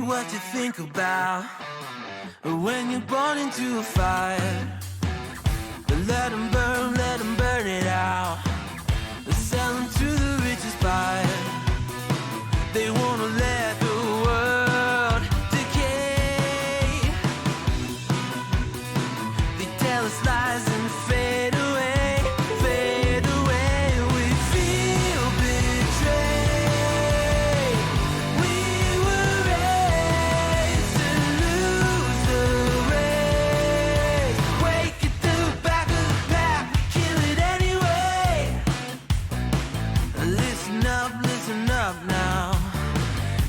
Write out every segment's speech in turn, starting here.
What you think about when you're born into a fire? Let them burn it out. Sell them to the richest buyer. They wanna let the world decay. They tell us lies and fade away, fade away. We feel betrayed. We were raised to lose the race. Wake it to the back of the pack, kill it anyway. Listen up now,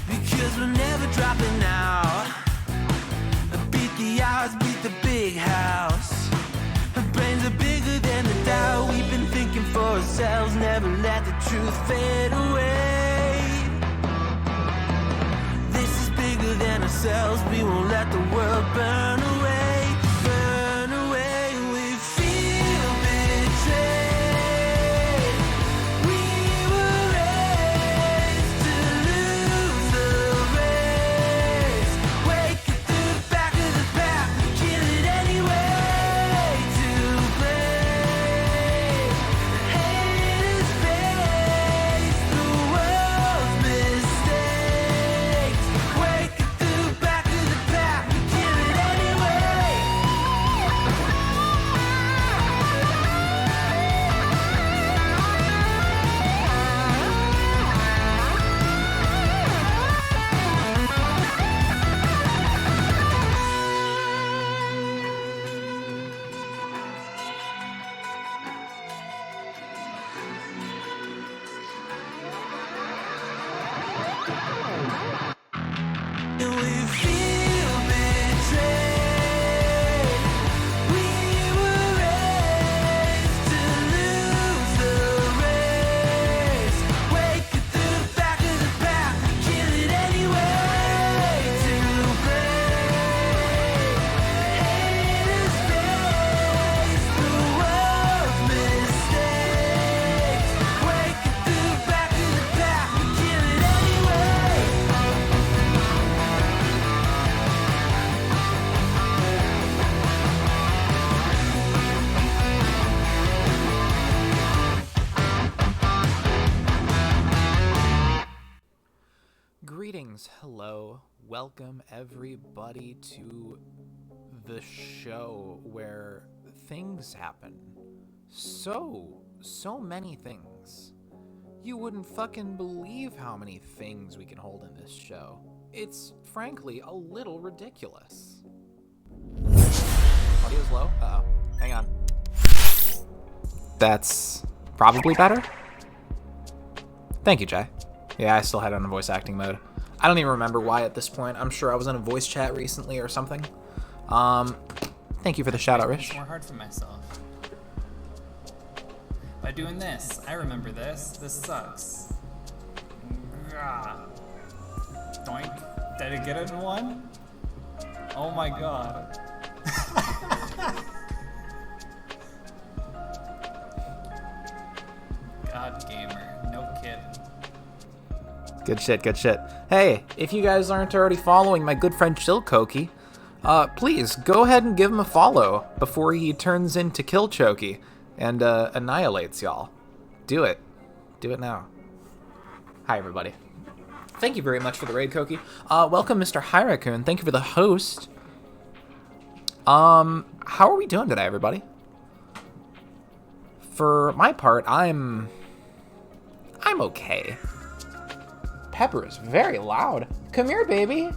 because we're never dropping out. Beat the odds, beat the big house. Our brains are bigger than the doubt. We've been thinking for ourselves, never let the truth fade away. This is bigger than ourselves, we won't let the world burn away, burn away. We feel betrayed. We were raised to lose the race. Wake it through the back of the pack, kill it anyway. To blame, haters face the world's mistakes. Wake it through the back of the pack, kill it anyway. And we feel betrayed. We were raised to lose the race. Wake it through the back of the pack, kill it anyway. To blame, haters face the world's mistakes. Wake it through the back of the pack, kill it anyway. Greetings, hello, welcome everybody to the show where things happen. So many things. You wouldn't fucking believe how many things we can hold in this show. It's frankly a little ridiculous. Audio's low? Uh-oh. Hang on. That's probably better? Thank you, Jay. Yeah, I still had it on voice acting mode. I don't even remember why at this point. I'm sure I was in a voice chat recently or something. Thank you for the shout out, Rich. It's more hard for myself. By doing this, I remember this. This sucks. Doink. Did I get it in one? Oh my god. God gamer, no kidding. Good shit, good shit. Hey, if you guys aren't already following my good friend Chill Koki, please go ahead and give him a follow before he turns into Kill Choki and annihilates y'all. Do it. Do it now. Hi, everybody. Thank you very much for the raid, Koki. Welcome, Mr. Hyrakun. Thank you for the host. How are we doing today, everybody? For my part, I'm okay. Pepper is very loud. Come here, baby.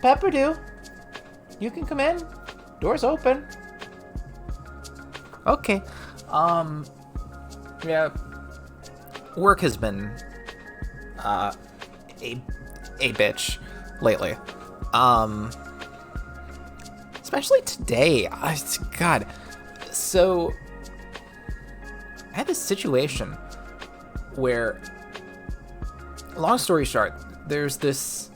Pepper-do. You can come in. Door's open. Okay. Yeah. Work has been, a bitch lately. Especially today. God. So, I had this situation where, long story short, there's this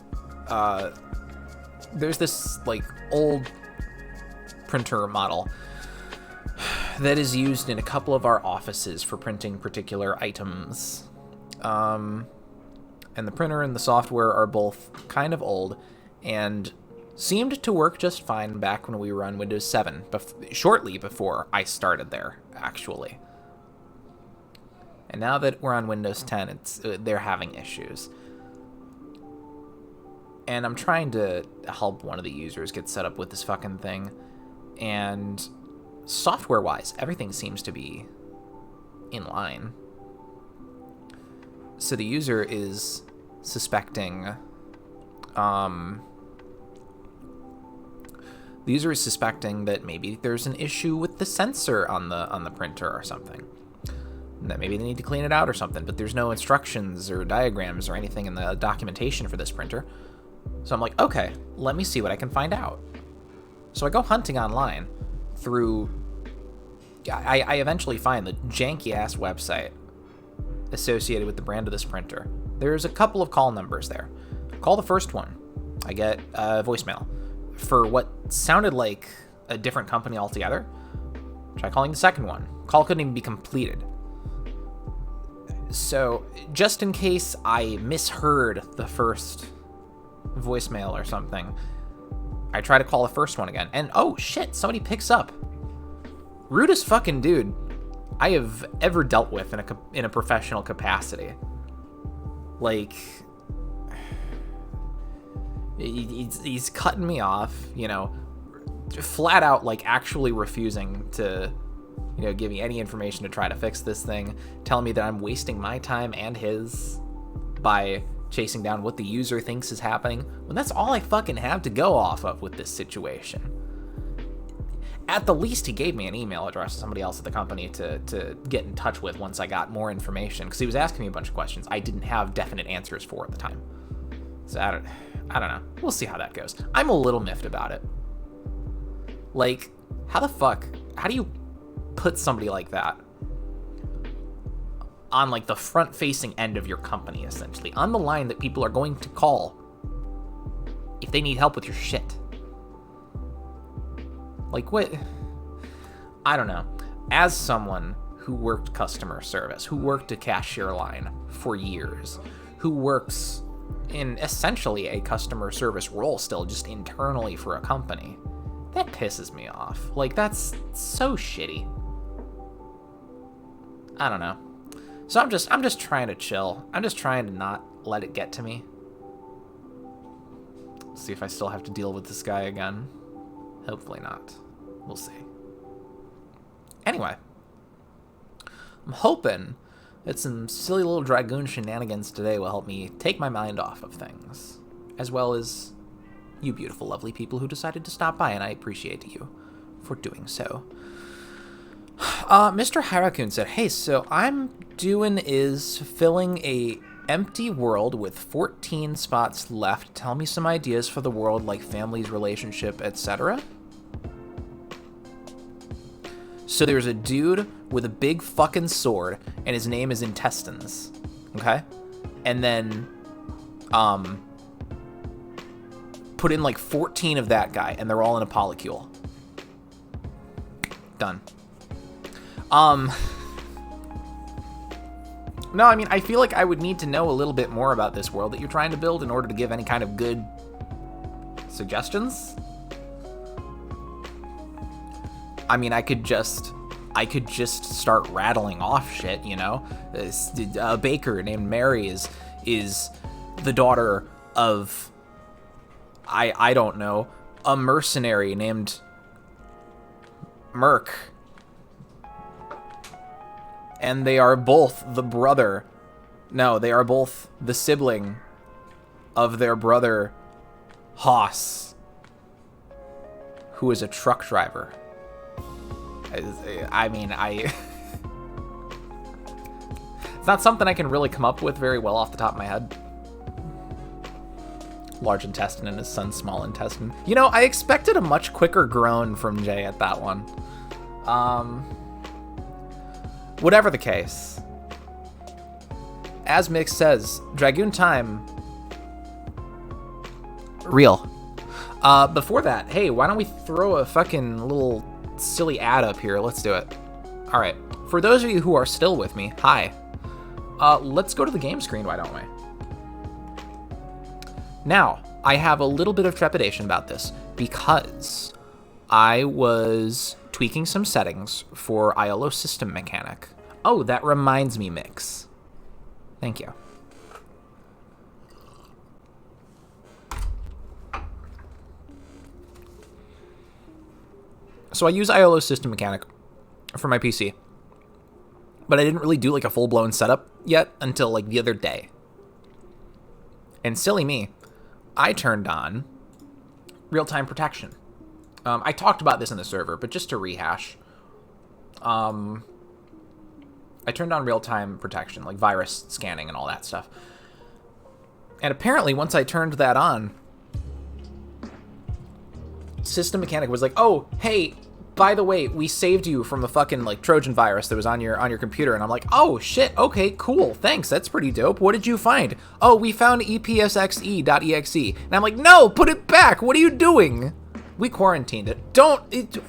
like old printer model that is used in a couple of our offices for printing particular items. And the printer and the software are both kind of old and seemed to work just fine back when we were on Windows 7, shortly before I started there, actually. And now that we're on Windows 10, they're having issues. And I'm trying to help one of the users get set up with this fucking thing. And software-wise, everything seems to be in line. So the user is suspecting... the user is suspecting that maybe there's an issue with the sensor on the printer or something. That maybe they need to clean it out or something, but there's no instructions or diagrams or anything in the documentation for this printer. So I'm like, okay, let me see what I can find out. So I go hunting online through... I eventually find the janky-ass website associated with the brand of this printer. There's a couple of call numbers there. Call the first one. I get a voicemail for what sounded like a different company altogether. Try calling the second one. Call couldn't even be completed. So, just in case I misheard the first voicemail or something, I try to call the first one again, and oh shit, somebody picks up. Rudest fucking dude I have ever dealt with in a professional capacity. Like, he's cutting me off, you know, flat out, like, actually refusing to, you know, give me any information to try to fix this thing, telling me that I'm wasting my time and his by chasing down what the user thinks is happening, when that's all I fucking have to go off of with this situation. At the least, he gave me an email address to somebody else at the company to get in touch with once I got more information, because he was asking me a bunch of questions I didn't have definite answers for at the time. So I don't know. We'll see how that goes. I'm a little miffed about it. Like, how do you put somebody like that on, like, the front-facing end of your company, essentially, on the line that people are going to call if they need help with your shit? Like, what? I don't know. As someone who worked customer service, who worked a cashier line for years, who works in essentially a customer service role still, just internally for a company, that pisses me off. Like, that's so shitty. I don't know. So I'm just trying to chill. I'm just trying to not let it get to me. See if I still have to deal with this guy again. Hopefully not. We'll see. Anyway, I'm hoping that some silly little Dragoon shenanigans today will help me take my mind off of things, as well as you beautiful, lovely people who decided to stop by, and I appreciate you for doing so. Mr. Harakun said, hey, so I'm doing is filling a empty world with 14 spots left. Tell me some ideas for the world, like families, relationship, etc. So there's a dude with a big fucking sword, and his name is Intestines, okay? And then, put in like 14 of that guy, and they're all in a polycule. Done. No, I mean, I feel like I would need to know a little bit more about this world that you're trying to build in order to give any kind of good suggestions. I mean, I could just start rattling off shit, you know? A baker named Mary is the daughter of, I don't know, a mercenary named Merc. And they are both the brother. No, they are both the sibling of their brother, Haas, who is a truck driver. I mean, it's not something I can really come up with very well off the top of my head. Large intestine and his son's small intestine. You know, I expected a much quicker groan from Jay at that one. Whatever the case, as Mix says, Dragoon time, real. Before that, hey, why don't we throw a fucking little silly ad up here? Let's do it. All right, for those of you who are still with me, hi. Let's go to the game screen, why don't we? Now, I have a little bit of trepidation about this because I was tweaking some settings for ILO System Mechanic. Oh, that reminds me, Mix. Thank you. So I use ILO System Mechanic for my PC, but I didn't really do like a full-blown setup yet until like the other day. And silly me, I turned on real-time protection. I talked about this in the server, but just to rehash, I turned on real-time protection, like virus scanning and all that stuff. And apparently, once I turned that on, System Mechanic was like, "Oh, hey, by the way, we saved you from the fucking like Trojan virus that was on your computer." And I'm like, "Oh shit, okay, cool, thanks, that's pretty dope. What did you find?" "Oh, we found epsxe.exe." And I'm like, "No, put it back. What are you doing?" We quarantined it.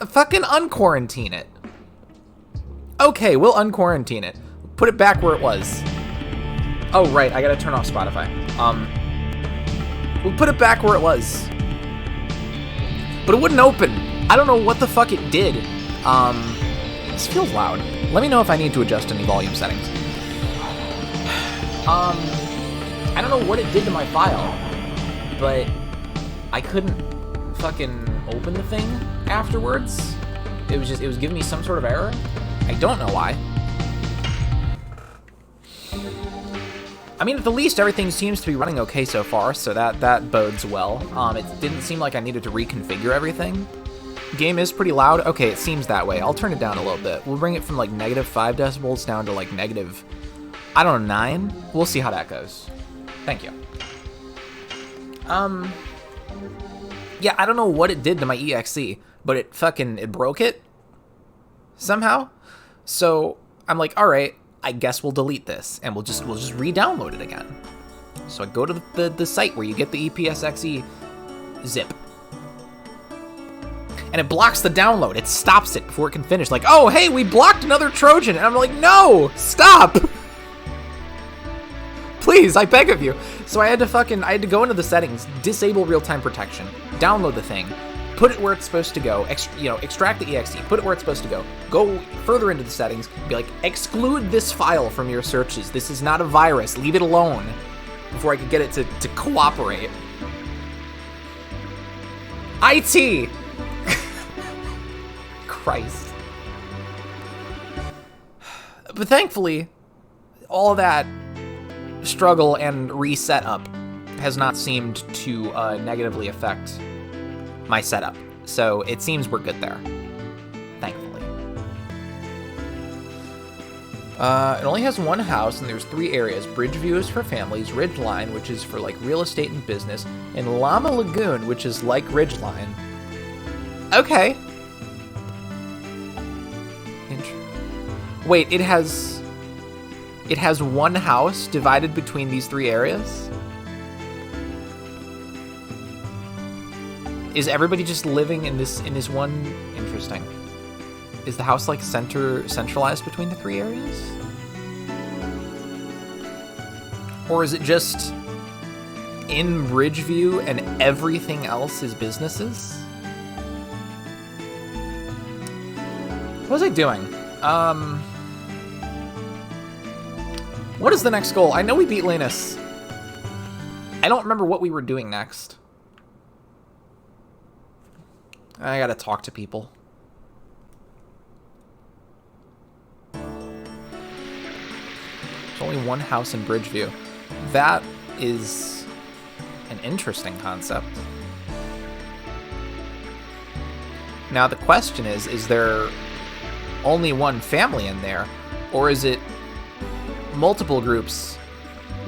Fucking unquarantine it. Okay, we'll unquarantine it. Put it back where it was. Oh right, I gotta turn off Spotify. We'll put it back where it was. But it wouldn't open. I don't know what the fuck it did. This feels loud. Let me know if I need to adjust any volume settings. I don't know what it did to my file, but I couldn't fucking open the thing afterwards. It was giving me some sort of error. I don't know why. I mean, at the least, everything seems to be running okay so far, so that bodes well. It didn't seem like I needed to reconfigure everything. Game is pretty loud. Okay, it seems that way. I'll turn it down a little bit. We'll bring it from like -5 decibels down to like negative, I don't know, 9? We'll see how that goes. Thank you. Yeah, I don't know what it did to my EXE, but it broke it somehow. So I'm like, all right, I guess we'll delete this and we'll just re-download it again. So I go to the site where you get the EPSXE zip. And it blocks the download. It stops it before it can finish. Like, oh, hey, we blocked another Trojan. And I'm like, no, stop. Please, I beg of you. So I had to go into the settings, disable real-time protection, download the thing, put it where it's supposed to go, extract the exe, put it where it's supposed to go further into the settings, be like, exclude this file from your searches. This is not a virus. Leave it alone. Before I could get it to cooperate. IT! Christ. But thankfully, all that struggle and reset up has not seemed to negatively affect my setup. So it seems we're good there. Thankfully. It only has one house and there's 3 areas. Bridgeview is for families, Ridgeline, which is for like real estate and business, and Llama Lagoon, which is like Ridgeline. Okay. Wait, it has one house divided between these 3 areas? Is everybody just living in this one? Interesting. Is the house like centralized between the 3 areas? Or is it just in Bridgeview and everything else is businesses? What was I doing? What is the next goal? I know we beat Linus. I don't remember what we were doing next. I gotta talk to people. There's only one house in Bridgeview. That is an interesting concept. Now the question is there only one family in there? Or is it multiple groups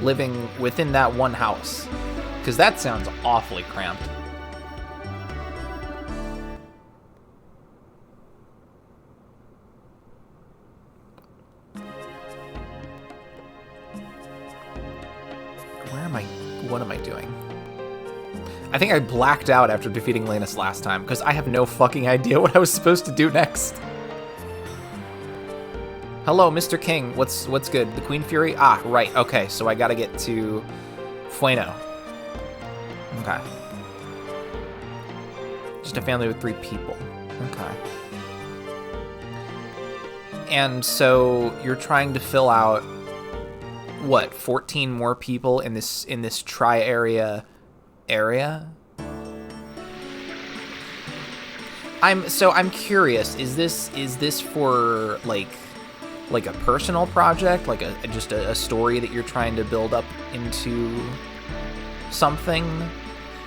living within that one house? Because that sounds awfully cramped. What am I doing? I think I blacked out after defeating Lanus last time, because I have no fucking idea what I was supposed to do next. Hello, Mr. King. What's good? The Queen Fury? Ah, right. Okay, so I gotta get to Fueno. Okay. Just a family with 3 people. Okay. And so you're trying to fill out what, 14 more people in this tri-area area? I'm curious, is this for like a personal project, like just a story that you're trying to build up into something?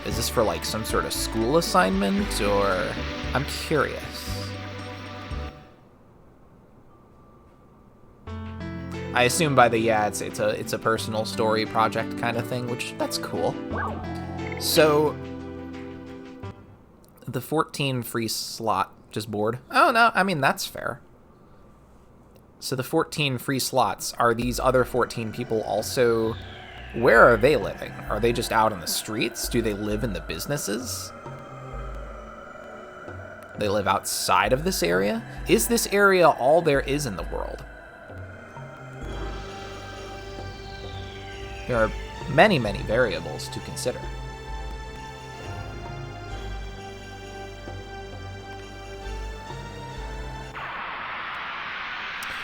Is this for like some sort of school assignment, or I'm curious. I assume by the it's a personal story project kind of thing, which that's cool. So the 14 free slot just bored. Oh no, I mean that's fair. So the 14 free slots, are these other 14 people also, where are they living? Are they just out in the streets? Do they live in the businesses? They live outside of this area? Is this area all there is in the world? There are many, many variables to consider.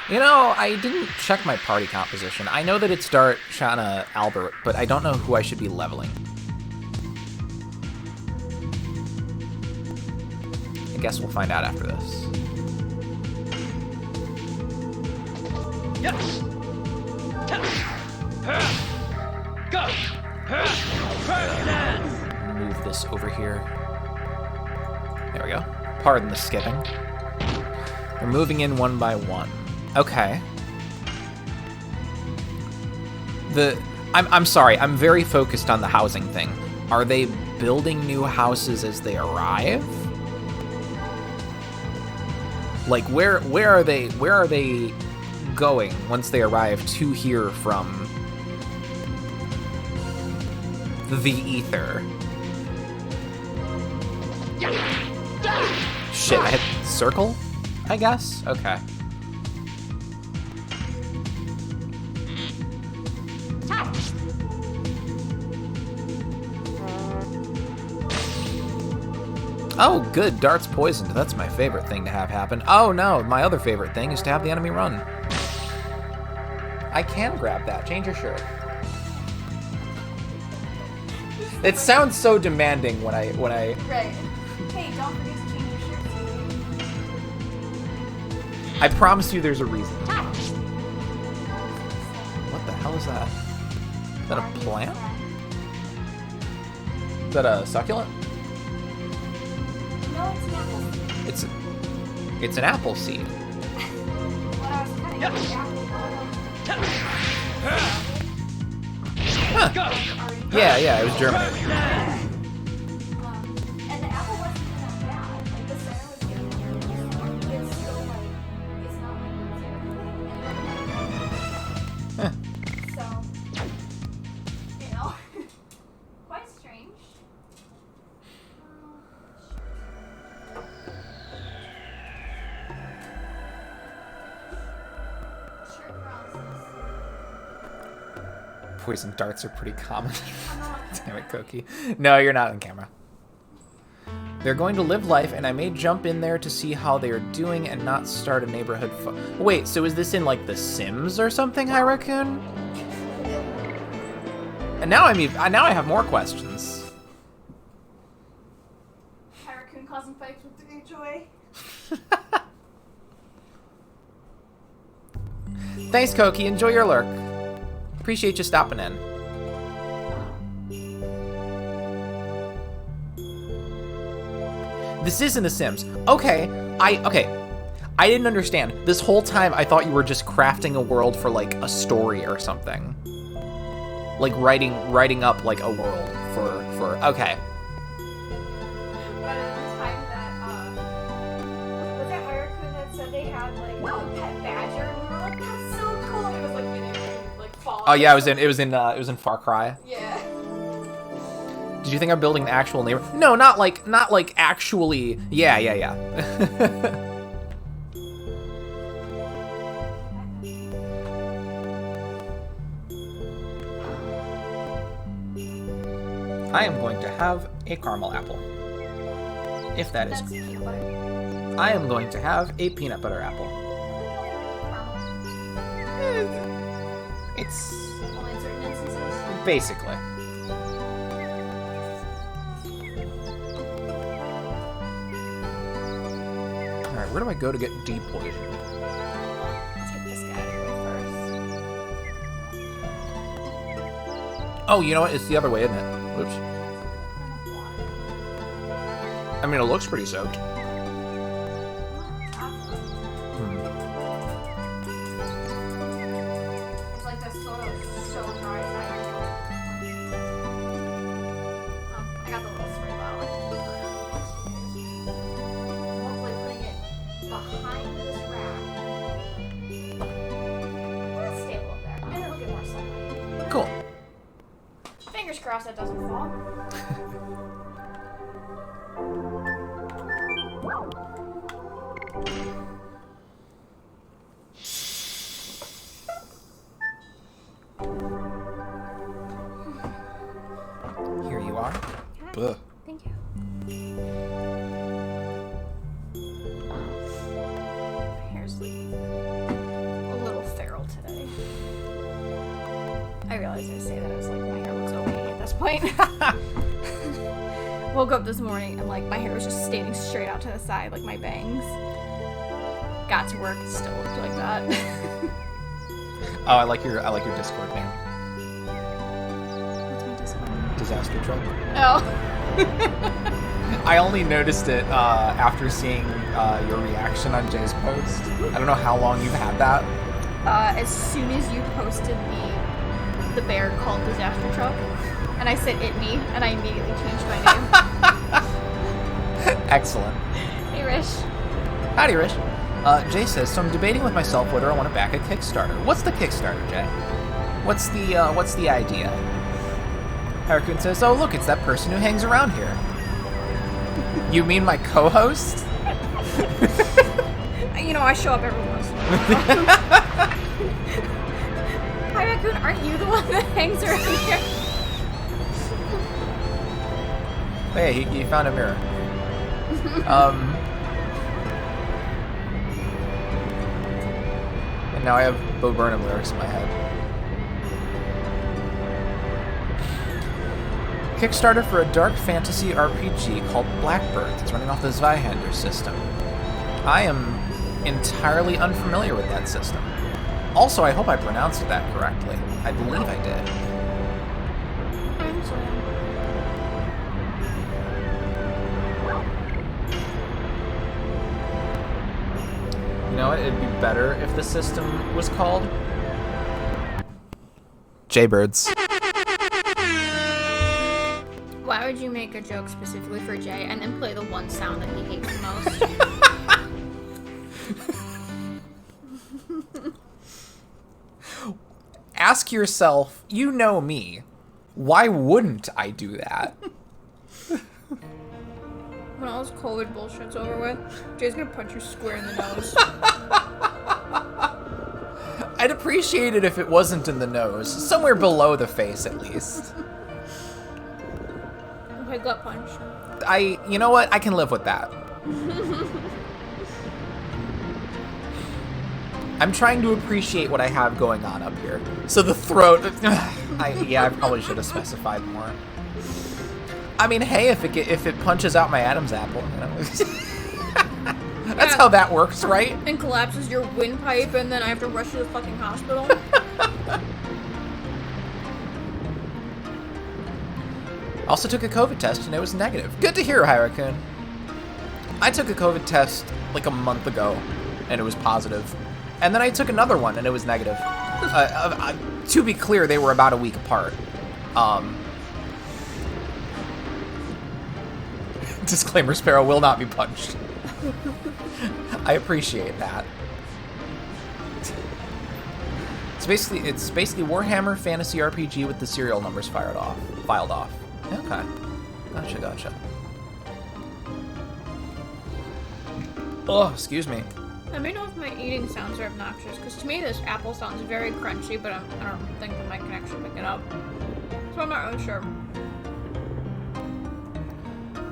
You know, I didn't check my party composition. I know that it's Dart, Shanna, Albert, but I don't know who I should be leveling. I guess we'll find out after this. Yes. Go. Move this over here. There we go. Pardon the skipping. We're moving in one by one. Okay. I'm sorry, I'm very focused on the housing thing. Are they building new houses as they arrive? Like where are they going once they arrive to here from the ether? Shit, I hit circle, I guess? Okay. Oh, good. Dart's poisoned. That's my favorite thing to have happen. Oh, no. My other favorite thing is to have the enemy run. I can grab that. Change your shirt. It sounds so demanding when I... Right. Hey, don't forget to change your shirt. I promise you there's a reason. What the hell is that? Is that a plant? Is that a succulent? No, it's an apple. It's an apple seed. When I was cutting the apple, Huh. Yeah, it was germinating. and the apple wasn't even that bad. Like the center was getting it's still like it's not like Huh. so you know quite strange. Shirt process. Poison darts are pretty common. Damn it, Cookie. No, you're not on camera. They're going to live life, and I may jump in there to see how they are doing and not start a neighborhood Wait, so is this in, like, The Sims or something, Hi Raccoon? And now now I have more questions. Hi Raccoon causing fights with the HOA. Thanks, Koki. Enjoy your lurk. Appreciate you stopping in. This isn't The Sims. Okay. I didn't understand. This whole time I thought you were just crafting a world for like a story or something. Like writing up like a world for okay. But at the time that was that Hi Raccoon that said they had like a pet badger, and we were like, that's so cool. And it was like video like fall. Oh yeah, it was in Far Cry. Yeah. Did you think I'm building an actual neighbor? No, not like actually. Yeah. I am going to have a caramel apple. If that is. That's peanut butter. I am going to have a peanut butter apple. It's Only in certain instances. basically. Alright, where do I go to get depoisoned? Let's get this guy out of here first. Oh, you know what? It's the other way, isn't it? Oops. I mean, it looks pretty soaked. It's like the soil is so dry it's not even. Oh, I got the little spray bottle. I'm hopefully putting it behind this rack. Let's stable up there. And it'll get more sunlight. Cool. Fingers crossed that doesn't fall. Here you are. Ugh. Thank you. My hair's like a little feral today. I realized I say that I was like, my hair looks okay at this point. Woke up this morning and like my hair was just standing straight out to the side, like my bangs. Got to work, it still looked like that. Oh, I like your Discord name. What's my Discord? Disaster truck. Oh. I only noticed it after seeing your reaction on Jay's post. I don't know how long you've had that. As soon as you posted the bear called Disaster Truck, and I said it me, and I immediately changed my name. Excellent. Hey, Rish. Howdy, Rish. Jay says, so I'm debating with myself whether I want to back a Kickstarter. What's the Kickstarter, Jay? What's the idea? Harakun says, oh look, it's that person who hangs around here. You mean my co-host? You know, I show up every once in a while. Hi, Raccoon, aren't you the one that hangs around here? Hey, he found a mirror. And now I have Bo Burnham lyrics in my head. Kickstarter for a dark fantasy RPG called Blackbirds. It's running off the Zweihander system. I am entirely unfamiliar with that system. Also, I hope I pronounced that correctly. I believe I did. You know what? It'd be better if the system was called Jaybirds. Why would you make a joke specifically for Jay and then play the one sound that he hates the most? Ask yourself, you know me, why wouldn't I do that? When all this COVID bullshit's over with, Jay's gonna punch you square in the nose. I'd appreciate it if it wasn't in the nose, somewhere below the face at least. Okay, gut punch. You know what? I can live with that. I'm trying to appreciate what I have going on up here. So the throat, I probably should have specified more. I mean, hey, if it punches out my Adam's apple, you know. That's how that works, right? And collapses your windpipe, and then I have to rush to the fucking hospital. Also took a COVID test and it was negative. Good to hear, Harakun. I took a COVID test like a month ago and it was positive. And then I took another one and it was negative. To be clear, they were about a week apart. Disclaimer, Sparrow will not be punched. I appreciate that. It's basically Warhammer Fantasy RPG with the serial numbers filed off. Okay. Gotcha. Oh, excuse me. Let me know if my eating sounds are obnoxious, because to me this apple sounds very crunchy, but I don't think the mic can actually pick it up. So I'm not really sure.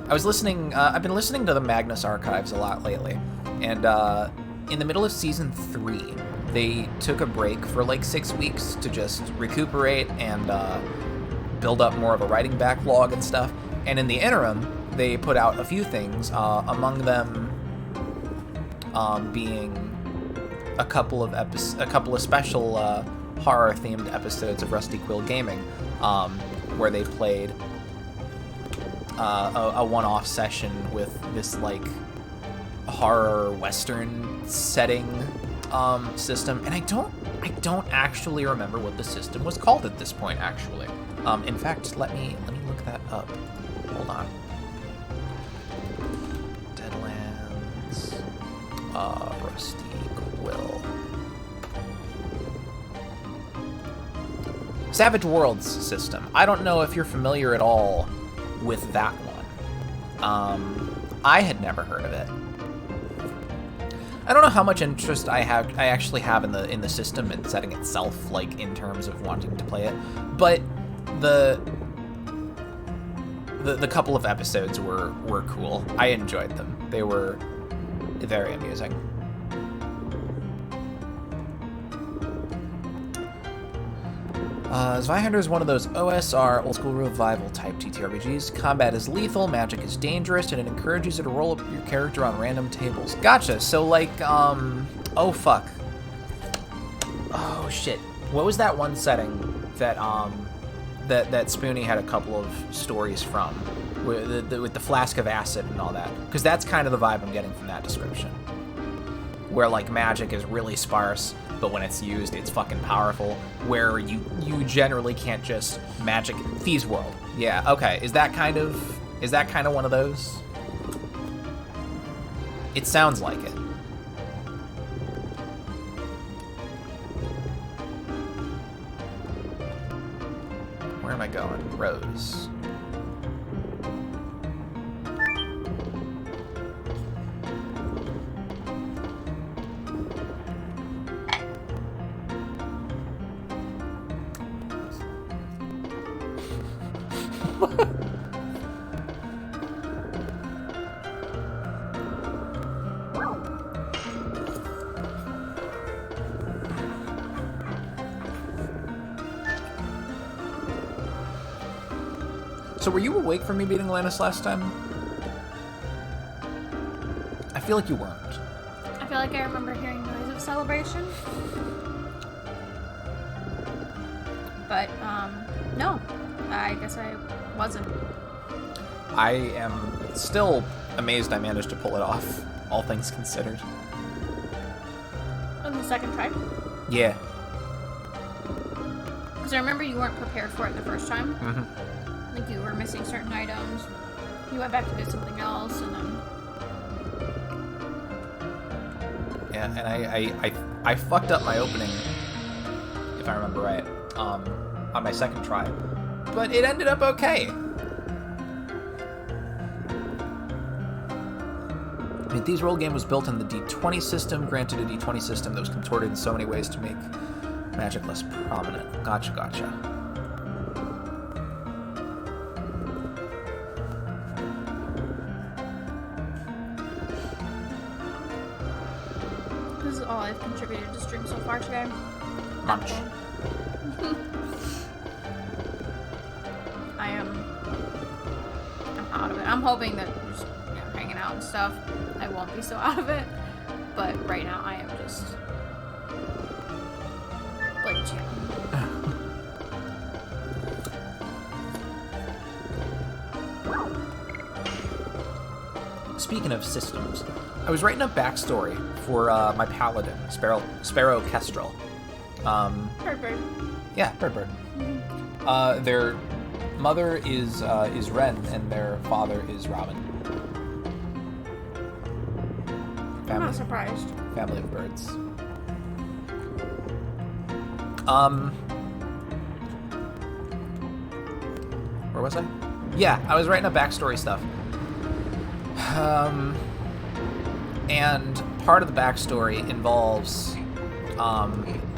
I was listening, I've been listening to the Magnus Archives a lot lately, and in the middle of season 3, they took a break for like 6 weeks to just recuperate and build up more of a writing backlog and stuff, and in the interim, they put out a few things, among them being a couple of special horror-themed episodes of Rusty Quill Gaming, where they played a one-off session with this like horror western setting system, and I don't actually remember what the system was called at this point. Actually, in fact, let me look that up. Hold on. Deadlands, Rusty Quill. Savage Worlds system. I don't know if you're familiar at all with that one. I had never heard of it. I don't know how much interest I actually have in the system and setting itself, like in terms of wanting to play it, but the couple of episodes were cool. I enjoyed them. They were very amusing. Zweihander is one of those OSR, old school revival type TTRPGs. Combat is lethal, magic is dangerous, and it encourages you to roll up your character on random tables. Gotcha. So like, oh fuck. Oh shit. What was that one setting that that Spoonie had a couple of stories from, with the flask of acid and all that? Because that's kind of the vibe I'm getting from that description, where like magic is really sparse, but when it's used, it's fucking powerful, where you generally can't just magic. Thieves World. Yeah, okay. Is that kind of one of those? It sounds like it. Where am I going? Rose. So were you awake for me beating Lannis last time? I feel like you weren't. I feel like I remember hearing noise of celebration. But, no. I guess I wasn't. I am still amazed I managed to pull it off, all things considered. On the second try? Yeah. Because I remember you weren't prepared for it the first time. Mm-hmm. Like you were missing certain items. You went back to do something else, and then... Yeah, and I fucked up my opening, if I remember right, on my second try. But it ended up okay. I mean, Thieves World game was built in the D20 system, granted a D20 system that was contorted in so many ways to make magic less prominent. Gotcha. This is all I've contributed to stream so far today. Munch. I'm out of it. I'm hoping that just hanging out and stuff, I won't be so out of it. But right now, I am just like chilling. Speaking of systems, I was writing a backstory for my paladin, Sparrow Kestrel. Bird. Yeah, Bird. Their mother is Ren, and their father is Robin. I'm not surprised. Family of birds. Where was I? Yeah, I was writing up backstory stuff. And part of the backstory involves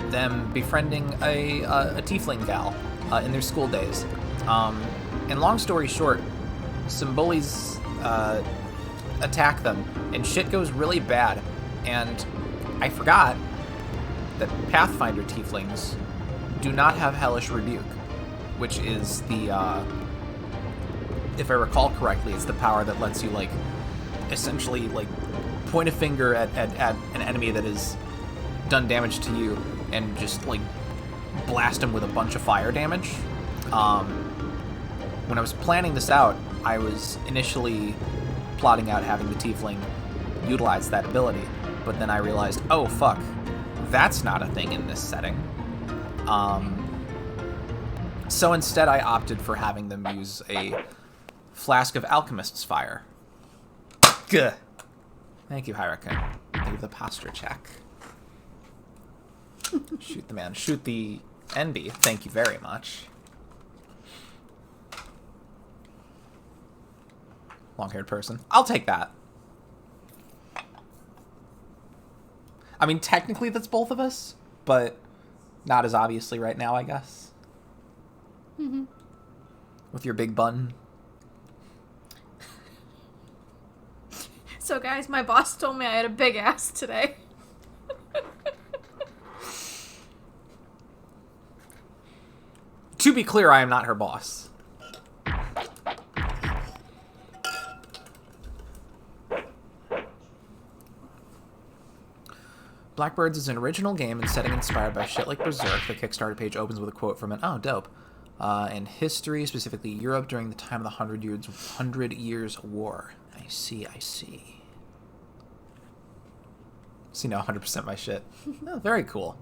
them befriending a tiefling gal in their school days. And long story short, some bullies attack them, and shit goes really bad. And I forgot that Pathfinder tieflings do not have Hellish Rebuke, which is the, if I recall correctly, it's the power that lets you, like, essentially, like, point a finger at an enemy that has done damage to you and just, like, blast him with a bunch of fire damage. When I was planning this out, I was initially plotting out having the tiefling utilize that ability, but then I realized, oh fuck, that's not a thing in this setting. So instead I opted for having them use a flask of Alchemist's Fire. Gah. Thank you, Hyrule. Thank you for the posture check. Shoot the man. Shoot the NB. Thank you very much. Long-haired person. I'll take that. I mean, technically that's both of us, but not as obviously right now, I guess. Mm-hmm. With your big bun. So guys, my boss told me I had a big ass today. To be clear, I am not her boss. Blackbirds is an original game and setting inspired by shit like Berserk. The Kickstarter page opens with a quote from an dope. In history, specifically Europe during the time of the 100 Years' War. I see. See, now 100% my shit. Oh, very cool.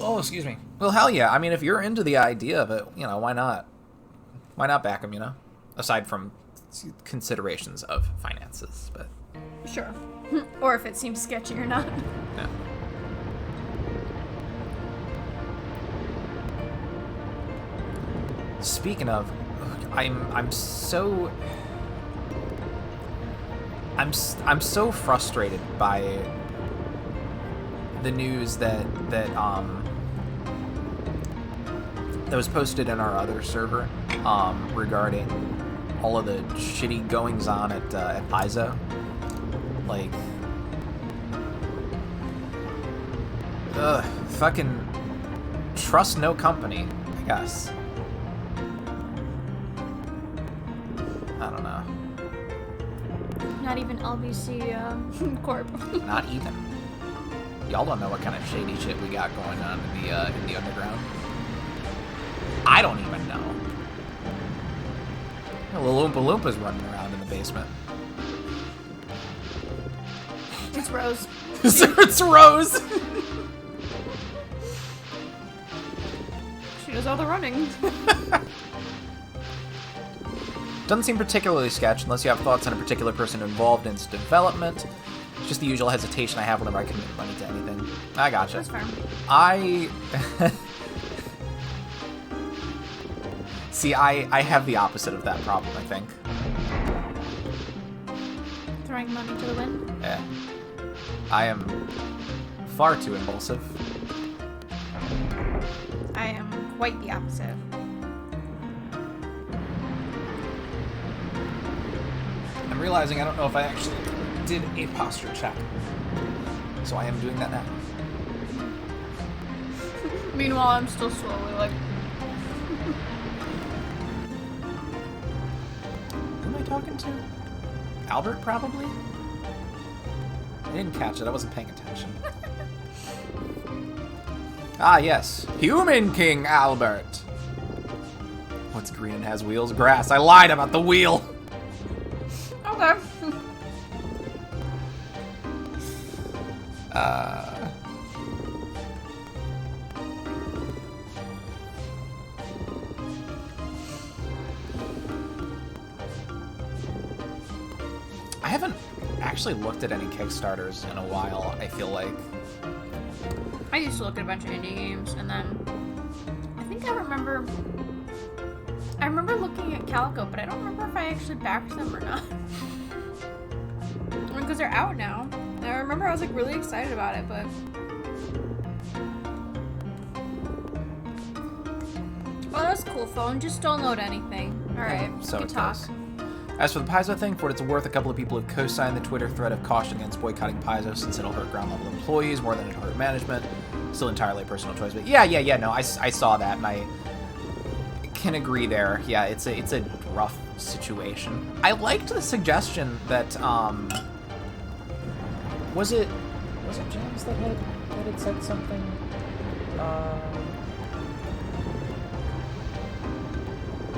Oh, excuse me. Well, hell yeah. I mean, if you're into the idea of it, you know, why not? Why not back them, you know? Aside from considerations of finances, but... Sure. Or if it seems sketchy or not. Yeah. Speaking of, I'm so frustrated by the news that was posted in our other server regarding all of the shitty goings on at Paizo. Like, fucking trust no company, I guess. I don't know. Not even LBC Corp. Not even. Y'all don't know what kind of shady shit we got going on in the underground. I don't even know. Little Oompa Loompas running around in the basement. It's Rose. It's Rose! She does all the running. Doesn't seem particularly sketch unless you have thoughts on a particular person involved in its development. It's just the usual hesitation I have whenever I commit money to anything. I gotcha. That's fair. See, I have the opposite of that problem, I think. Throwing money to the wind? Yeah. I am far too impulsive. I am quite the opposite. I'm realizing I don't know if I actually did a posture check. So I am doing that now. Meanwhile, I'm still slowly like... Who am I talking to? Albert, probably? I didn't catch it. I wasn't paying attention. Ah, yes. Human King Albert. What's green and has wheels? Grass. I lied about the wheel. Okay. I haven't actually looked at any Kickstarters in a while, I feel like. I used to look at a bunch of indie games, and then I think I remember I remember looking at Calico, but I don't remember if I actually backed them or not. Because they're out now. And I remember I was like really excited about it, but... Oh, that's cool, phone. Just don't load anything. Alright, So good it talk. goes. As for the Paizo thing, for what it's worth, a couple of people have co-signed the Twitter thread of caution against boycotting Paizo since it'll hurt ground-level employees more than it'll hurt management. Still entirely a personal choice, but yeah, no, I saw that, and I can agree there. Yeah, it's a rough situation. I liked the suggestion that, was it James that had said something?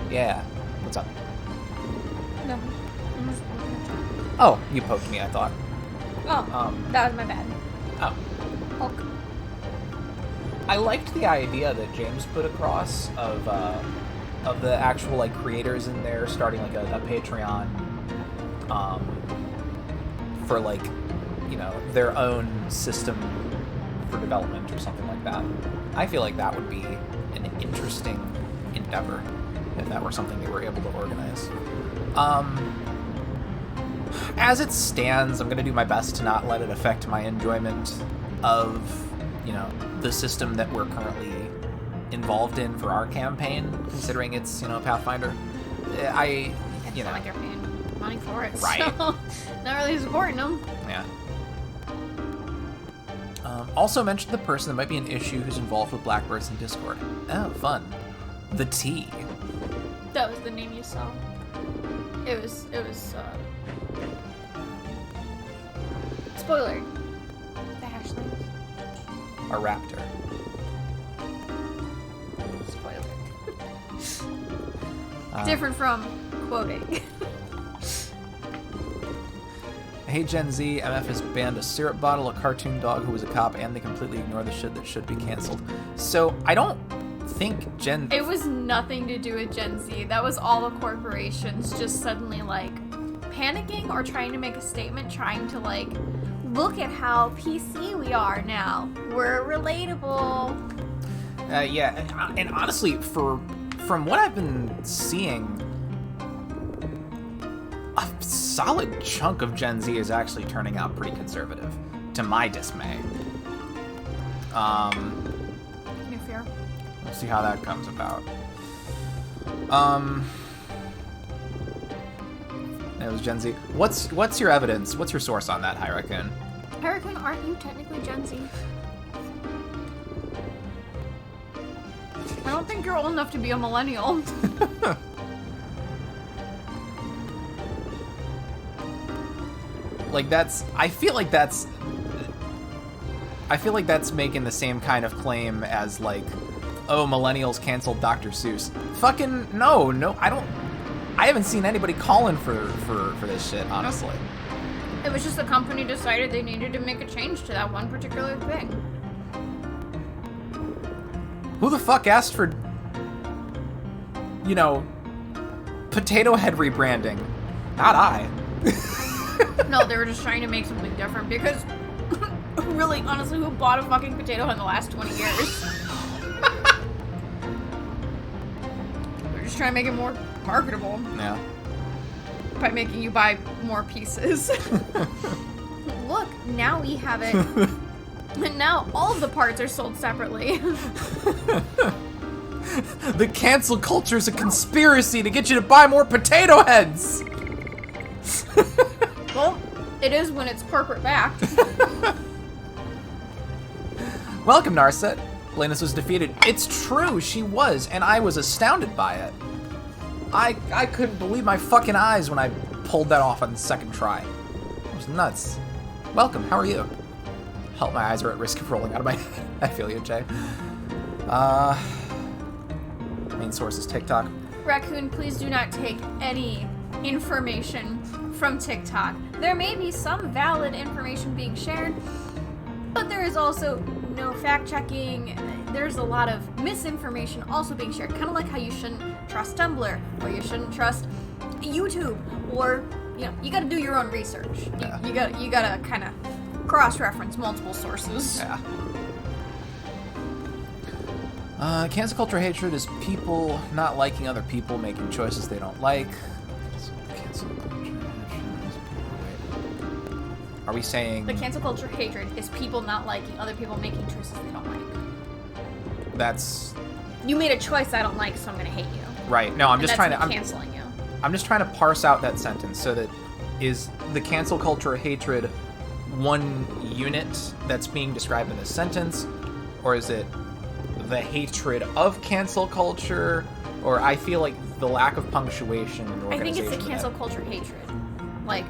Yeah, what's up? No. Oh, you poked me, I thought. Oh, that was my bad. Oh. Hulk. I liked the idea that James put across of the actual like creators in there starting like a Patreon for like, you know, their own system for development or something like that. I feel like that would be an interesting endeavor if that were something they were able to organize. As it stands, I'm going to do my best to not let it affect my enjoyment of, you know, the system that we're currently involved in for our campaign, considering it's, you know, Pathfinder. It's not like they're paying money for it, Right. so not really supporting them. Yeah. Also mentioned the person that might be an issue who's involved with Blackbirds in Discord. Oh, fun. The T. That was the name you saw. It was, spoiler. The hashlings. A raptor. Spoiler. Different from quoting. Hey Gen Z, MF has banned a syrup bottle, a cartoon dog who was a cop, and they completely ignore the shit that should be canceled. So, I don't think It was nothing to do with Gen Z. That was all the corporations just suddenly, like, panicking or trying to make a statement, trying to, like, look at how PC we are now. We're relatable. Yeah, and honestly, from what I've been seeing, a solid chunk of Gen Z is actually turning out pretty conservative, to my dismay. New fear. Let's see how that comes about. It was Gen Z. What's your evidence? What's your source on that, Hyracun? Hurricane, aren't you technically Gen Z? I don't think you're old enough to be a millennial. Like I feel like that's making the same kind of claim as like, oh, millennials canceled Dr. Seuss. Fucking no, I haven't seen anybody calling for this shit, honestly. It was just the company decided they needed to make a change to that one particular thing. Who the fuck asked for, you know, Potato Head rebranding? Not I. No, they were just trying to make something different because, really, honestly, who bought a fucking potato head in the last 20 years? They're just trying to make it more marketable. Yeah. By making you buy more pieces. Look, now we have it. And now all of the parts are sold separately. The cancel culture is a conspiracy to get you to buy more potato heads. Well, it is when it's corporate backed. Welcome, Narset. Blanus was defeated. It's true, she was, and I was astounded by it. I couldn't believe my fucking eyes when I pulled that off on the second try. It was nuts. Welcome, how are you? Help, my eyes are at risk of rolling out of my head. I feel you, Jay. Main source is TikTok. Raccoon, please do not take any information from TikTok. There may be some valid information being shared, but there is also no fact-checking. There's a lot of misinformation also being shared, kind of like how you shouldn't trust Tumblr, or you shouldn't trust YouTube, or, you know, you gotta do your own research. Yeah. You gotta kind of cross-reference multiple sources. Yeah. Cancel culture hatred is people not liking other people, making choices they don't like. Cancel culture. Are we saying... The cancel culture hatred is people not liking other people making choices they don't like. That's... You made a choice I don't like, so I'm gonna hate you. Right. No, I'm just trying to... canceling you. I'm just trying to parse out that sentence so that is the cancel culture hatred one unit that's being described in this sentence, or is it the hatred of cancel culture? Or I feel like the lack of punctuation in the I think organization. it's the cancel culture hatred. Like,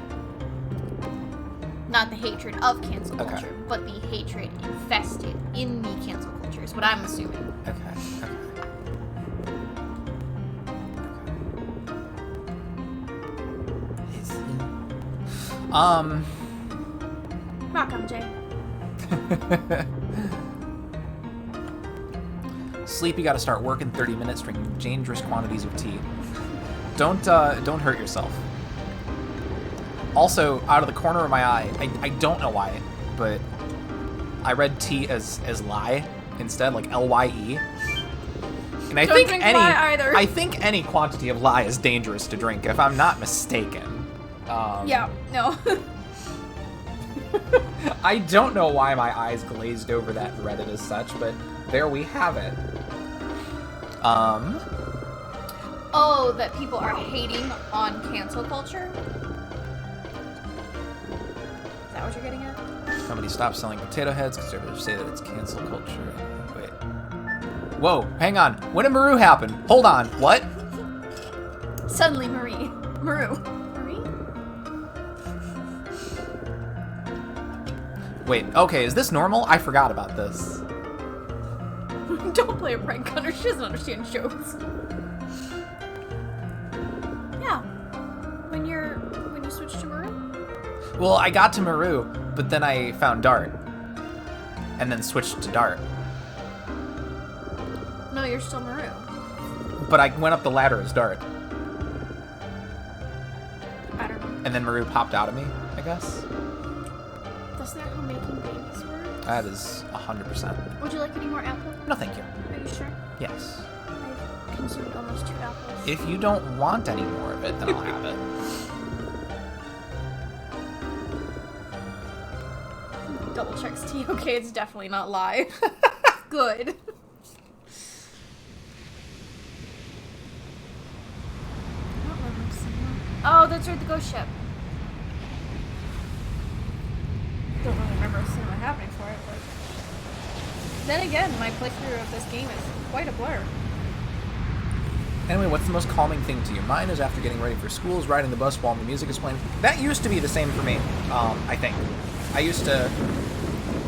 not the hatred of cancel culture, but the hatred infested in the cancel culture is what I'm assuming. Okay. Rock on, Jay. Sleep, you gotta start work in 30 minutes, drinking dangerous quantities of tea. Don't hurt yourself. Also, out of the corner of my eye, I don't know why, but I read tea as lie instead, like L-Y-E. And I Don't think drink lye either. I think any quantity of lye is dangerous to drink, if I'm not mistaken. Yeah, no. I don't know why my eyes glazed over that and read it as such, but there we have it. Oh, that people are hating on cancel culture? Is that what you're getting at? Somebody stop selling potato heads. Conservatives say that it's cancel culture. Wait. Whoa, hang on. When did Maru happen? Hold on. What? Suddenly, Marie. Maru. Marie? Wait, okay, is this normal? I forgot about this. Don't play a prank on her. She doesn't understand jokes. Yeah. When you switch to Maru? Well, I got to Maru, but then I found Dart. And then switched to Dart. No, you're still Maru. But I went up the ladder as Dart. I don't know. And then Maru popped out of me, I guess. That's not how making babies work. That is 100%. Would you like any more apple? No, thank you. Are you sure? Yes. I've consumed almost 2 apples. If you don't want any more of it, then I'll have it. Double checks tea. Okay, it's definitely not live. Good. Oh, that's right, the ghost ship. Don't really remember a cinema happening for it, but then again, my playthrough of this game is quite a blur. Anyway, what's the most calming thing to you? Mine is after getting ready for school, is riding the bus while the music is playing. That used to be the same for me, I think. I used to,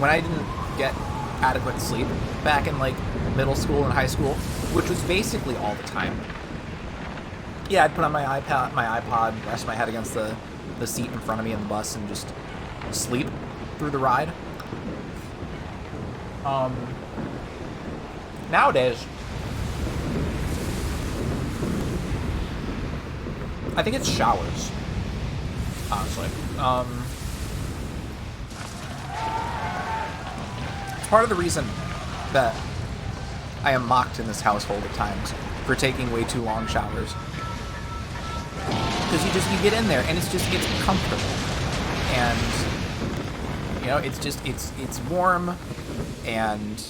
when I didn't get adequate sleep back in like middle school and high school, which was basically all the time. Yeah, I'd put on my iPod, rest my head against the seat in front of me in the bus and just sleep through the ride. Nowadays, I think it's showers, honestly. It's part of the reason that I am mocked in this household at times for taking way too long showers. Because you get in there and it's comfortable. And, you know, it's warm and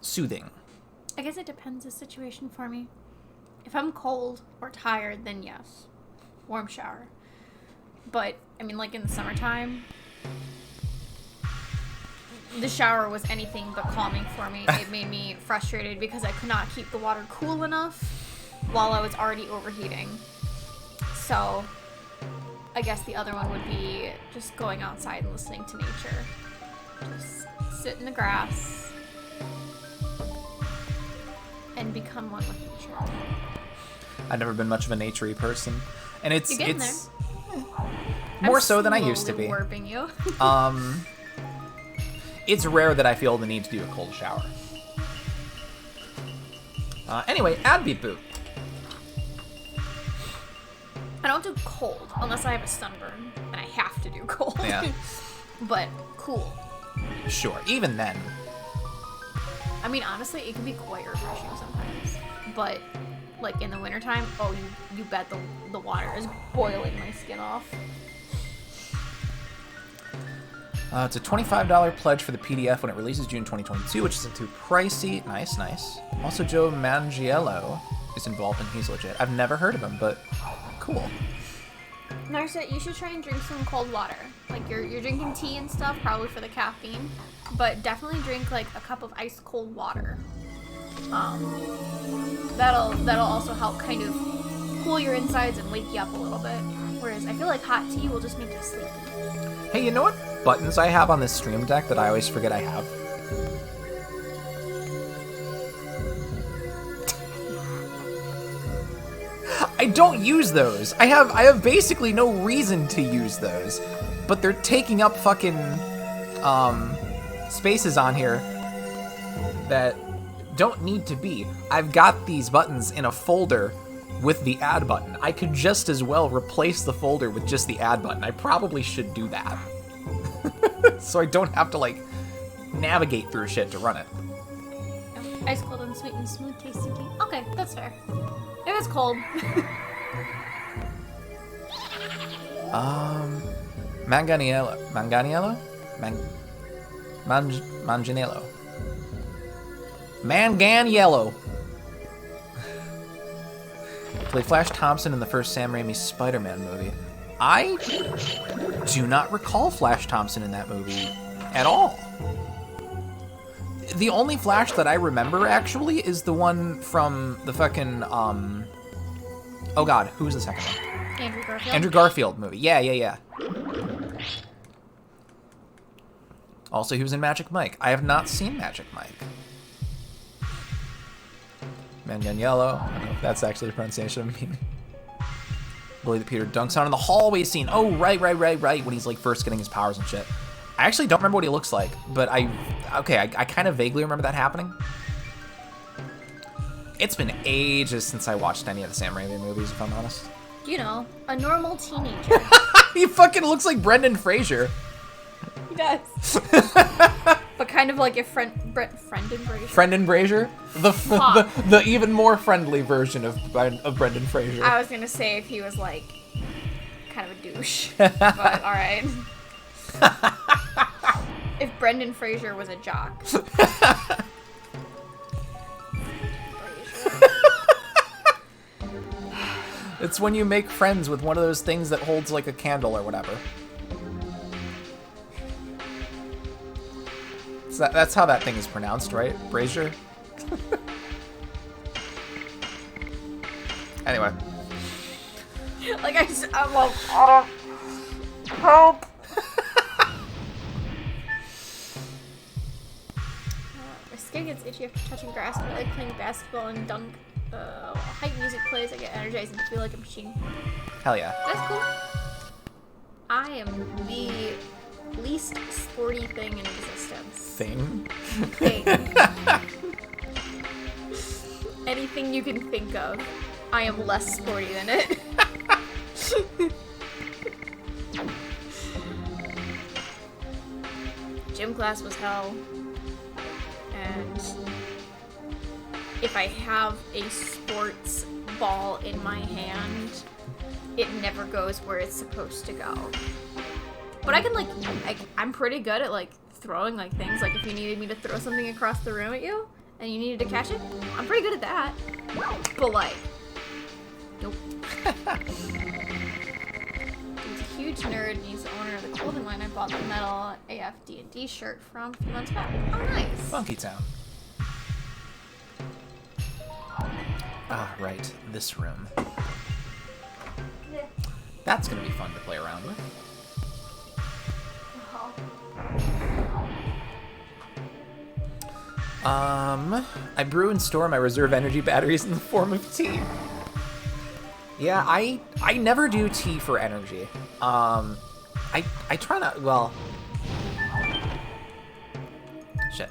soothing. I guess it depends the situation for me. If I'm cold or tired, then yes, warm shower. But, I mean, like in the summertime, the shower was anything but calming for me. It made me frustrated because I could not keep the water cool enough while I was already overheating. So, I guess the other one would be just going outside and listening to nature. Just sit in the grass and become one with nature. I've never been much of a naturey person, and it's You're getting more I'm so than I used to slowly be. warping you. It's rare that I feel the need to do a cold shower. Anyway, ad beat boot. I don't do cold unless I have a sunburn and I have to do cold. Yeah. But cool. Sure, even then. I mean, honestly, it can be quite refreshing sometimes. But, like, in the wintertime, oh, you bet the water is boiling my skin off. It's a $25 pledge for the PDF when it releases June 2022, which isn't too pricey. Nice, nice. Also, Joe Mangiello is involved in He's Legit. I've never heard of him, but cool. Narsa, you should try and drink some cold water. Like, you're drinking tea and stuff, probably for the caffeine, but definitely drink, like, a cup of ice cold water. That'll also help kind of cool your insides and wake you up a little bit. Whereas I feel like hot tea will just make you sleepy. Hey, you know what buttons I have on this stream deck that I always forget I have? I don't use those. I have basically no reason to use those, but they're taking up fucking spaces on here that don't need to be. I've got these buttons in a folder with the add button. I could just as well replace the folder with just the add button. I probably should do that. So I don't have to, like, navigate through shit to run it. Ice cold and sweet and smooth tasting tea. Okay, that's fair. If it's cold. Manganiello. Manganiello? Manganiello. Manganiello. Played Flash Thompson in the first Sam Raimi Spider-Man movie. I do not recall Flash Thompson in that movie at all. The only Flash that I remember, actually, is the one from the fucking, oh god, who was the second one? Andrew Garfield. Andrew Garfield movie. Yeah. Also, he was in Magic Mike. I have not seen Magic Mike. Manganiello. I don't know if that's actually the pronunciation of meaning. Bully that Peter dunks on in the hallway scene. Oh, right. When he's, like, first getting his powers and shit. I actually don't remember what he looks like, but I kind of vaguely remember that happening. It's been ages since I watched any of the Sam Raimi movies, if I'm honest. You know, a normal teenager. He fucking looks like Brendan Fraser. He does. But kind of like a Brendan Fraser. Brendan Fraser? The even more friendly version of Brendan Fraser. I was gonna say if he was like kind of a douche, but all right. If Brendan Fraser was a jock. It's when you make friends with one of those things that holds like a candle or whatever. So that's how that thing is pronounced, right? Brazier? Anyway. Like I'm like, help. My skin gets itchy after touching grass, but I like playing basketball and dunk. While hype music plays, I get energized and feel like a machine. Hell yeah. That's cool. I am the least sporty thing in existence. Thing? Anything you can think of, I am less sporty than it. Gym class was hell. And if I have a sports ball in my hand, it never goes where it's supposed to go. But I can I'm pretty good at like throwing like things. Like if you needed me to throw something across the room at you and you needed to catch it, I'm pretty good at that. But like, nope. He's a huge nerd and he's the owner of the clothing line I bought the metal AF D&D shirt from a few months back. Oh, nice. Funky Town. Ah, right. This room. Yeah. That's gonna be fun to play around with. I brew and store my reserve energy batteries in the form of tea. Yeah, I never do tea for energy. I try not, well... Shit.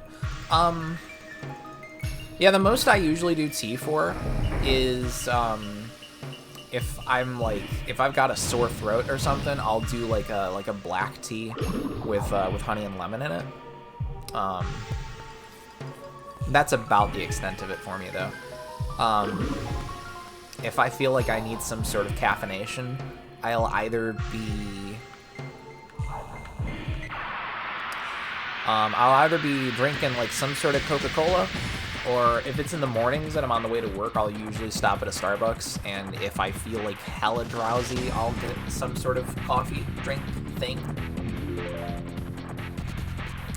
Yeah, the most I usually do tea for is, if I've got a sore throat or something, I'll do like a black tea with honey and lemon in it. That's about the extent of it for me, though. If I feel like I need some sort of caffeination, I'll either be drinking like some sort of Coca-Cola, or if it's in the mornings and I'm on the way to work, I'll usually stop at a Starbucks, and if I feel like hella drowsy, I'll get some sort of coffee drink thing.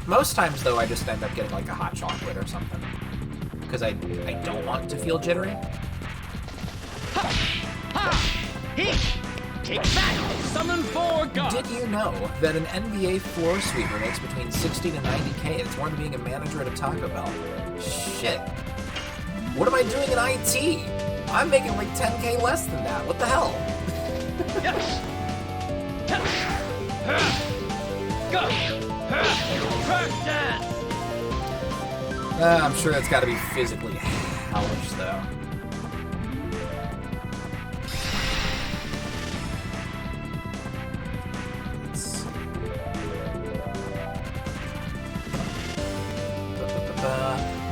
Most times, though, I just end up getting like a hot chocolate or something, because I don't want to feel jittery. Take that! Summon 4 gods! Did you know that an NBA floor sweeper makes between 60 to 90K? It's more than being a manager at a Taco Bell. Shit. What am I doing in IT? I'm making like 10K less than that. What the hell? I'm sure that's got to be physically hellish, though.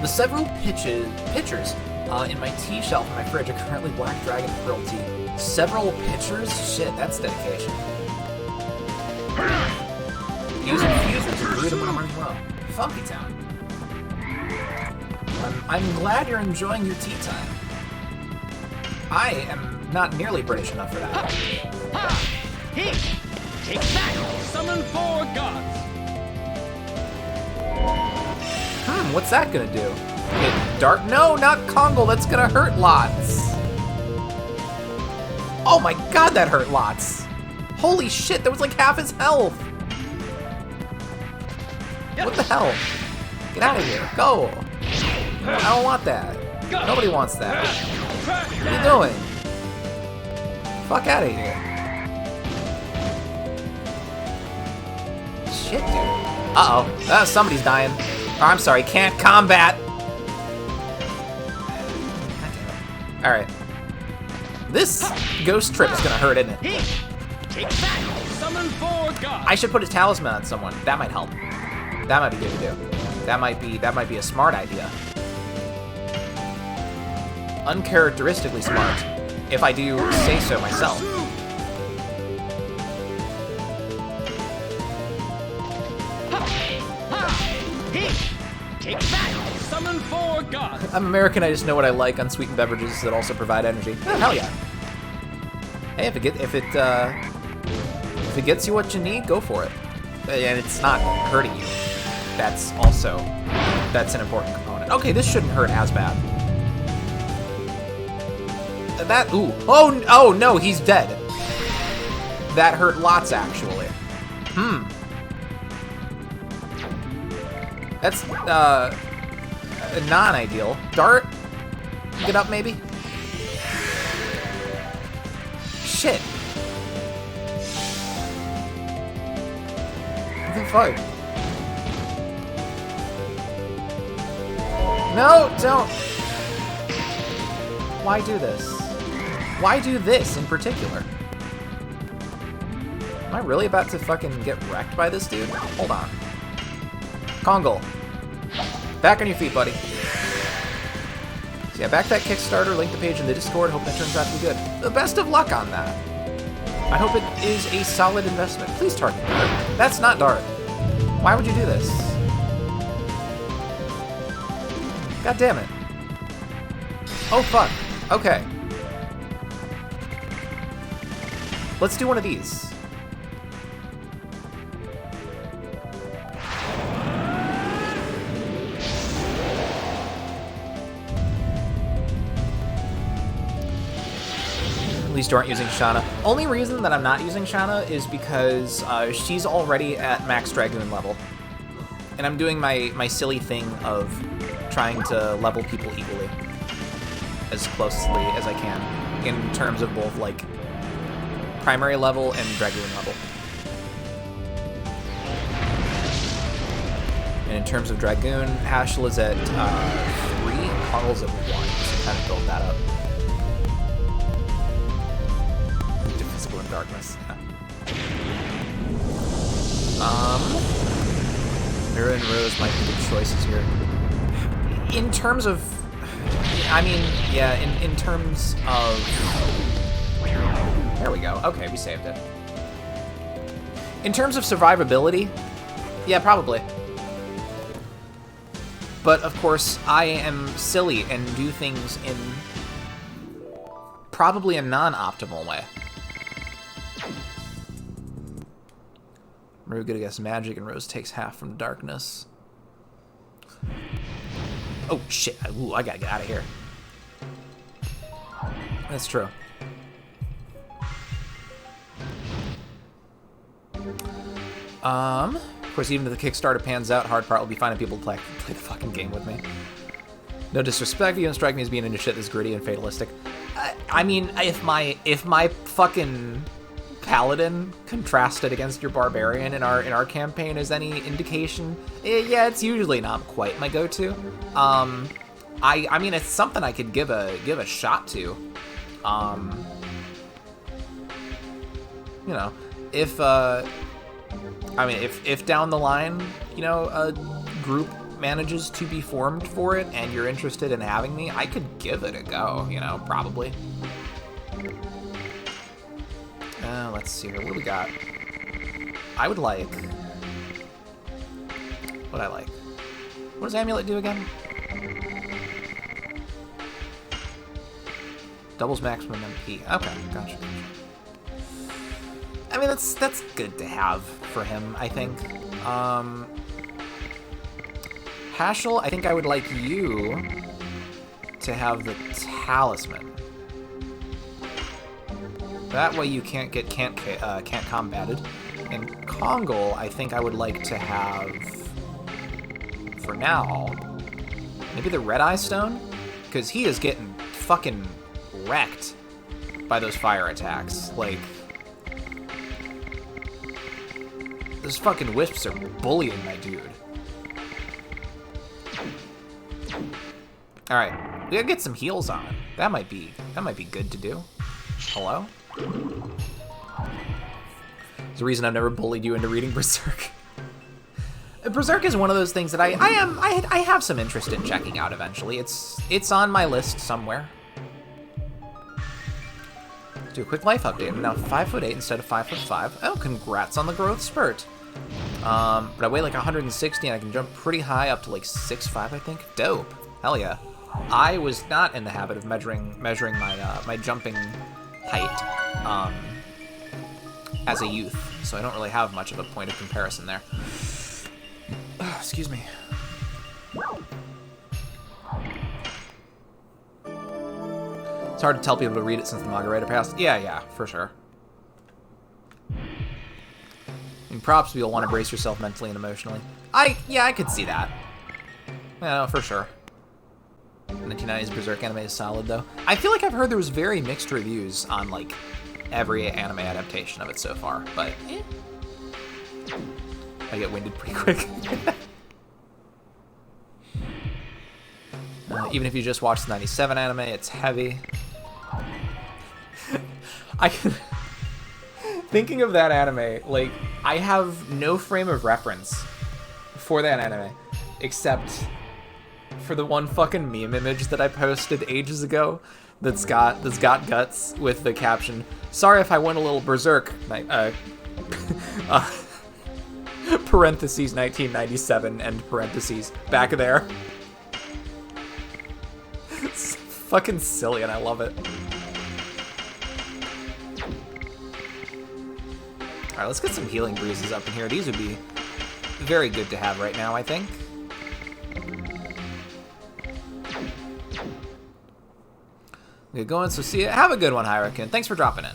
The several pitchers in my tea shelf in my fridge are currently Black Dragon Pearl tea. Several pitchers? Shit, that's dedication. Use infusers to brew them when I'm running low. Funky Town. I'm glad you're enjoying your tea time. I am not nearly British enough for that. Take that! Summon 4 gods! What's that gonna do? Hit Dart? No, not Kongle. That's gonna hurt lots. Oh my god, that hurt lots. Holy shit, that was like half his health. What the hell? Get out of here. Go. I don't want that. Nobody wants that. What are you doing? Fuck out of here. Shit, dude. Uh-oh. Somebody's dying. Oh, I'm sorry, can't combat. Alright. This ghost trip is gonna hurt, isn't it? Take that! Summon 4 gods! I should put a talisman on someone. That might help. That might be good to do. That might be a smart idea. Uncharacteristically smart, if I do say so myself. Take that! Summon 4 gods! I'm American, I just know what I like, unsweetened beverages that also provide energy. Oh, hell yeah. Hey, if it gets you what you need, go for it. And it's not hurting you. That's an important component. Okay, this shouldn't hurt as bad. Oh no, he's dead. That hurt lots, actually. That's, non-ideal. Dart? Get up, maybe? Shit. What the fuck? No, don't. Why do this? Why do this in particular? Am I really about to fucking get wrecked by this dude? Hold on. Kongle. Back on your feet, buddy. So yeah, back that Kickstarter, link the page in the Discord, hope that turns out to be good. The best of luck on that. I hope it is a solid investment. Please target Dart. That's not Dart. Why would you do this? God damn it. Oh fuck. Okay. Let's do one of these. At least you aren't using Shanna. Only reason that I'm not using Shanna is because she's already at max Dragoon level. And I'm doing my silly thing of trying to level people equally. As closely as I can. In terms of both, like, primary level and Dragoon level. And in terms of Dragoon, Ashel is at 3 and Carl's at 1. So kind of build that up. Into Physical and Darkness. Mira and Rose might be good choices here. In terms of, I mean, yeah, in terms of, there we go. Okay, we saved it. In terms of survivability, yeah, probably. But of course, I am silly and do things in probably a non-optimal way. Rue good against magic, and Rose takes half from darkness. Oh shit! Ooh, I gotta get out of here. That's true. Of course, even if the Kickstarter pans out, hard part will be finding people to play the fucking game with me. No disrespect, you don't strike me as being into shit this gritty and fatalistic. I mean, if my fucking paladin contrasted against your barbarian in our campaign is any indication, yeah, it's usually not quite my go-to. I mean, it's something I could give a shot to. You know, if down the line, you know, a group manages to be formed for it and you're interested in having me, I could give it a go, you know, probably. Let's see here. What do we got? I would like... What I like? What does Amulet do again? Doubles maximum MP. Okay, gotcha. I mean, that's good to have for him, I think. Hashel, I think I would like you to have the talisman. That way you can't combated. And Kongol, I think I would like to have, for now, maybe the Red Eye Stone? Because he is getting fucking wrecked by those fire attacks. Like, those fucking wisps are bullying my dude. Alright, we gotta get some heals on. That might be good to do. Hello? There's a reason I've never bullied you into reading Berserk. Berserk is one of those things that I have some interest in checking out eventually. It's on my list somewhere. Let's do a quick life update. I'm now 5'8" instead of 5'5". Oh, congrats on the growth spurt. But I weigh like 160 and I can jump pretty high up to like 6'5", I think. Dope. Hell yeah. I was not in the habit of measuring my my jumping height as a youth, so I don't really have much of a point of comparison there. Excuse me. It's hard to tell people to read it since the Margarita passed. Yeah, for sure. And props, you'll want to brace yourself mentally and emotionally. I could see that. Yeah, for sure. 1990s Berserk anime is solid, though. I feel like I've heard there was very mixed reviews on, like, every anime adaptation of it so far, but I get winded pretty quick. Even if you just watch the 97 anime, it's heavy. Thinking of that anime, like, I have no frame of reference for that anime, except for the one fucking meme image that I posted ages ago that's got guts with the caption, "Sorry if I went a little berserk," parentheses 1997 end parentheses back there. It's fucking silly and I love it. Alright, let's get some healing breezes up in here. These would be very good to have right now, I think. Good going, so see ya. Have a good one, Hyreken. Thanks for dropping in.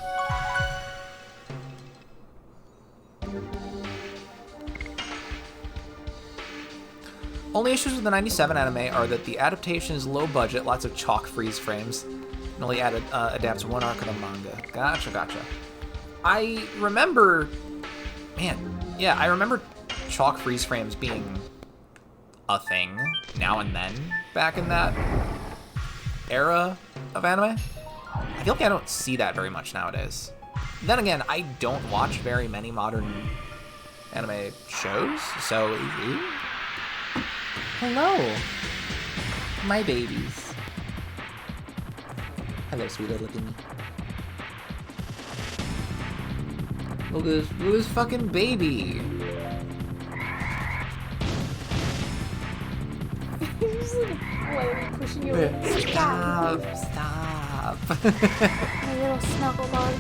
Only issues with the 97 anime are that the adaptation is low budget, lots of chalk freeze frames, and only adapts one arc of the manga. Gotcha. I remember, I remember chalk freeze frames being a thing now and then back in that era of anime. I feel like I don't see that very much nowadays. Then again, I don't watch very many modern anime shows, so... Hello. My babies. Hello, sweet little thingy. Look at this fucking baby. He's just like slowly pushing you away. Stop. My little snuggle bug.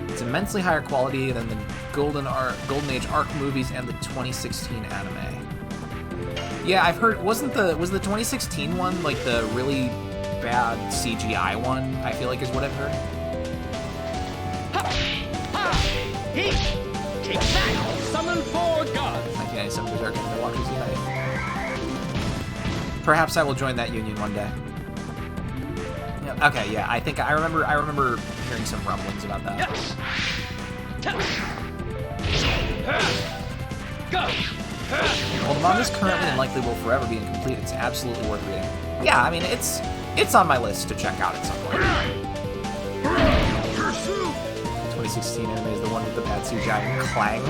It's immensely higher quality than the Golden Age ARC movies and the 2016 anime. Yeah, I've heard. Was the 2016 one like the really bad CGI one? I feel like is what I've heard. Take that! Summon 4 gods! 1997 Berserk Anime Watchers Unite. Perhaps I will join that union one day. Yeah, okay, yeah, I think I remember hearing some rumblings about that. While the manga is currently and likely will forever be incomplete, it's absolutely worth reading. Yeah, I mean it's on my list to check out at some point. 2016 anime is the one with the bad CGI and Clang.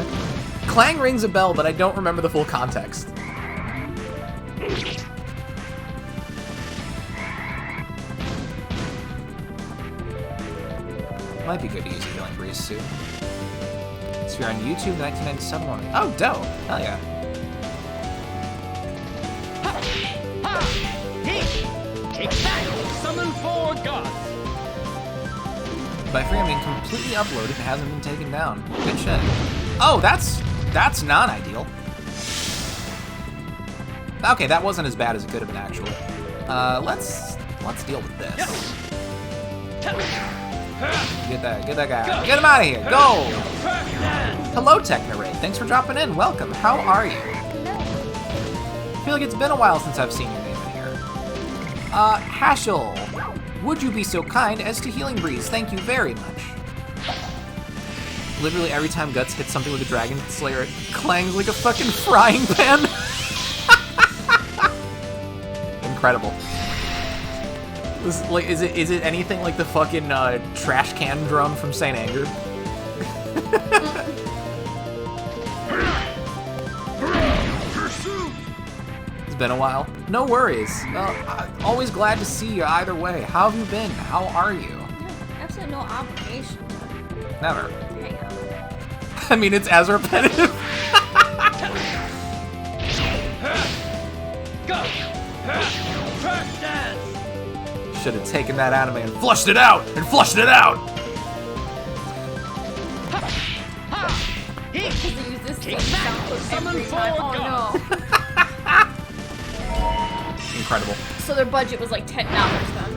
Clang rings a bell, but I don't remember the full context. Might be good to use a healing breeze suit. So you're on YouTube 1997 one. Oh, dope! Hell yeah. Take that! Summon 4 gods! By free, I mean completely uploaded and hasn't been taken down. Good shit. Oh, that's non-ideal. Okay, that wasn't as bad as it could have been, actually. Let's deal with this. Get that guy. Get him out of here. Go! Hello, Technoraid. Thanks for dropping in. Welcome. How are you? I feel like it's been a while since I've seen your name in here. Hashel. Would you be so kind as to Healing Breeze? Thank you very much. Literally every time Guts hits something with a Dragon Slayer, it clangs like a fucking frying pan. Incredible. Is it anything like the fucking trash can drum from Saint Anger? It's been a while. No worries. Always glad to see you either way. How have you been? How are you? Yeah, absolutely no obligation. Never. Hang on. I mean, it's as repetitive. Go! Trash dance! Should have taken that anime and flushed it out! And flushed it out! Because they use this same sound clip Summon every 4 time. Oh gods! no. Incredible. So their budget was like $10 then.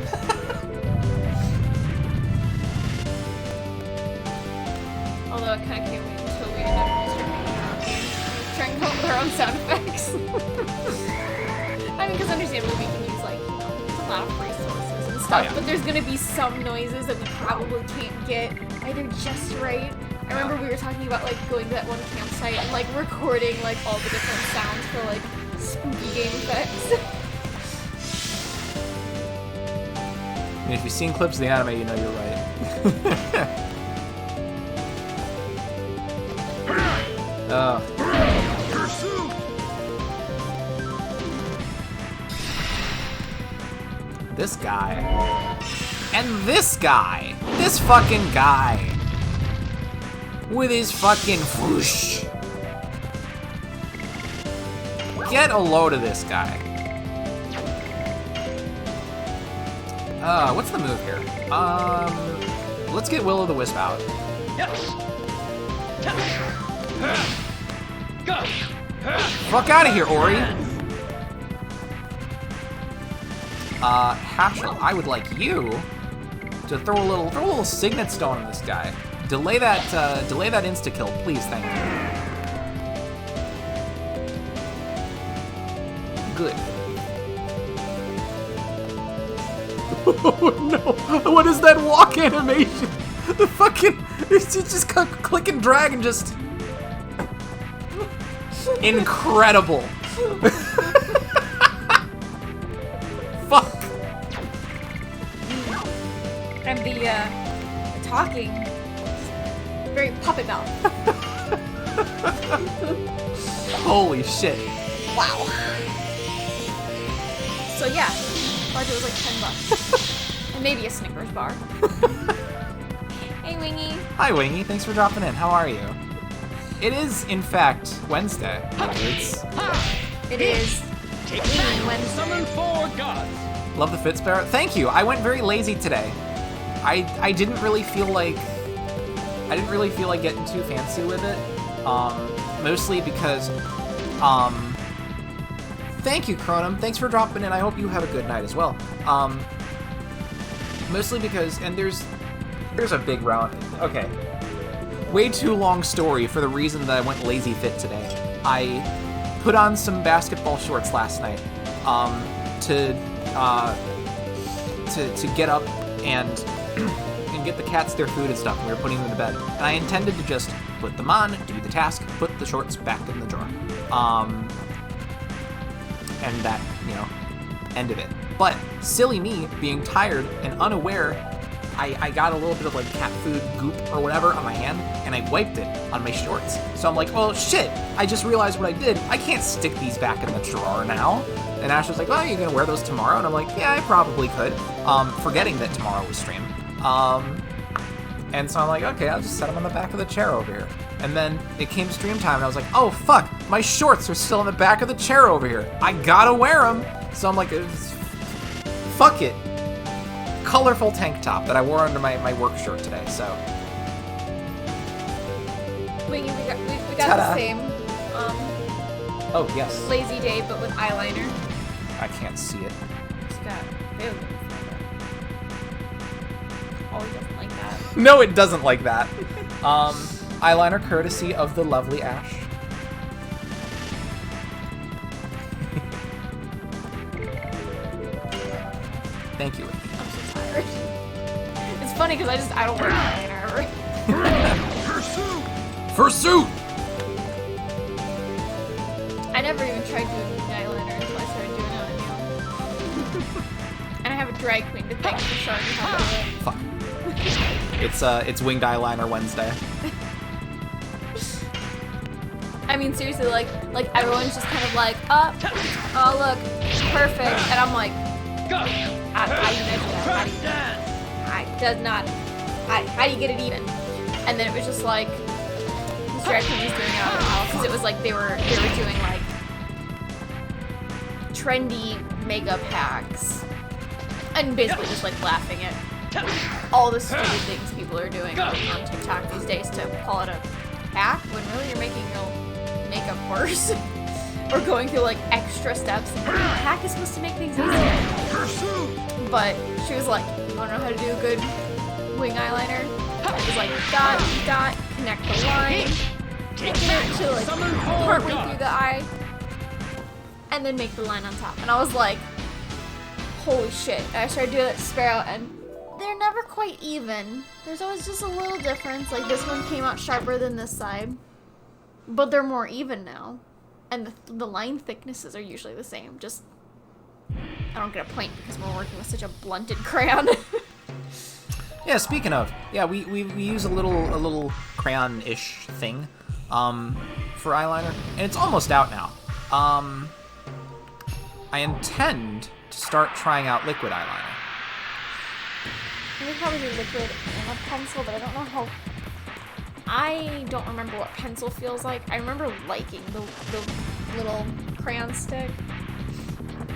Although I kind of can't wait until we end up trying to come up with our own sound effects. I mean, because understandably we can use like, you know, a lot of resources and stuff, Oh, yeah. but there's gonna be some noises that we probably can't get either just right. I remember we were talking about like going to that one campsite and like recording like all the different sounds for like spooky game effects. I mean, if you've seen clips of the anime, you know you're right. This guy. And this guy. This fucking guy. With his fucking whoosh. Get a load of this guy. What's the move here? Let's get Will-O-the-Wisp out. Go! Fuck out of here, Ori! Hatchel, I would like you to throw a little Signet Stone on this guy. Delay that insta-kill, please, thank you. Good. Oh no! What is that walk animation? The fucking... It's just click and drag and just... Incredible! Fuck! And the talking, very puppet mouth. Holy shit. Wow. So yeah, budget was like $10. And maybe a Snickers bar. Hey, Wingy. Hi, Wingy. Thanks for dropping in. How are you? It is, in fact, Wednesday. It is Take Wingy that. Wednesday. Summon 4 gods. Love the Fit Sparrow. Thank you. I went very lazy today. I didn't really feel like getting too fancy with it. Mostly because thank you, Cronum. Thanks for dropping in. I hope you have a good night as well. Mostly because, and there's a big round. Okay. Way too long story for the reason that I went lazy fit today. I put on some basketball shorts last night to get up and get the cats their food and stuff. We were putting them to bed, and I intended to just put them on, do the task, put the shorts back in the drawer, and that, ended it. But silly me, being tired and unaware, I got a little bit of like cat food goop or whatever on my hand, and I wiped it on my shorts. So I'm like, oh shit, I just realized what I did. I can't stick these back in the drawer now. And Ash was like, oh, you're gonna wear those tomorrow? And I'm like, yeah, I probably could. Forgetting that tomorrow was stream. And so I'm like, okay, I'll just set them on the back of the chair over here. And then it came stream time, and I was like, oh fuck, my shorts are still in the back of the chair over here. I gotta wear them. So I'm like, fuck it. Colorful tank top that I wore under my work shirt today, so. Wingy, we got Ta-da. the same Oh, yes. lazy day, but with eyeliner. I can't see it. It's got ew. Oh, he doesn't like that. No, it doesn't like that. Eyeliner courtesy of the lovely Ash. Thank you. I'm so tired. It's funny because I don't wear eyeliner ever. Pursuit! I never even tried doing eyeliner until I started doing it on a nail. And I have a drag queen to thank for showing me how to do it. Fuck. It's Winged Eyeliner Wednesday. I mean, seriously, like everyone's just kind of like, oh look, perfect, and I'm like, how do you measure that? How do you get it even? And then it was just like, this drag queen was doing it on her house, because it was like they were doing like trendy makeup hacks, and basically just like laughing at all the stupid things people are doing on TikTok these days to call it a hack when really you're making your makeup worse or going through like extra steps. A hack is supposed to make things easier. But she was like, you wanna know how to do a good wing eyeliner? It was like dot, dot, connect the line, get it to like partway through the eye, and then make the line on top. And I was like, holy shit. And I started doing that to Sparrow, and they're never quite even. There's always just a little difference. Like this one came out sharper than this side, but they're more even now. And the line thicknesses are usually the same. Just, I don't get a point because we're working with such a blunted crayon. Yeah, speaking of, yeah, we use a little crayon-ish thing for eyeliner, and it's almost out now. I intend to start trying out liquid eyeliner. I would probably do liquid and a pencil, but I don't know how. I don't remember what pencil feels like. I remember liking the little crayon stick.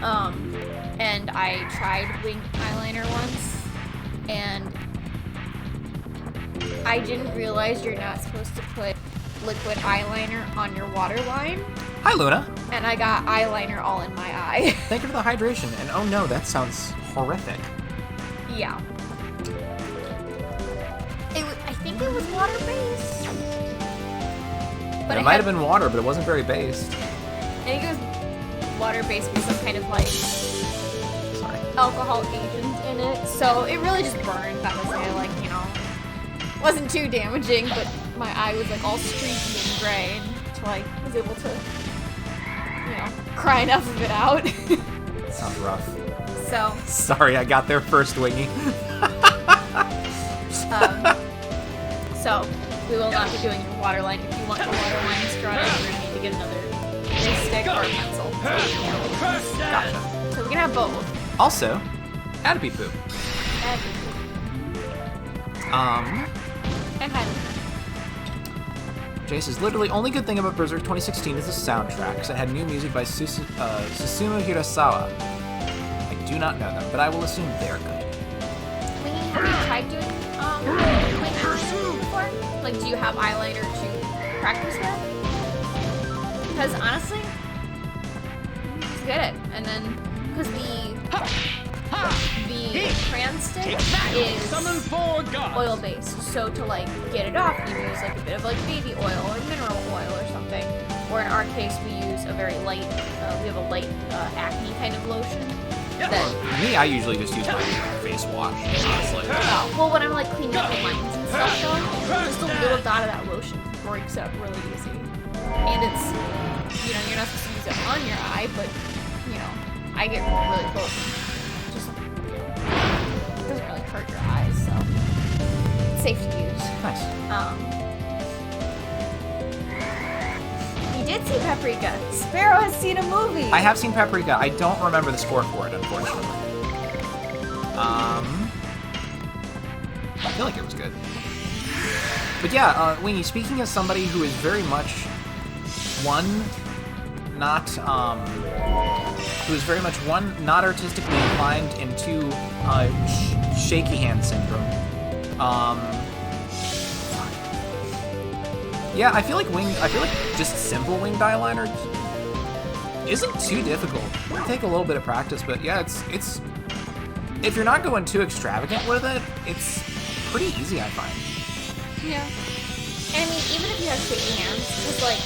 And I tried wing eyeliner once, and I didn't realize you're not supposed to put liquid eyeliner on your waterline. Hi, Luna. And I got eyeliner all in my eye. Thank you for the hydration. And oh no, that sounds horrific. Yeah. I think it was water-based. But It might have been water, but it wasn't very based. I think it was water-based with some kind of like Sorry. alcohol agent in it. So it really just burned. That was it. Like, wasn't too damaging, but my eye was like all streaky and gray until I was able to, cry enough of it out. Sounds rough. So. Sorry, I got there first, Wingy. So we will not be doing your waterline. If you want your waterline drawn out, you're gonna need to get another stick or a pencil. Gotcha. So we can have both. Also, Adipy Poop. And Hyde. Jay says, literally, only good thing about Berserk 2016 is the soundtrack, because it had new music by Susumu Hirasawa. I do not know them, but I will assume they're good. Have you tried doing like eyeliner before? Like, do you have eyeliner to practice with? Because honestly, just get it, and then because the crayon stick is Summon 4 gods. oil based, so to like get it off, you use like a bit of like baby oil or mineral oil or something. Or in our case, we use a very light. We have a light acne kind of lotion. That Me, I usually just use my face wash, honestly. well, when I'm like cleaning up the lines and stuff, though, just a little dot of that lotion breaks up really easy. And it's, you know, you're not supposed to use it on your eye, but, you know, I get really close. And just, you know, it doesn't really hurt your eyes, so it's safe to use. Nice. You did see Paprika. Sparrow has seen a movie. I have seen Paprika. I don't remember the score for it, unfortunately. I feel like it was good. But yeah, Wingy, speaking as somebody who is very much not artistically inclined, and two, shaky hand syndrome. Yeah, I feel like just simple winged eyeliner isn't too difficult. It'll take a little bit of practice, but yeah, it's if you're not going too extravagant with it, it's pretty easy, I find. Yeah. And I mean, even if you have shaky hands, because like,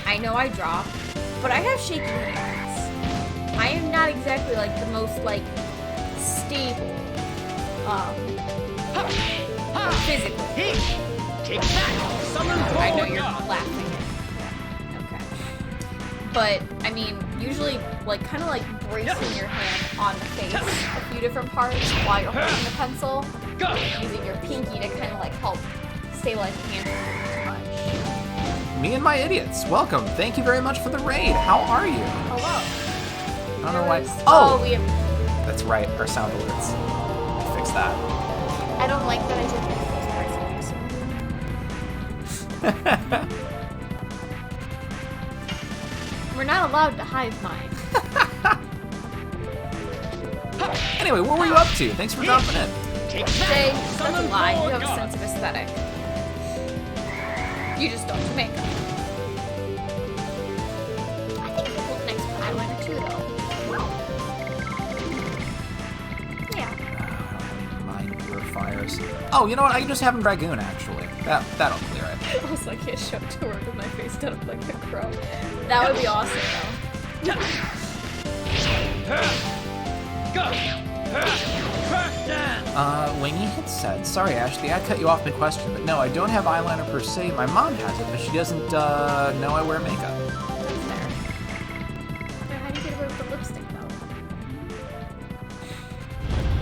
I know I draw, but I have shaky hands. I am not exactly like the most like stable, physically. Take that. Summon 4 I know you're gods. laughing. Okay. But I mean, usually like kind of like bracing your hand on the face a few different parts while you're holding the pencil, Go. using your pinky to kind of like help stabilize the hand. Me and my idiots, welcome. Thank you very much for the raid. How are you? Hello. I don't know why. Oh, we have. That's right. Our sound alerts. Fix that. I don't like that I did this. We're not allowed to hive mind. Anyway, what were you up to? Thanks for dropping in. Take Jay, that. that's a Summon lie. 4 You have a gods. sense of aesthetic. You just don't do makeup. I think you look nice with eyeliner too, though. Yeah. Mind purifiers. Oh, you know what? I can just have him Dragoon, actually. That'll clear it. Also, I can't show to work with my face done up like a crow. That would be awesome, though. Go. Crack down. Wingy had said, sorry Ashley, I cut you off mid-question, but no, I don't have eyeliner per se. My mom has it, but she doesn't, know I wear makeup. That's fair. But how do you get away with the lipstick, though?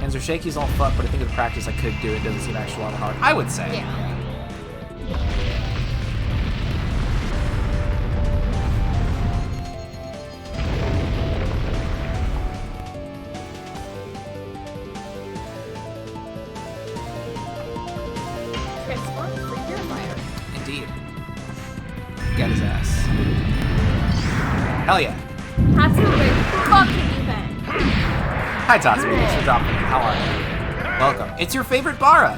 Hands are shaky as all fuck, but I think with practice I could do it. Doesn't seem actually all that hard. I would say. Yeah. Transform free purifier. Indeed. Get his ass. Hell yeah. Tatsu, where the fuck have you been? Hi Tatsu, thanks for dropping in. How are you? Welcome. It's your favorite Bara!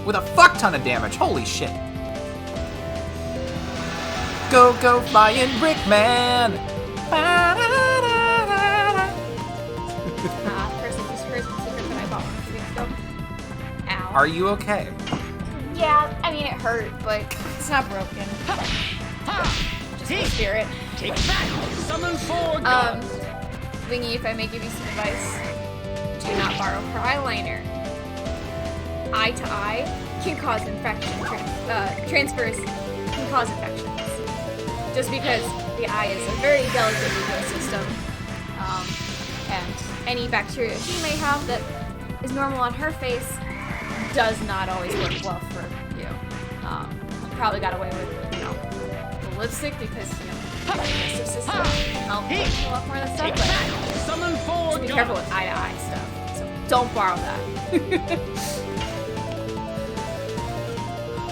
With a fuck ton of damage. Holy shit. Go, go, flying Brickman! Person who's first secret that I bought 1 week ago. Ow. Are you okay? Yeah, I mean it hurt, but it's not broken. Just the spirit. Take that. Summon 4 gods. Wingy, if I may give you some advice, do not borrow her eyeliner. Eye to eye can cause infection. Transfers can cause infections. Just because the eye is a very delicate ecosystem, and any bacteria she may have that is normal on her face does not always work well for you. You probably got away with, you know, the lipstick because, you know, the digestive system can help with a lot more of that stuff, Take but that. Summon be careful with eye-to-eye stuff. So don't borrow that.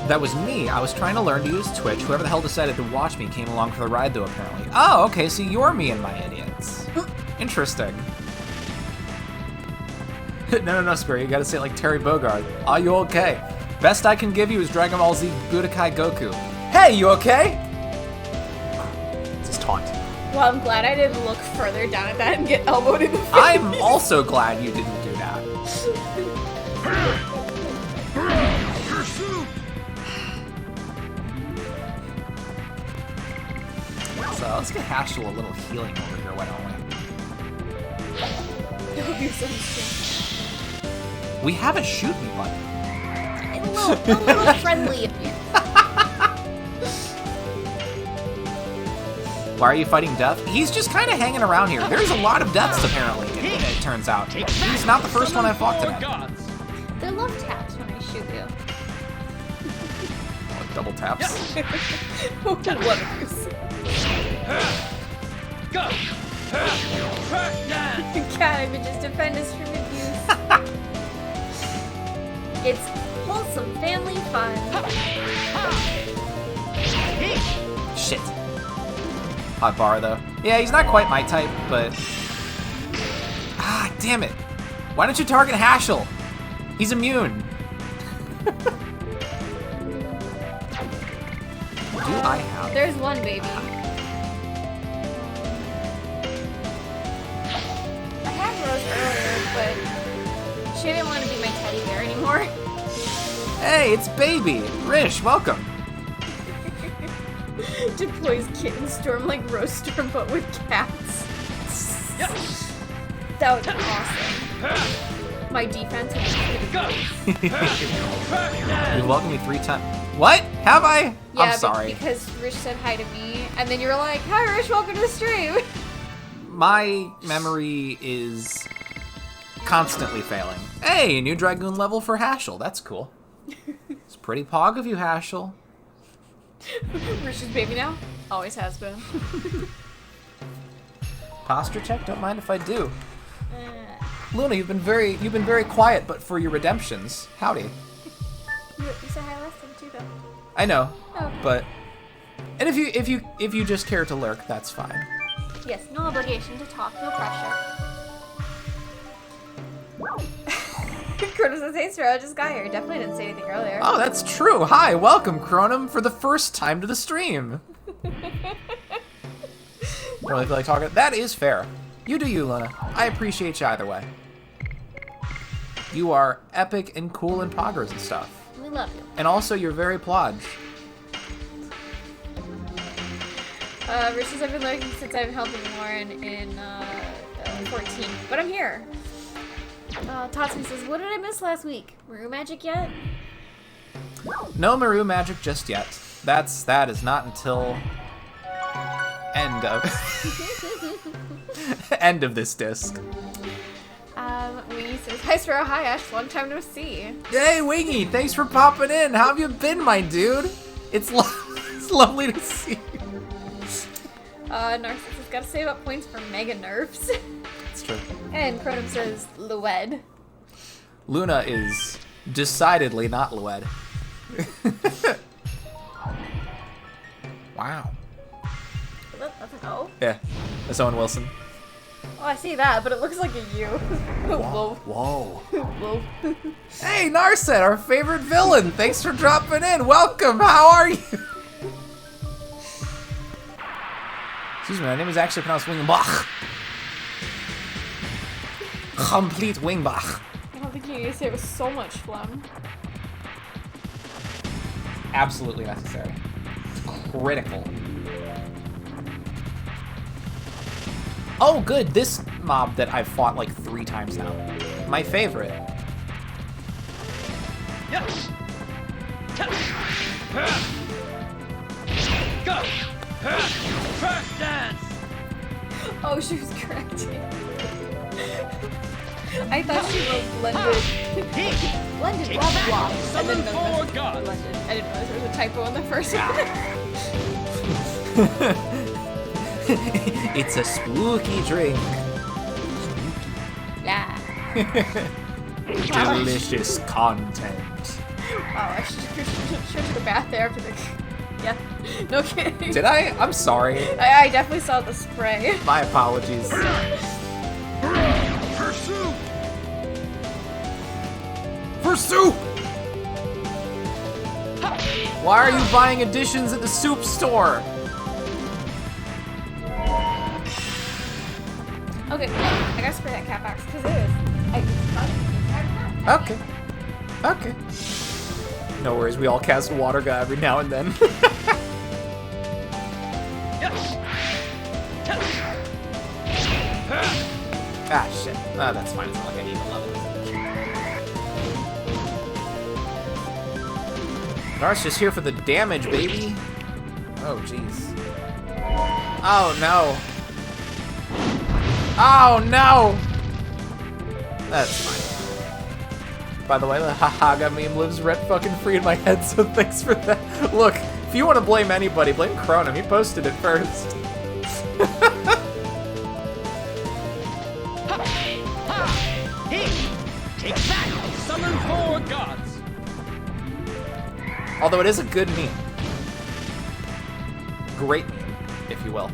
That was me. I was trying to learn to use Twitch. Whoever the hell decided to watch me came along for the ride, though, apparently. Oh, okay, so you're me and my idiots. Interesting. No, Square, you gotta say it like Terry Bogard. Are you okay? Best I can give you is Dragon Ball Z Budokai Goku. Hey, you okay? It's his taunt. Well, I'm glad I didn't look further down at that and get elbowed in the face. I'm also glad you didn't do that. So let's get Hashel a little healing over here, why don't we? Oh, you're so strange. We have a shoot me button. A little friendly of you. Why are you fighting death? He's just kind of hanging around here. There's a lot of deaths, apparently, it turns out. He's not the first one I fought today. They love taps when I shoot you. Oh, double taps. What abuse? Go! God, I would just defend us from abuse. It's wholesome family fun. Shit. Hot bar, though. Yeah, he's not quite my type, but... Ah, damn it. Why don't you target Hashel? He's immune. Do I have... There's one baby. I had Rose earlier, but she didn't want to be my teddy bear anymore. Hey, it's Baby. Rish, welcome. Deploys Kitten Storm like Rose Storm, but with cats. That would be awesome. My defense would be You welcomed me 3 times. What? Have I? Yeah, I'm sorry. Because Rish said hi to me, and then you're like, "Hi, Rish, welcome to the stream." My memory is constantly failing. Hey, new Dragoon level for Hashel. That's cool. It's pretty pog of you, Hashel. Rish's baby now? Always has been. Posture check? Don't mind if I do. Luna, you've been very quiet, but for your redemptions, howdy. You said hi last time too, though. I know, Oh. but and if you just care to lurk, that's fine. Yes, no obligation to talk, no pressure. Chrono says, "Hey, sir, I just got here. Definitely didn't say anything earlier." Oh, that's true. Hi, welcome, Chronum, for the first time to the stream. Don't really feel like talking. That is fair. You do you, Luna. I appreciate you either way. You are epic and cool and poggers and stuff. We love you. And also, you're very plodge. Rish says, "I've been lurking since I've been helping Lauren in 14, but I'm here." Totsy says, "What did I miss last week? Maru magic yet?" No Maru magic just yet. That is not until end of end of this disc. Wingy says, "Hi, Sparrow. Hi, Ash. Long time no see." Hey, Wingy, thanks for popping in. How have you been, my dude? It's lovely to see you. Narcissus has got to save up points for mega nerfs. It's true. And Chronum says, "Lued." Luna is decidedly not Lued. Wow. That's an O. Yeah, that's Owen Wilson. Oh, I see that, but it looks like a U. Whoa. Whoa. Whoa. Hey, Narset, our favorite villain. Thanks for dropping in. Welcome. How are you? Excuse me, my name is actually pronounced Wingbach. Complete Wingbach. I don't think you need to say it with so much phlegm. Absolutely necessary. It's critical. Oh, good. This mob that I've fought like 3 times now. My favorite. Go! First dance! Oh, she was correcting. I thought she wrote blended. Blended blah blah. I Summon didn't know 4 that. gods! Blended. I didn't realize there was a typo in the first one. It's a spooky drink. Delicious content. Wow, I should took a bath there after the. Yeah, no kidding. Did I? I'm sorry. I definitely saw the spray. My apologies. Pursue! For soup! Why are you buying additions at the soup store? Okay, I gotta spray that cat box because it is. Okay. Okay. No worries, we all cast Water God every now and then. Ah, shit. Ah, that's fine. It's not like I need a level. Nar's just here for the damage, baby. Oh, jeez. Oh, no. Oh, no! That's fine. By the way, the Hahaga meme lives rent fucking free in my head, so thanks for that. Look, if you want to blame anybody, blame Chronom. He posted it first. Take that! Summon 4 gods! Although it is a good meme. Great meme, if you will.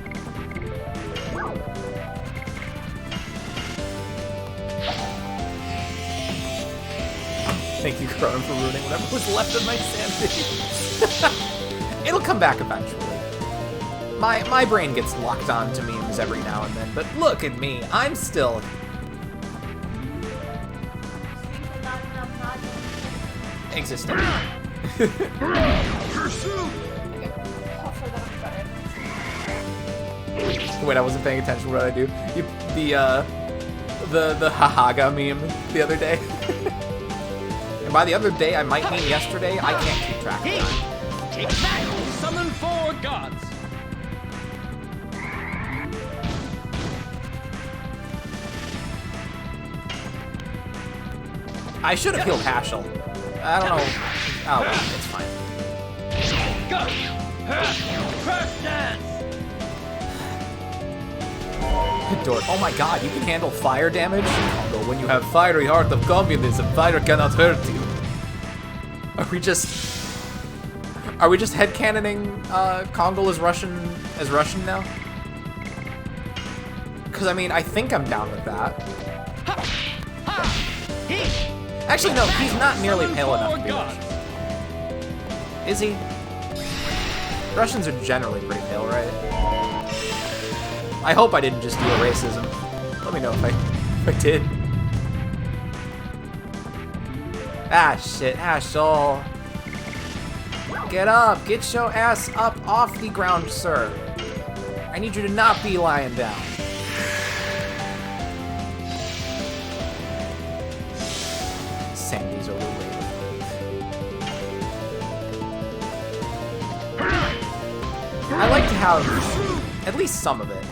Thank you, Chronom, for ruining whatever was left of my sanity. It'll come back eventually. My brain gets locked on to memes every now and then, but look at me. I'm still... existing. Pursue! Wait, I wasn't paying attention to what I do. The Hahaga meme the other day. And by the other day, I might mean yesterday. I can't keep track of that. Take that! Summon 4 gods! I should have healed Hashel. I don't know. Oh, well, it's fine. Go! Crash dance! Dork. Oh my god, you can handle fire damage? Although when you have fiery heart of communism, fire cannot hurt you. Are we just headcanoning Kongol as Russian now? Because I mean, I think I'm down with that. Actually, no, he's not nearly pale enough to be Russian. Is he? Russians are generally pretty pale, right? I hope I didn't just do a racism. Let me know if I did. Ah, shit. Ashol. Get up. Get your ass up off the ground, sir. I need you to not be lying down. Sandy's overrated. I like to have at least some of it.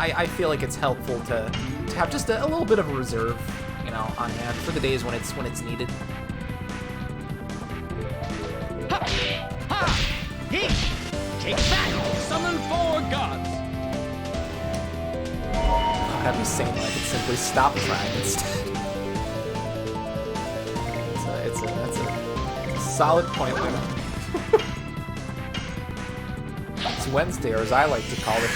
I feel like it's helpful to have just a little bit of a reserve, you know, on hand for the days when it's needed. Take that! Summon 4 gods! That'd be sane. I could simply stop trying instead. That's a solid point there. It's Wednesday, or as I like to call it.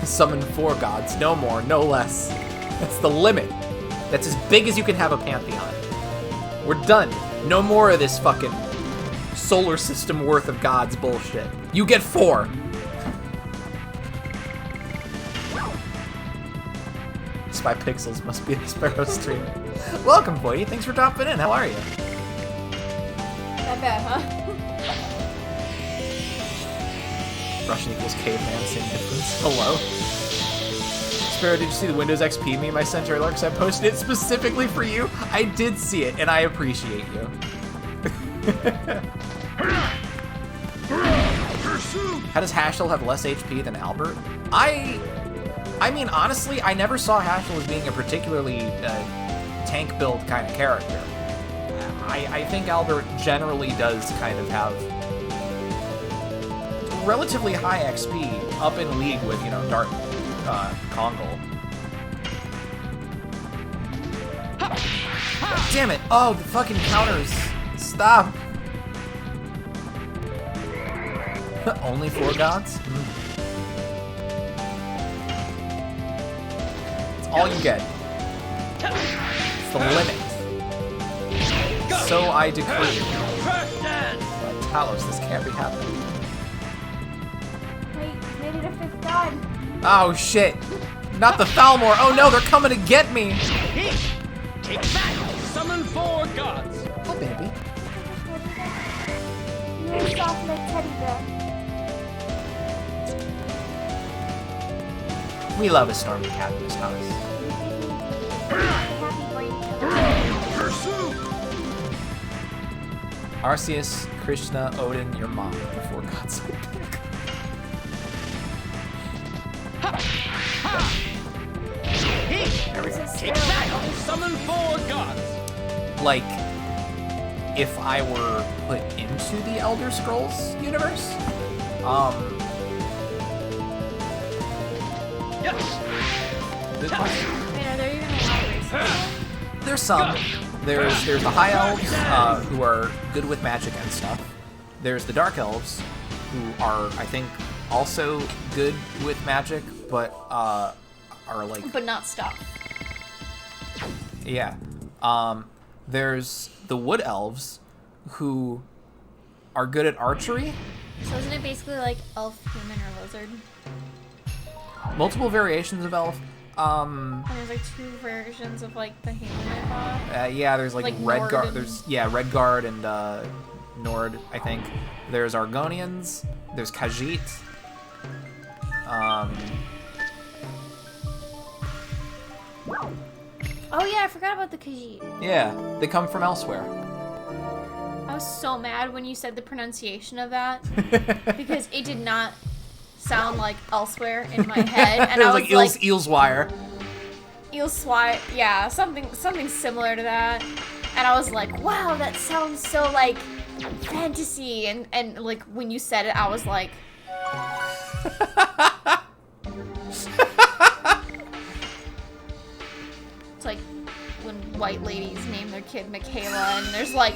Summon 4 gods, no more, no less. That's the limit. That's as big as you can have a pantheon. We're done. No more of this fucking solar system worth of gods bullshit. You get 4. Spy Pixels must be a Sparrow stream. Welcome, Boydie. Thanks for dropping in. How are you? Not bad, huh? Russian equals caveman, same difference. Hello. Sparrow, did you see the Windows XP meme I sent earlier? Because I posted it specifically for you. I did see it, and I appreciate you. How does Hashel have less HP than Albert? I mean, honestly, I never saw Hashel as being a particularly tank build kind of character. I think Albert generally does kind of have relatively high XP up in league with, you know, Dark Kongol. Damn it! Oh, the fucking counters! Stop! Only 4 gods? It's all you get. It's the limit. So I decree. But Talos, this can't be happening. Wait, made it a 5th god. Oh shit! Not the Thalmor! Oh no, they're coming to get me! Take that! Summon 4 gods! Oh baby. You're soft like teddy bear. We love a stormy cat in this house. Happy brain. Pursue! Arceus, Krishna, Odin, your mom. The 4 gods. There we go. Take that! Summon 4 gods! Like, if I were put into the Elder Scrolls universe, Yes! good question. Wait, are there even a lot of races? There's some. There's the High Elves, who are good with magic and stuff. There's the Dark Elves, who are, I think, also good with magic, but are like... But not stuff. Yeah. There's the Wood Elves, who are good at archery. So isn't it basically like elf, human, or lizard? Multiple variations of elf. And there's like 2 versions of like the human, I thought. Yeah, there's like Red Nord Guard. and- There's Red Guard and Nord, I think. There's Argonians. There's Khajiit. Oh yeah, I forgot about the Khajiit. Yeah, they come from elsewhere. I was so mad when you said the pronunciation of that because it did not sound like elsewhere in my head, and It I was was like Eelswire. Eelswire, yeah, something similar to that, and I was like, wow, that sounds so like fantasy, and like when you said it, I was like. It's like when white ladies name their kid Michaela, and there's like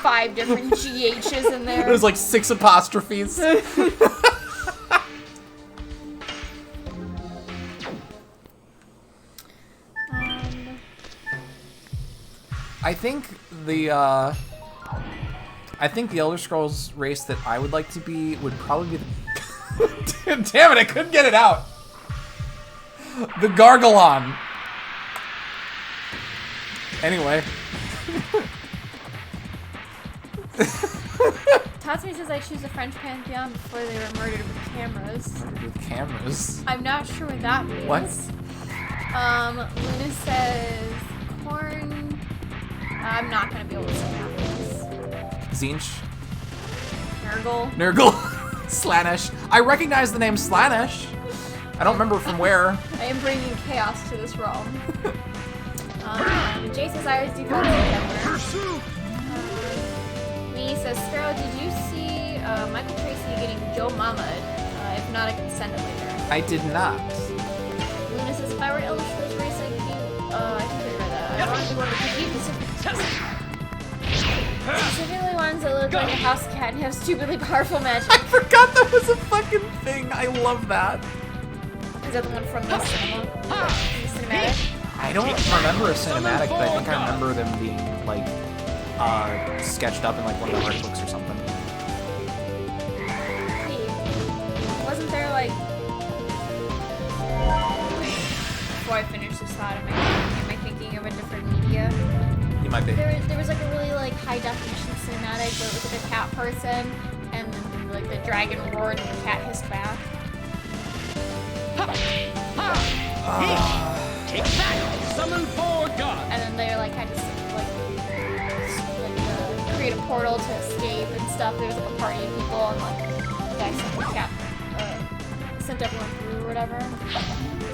5 different GHs in there. There's like 6 apostrophes. I think the Elder Scrolls race that I would like to be would probably be the... Damn it, I couldn't get it out. The Gargalon. Anyway. Tatsumi says I choose the French Pantheon before they were murdered with cameras. With cameras. I'm not sure what that means. What? Luna says corn. I'm not gonna be able to say that. Zinch. Nurgle. Nurgle. Slanesh. I recognize the name Slanesh. I don't remember from where. I am bringing chaos to this realm. Jay says I always do go to Denver. Me says Sparrow, did you see Michael Tracy getting Joe Mama? If not, I can send it later. I did not. Luna says if I were Elder Scrolls race, I'd be, I think I read that. I want to be one of the specifically ones that look like a house cat and have stupidly powerful magic. I forgot that was a fucking thing. I love that. Is that the one from the cinema? The cinematic? I don't remember a cinematic, but I think I remember them being like sketched up in like one of the art books or something. Hey, wasn't there like before I finish this thought, am I thinking of a different media? You might be. There was like a really like high definition cinematic where it was like a cat person and then like the dragon roared and the cat hissed back. Take that! Summon 4 gods! And then they like had to create a portal to escape and stuff. There was like a party of people and like the guy sent the cat sent everyone through or whatever.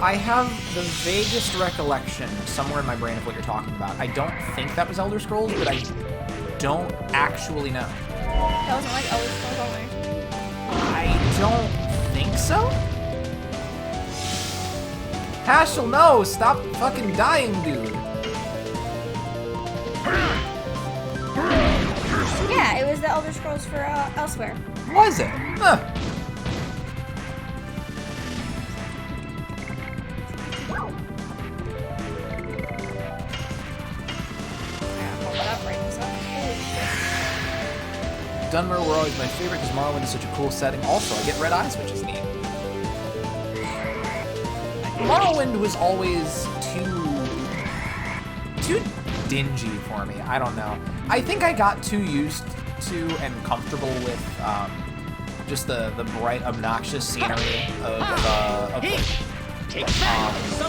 I have the vaguest recollection somewhere in my brain of what you're talking about. I don't think that was Elder Scrolls, but don't actually know. That wasn't like Elder Scrolls Online. I don't think so. Hashel, no! Stop fucking dying, dude. Yeah, it was the Elder Scrolls for Elsewhere. Was it? Huh. Dunmer were always my favorite because Morrowind is such a cool setting. Also, I get red eyes, which is neat. Morrowind was always too dingy for me. I don't know. I think I got too used to and comfortable with just the bright, obnoxious scenery of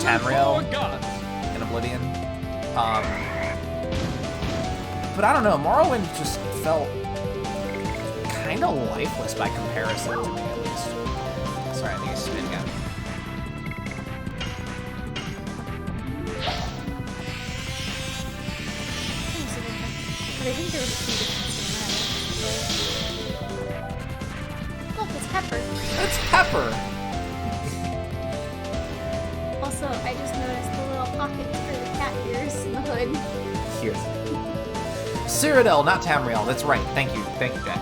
Tamriel in Oblivion. But I don't know. Morrowind just felt kind of lifeless by comparison to me, at least. Sorry, I think I spin again. But I think there was 2 different. Look, it's Pepper. It's Pepper! Also, I just noticed the little pockets for the cat ears in the hood. Here. Cyrodiil, not Tamriel. That's right. Thank you. Thank you, Jack.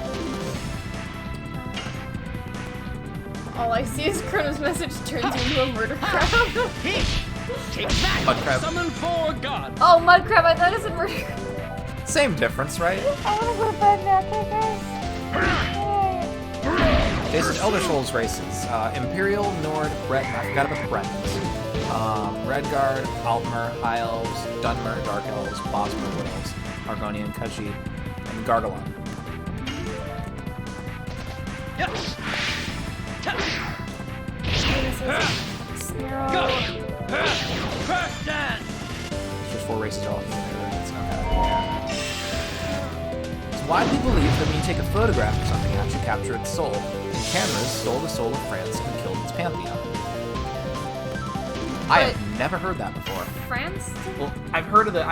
All I see is Chrono's message turns into a murder crab. Take that! Mud crab. Summon 4 gods! Oh, mud crab, I thought it said murder crab. Same difference, right? I wanna go to bed now, okay, guys? Okay, so Elder Scrolls races. Imperial, Nord, Breton. I forgot about the Bretons. Redguard, Altmer, High Elves, Dunmer, Dark Elves, Bosmer, Wood Elves, Argonian, Kushi, and Gargalon. Yes! First dance! It's just 4 races all together. It's okay. Yeah. It's widely believed that when you take a photograph of something, you actually capture its soul. And cameras stole the soul of France and killed its pantheon. I have never heard that before. France? Well, I've heard of the.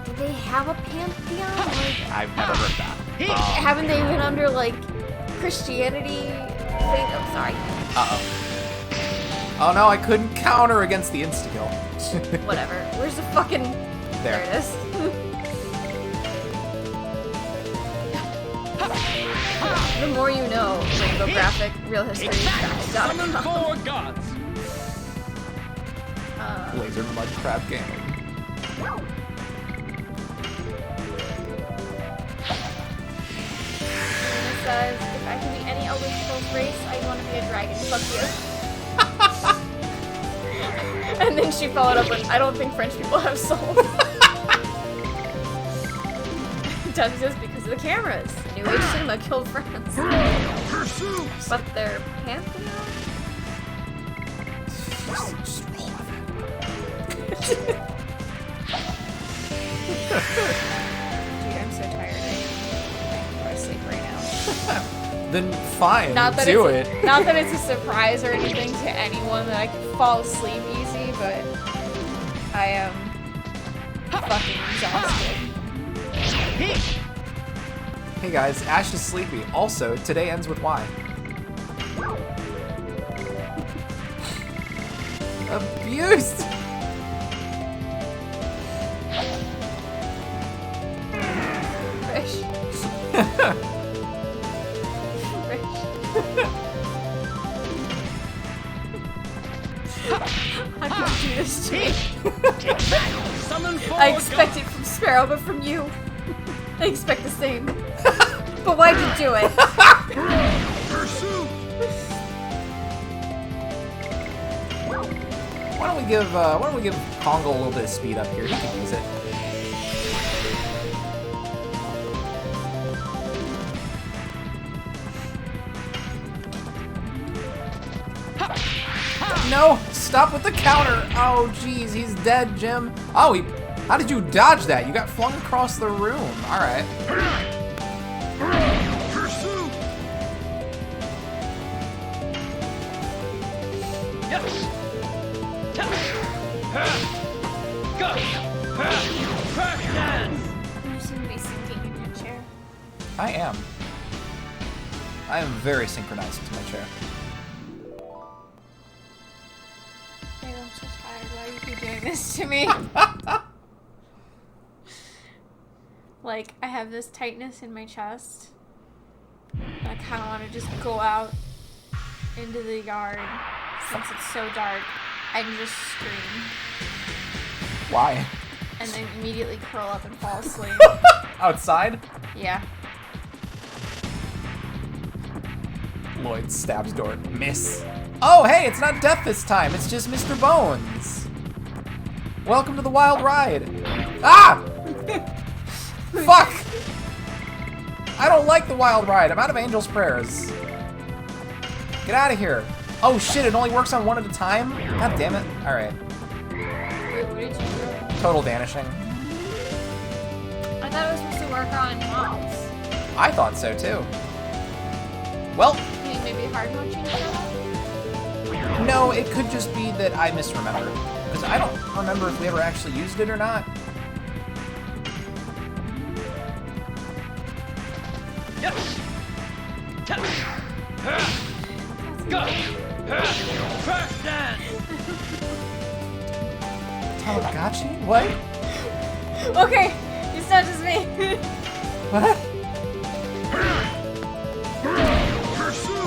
Do they have a pantheon? Like, I've never heard that. haven't they been under, like, Christianity thing? I'm sorry. Uh-oh. Oh no, I couldn't counter against the insta-kill. Whatever. Where's the fucking... There it is. The more you know, Rainbow Graphic, Real History, Summon 4 gods! Laser Mud Crab Gaming. It says, if I can be any Elder Scrolls race, I want to be a dragon. Fuck you. And then she followed up with, I don't think French people have souls. Does this because of the cameras. New Age cinema killed France. But their pantheon? Just roll with it. Dude, I'm so tired. I can go to sleep right now. Then fine, Not that do it's it. Not that it's a surprise or anything to anyone that I can fall asleep easy, but I am fucking exhausted. Hey guys, Ash is sleepy. Also, today ends with Y. Abused! Fish. How could you do this to me? Summon 4 I expect it from Sparrow, but from you, I expect the same. But why'd you do it? Why don't we give Congo a little bit of speed up here? He can use it. No! Stop with the counter! Oh, jeez, he's dead, Jim. Oh, how did you dodge that? You got flung across the room. All right. You seem to be I am. I am very synchronized to my chair. Babe, I'm so tired. Why do you keep doing this to me? Like, I have this tightness in my chest. And I kind of want to just go out into the yard since it's so dark and just scream. Why? And then immediately curl up and fall asleep. Outside? Yeah. Lloyd stabs door. Miss. Oh, hey, it's not death this time. It's just Mr. Bones. Welcome to the wild ride. Ah! Fuck! I don't like the wild ride. I'm out of Angel's Prayers. Get out of here. Oh shit, it only works on one at a time? God damn it. Alright. Wait, what did you do? Total vanishing. I thought it was supposed to work on mobs. I thought so too. Well, You mean maybe hard mode changed that? no, it could just be that I misremembered. Because I don't remember if we ever actually used it or not. Yes. Go. First dance. Tamagotchi? What? Okay, it's not just me. What?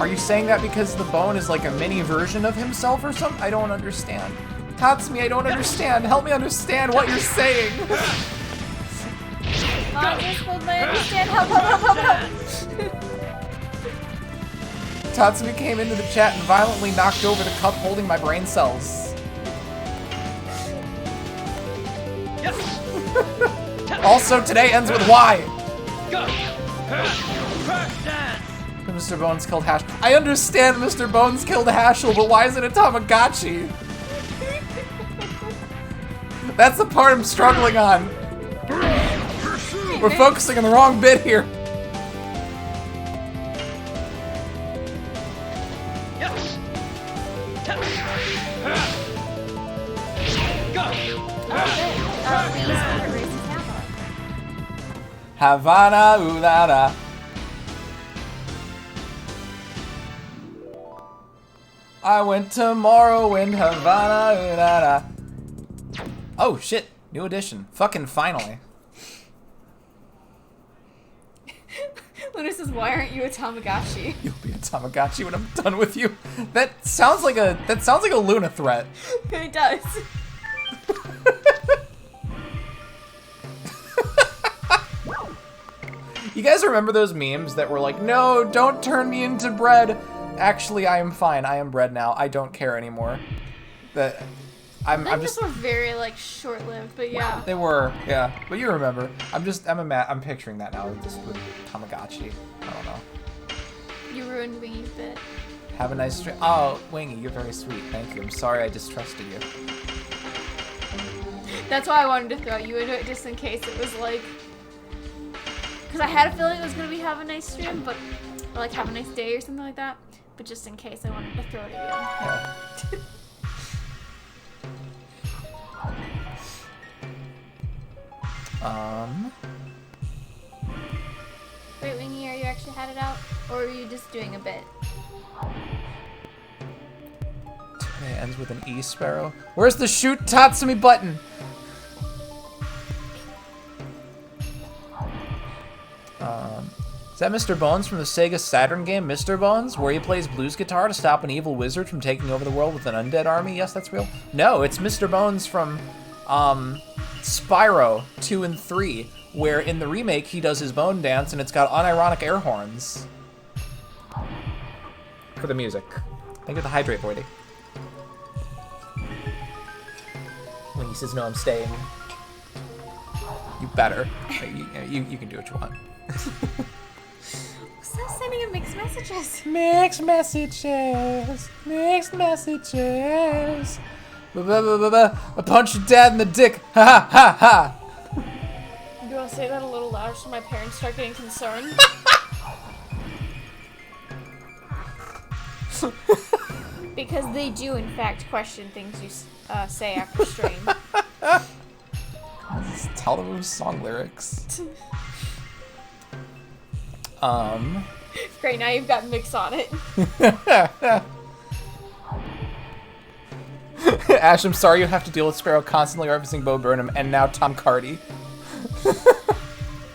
Are you saying that because the bone is like a mini version of himself or something? I don't understand. Tatsumi, I don't understand. Help me understand what you're saying. Mom, you're supposed to understand. Help, help, help, help, help. Tatsumi came into the chat and violently knocked over the cup holding my brain cells. Yes. Also, today ends with Y. Go. First dance. Mr. Bones killed Hash. I understand Mr. Bones killed Hashel, but why is it a Tamagotchi? That's the part I'm struggling on. We're focusing on the wrong bit here. Yes. Go. We used to erase his hammer. Havana, ooh la la. I went to Morrowind, Havana, ooh la la. Oh shit, new edition. Fucking finally. Luna says, "Why aren't you a Tamagotchi?" You'll be a Tamagotchi when I'm done with you. That sounds like a Luna threat. It does. You guys remember those memes that were like, "No, don't turn me into bread." Actually, I am fine. I am bread now. I don't care anymore. That I'm Those just were very like short-lived, but yeah. they were, yeah. But you remember. I'm picturing that now just with Tamagotchi. I don't know. You ruined Wingy's bit. Have a nice stream. Oh, Wingy, you're very sweet. Thank you. I'm sorry I distrusted you. That's why I wanted to throw you into it, just in case it was like, because I had a feeling it was gonna be have a nice stream, but or like have a nice day or something like that. But just in case, I wanted to throw it at you. Yeah. Wait, Wingy, are you actually had it out, or are you just doing a bit? It ends with an E sparrow. Where's the shoot Tatsumi button? Is that Mr. Bones from the Sega Saturn game Mr. Bones, where he plays blues guitar to stop an evil wizard from taking over the world with an undead army? Yes, that's real. No, it's Mr. Bones from Spyro 2 and 3, where in the remake he does his bone dance and it's got unironic air horns. For the music. Thank you for the hydrate, Voidy. When he says no, I'm staying. You better. You can do what you want. Stop sending him mixed messages. Mixed messages. Mixed messages. I punch your dad in the dick. Ha ha ha ha. Do you want to say that a little louder so my parents start getting concerned? Because they do, in fact, question things you say after stream. Just tell them it was song lyrics. Great, now you've got Mix on it. Ash, I'm sorry you have to deal with Sparrow constantly referencing Bo Burnham and now Tom Hardy.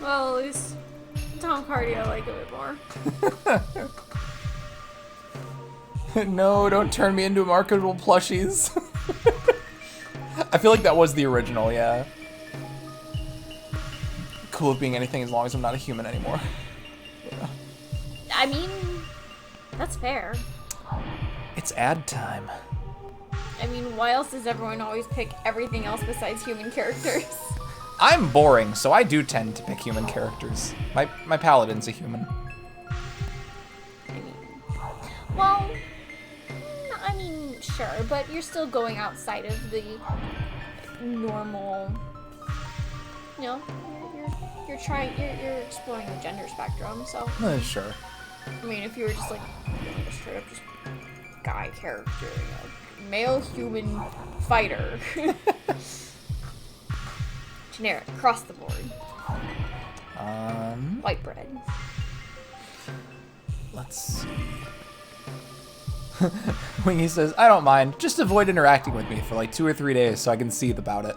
Well, at least Tom Hardy I like a bit more. No, don't turn me into marketable plushies. I feel like that was the original, yeah. Cool with being anything as long as I'm not a human anymore. Yeah. I mean, that's fair. It's ad time. I mean, why else does everyone always pick everything else besides human characters? I'm boring, so I do tend to pick human characters. My paladin's a human. Well, I mean, sure, but you're still going outside of the normal, you know, you're exploring the gender spectrum, so. Sure. I mean, if you were just like, a straight up just guy character, you know, male human fighter. Generic, across the board. White bread. Let's see. When he says, I don't mind, just avoid interacting with me for like 2 or 3 days so I can seethe about it.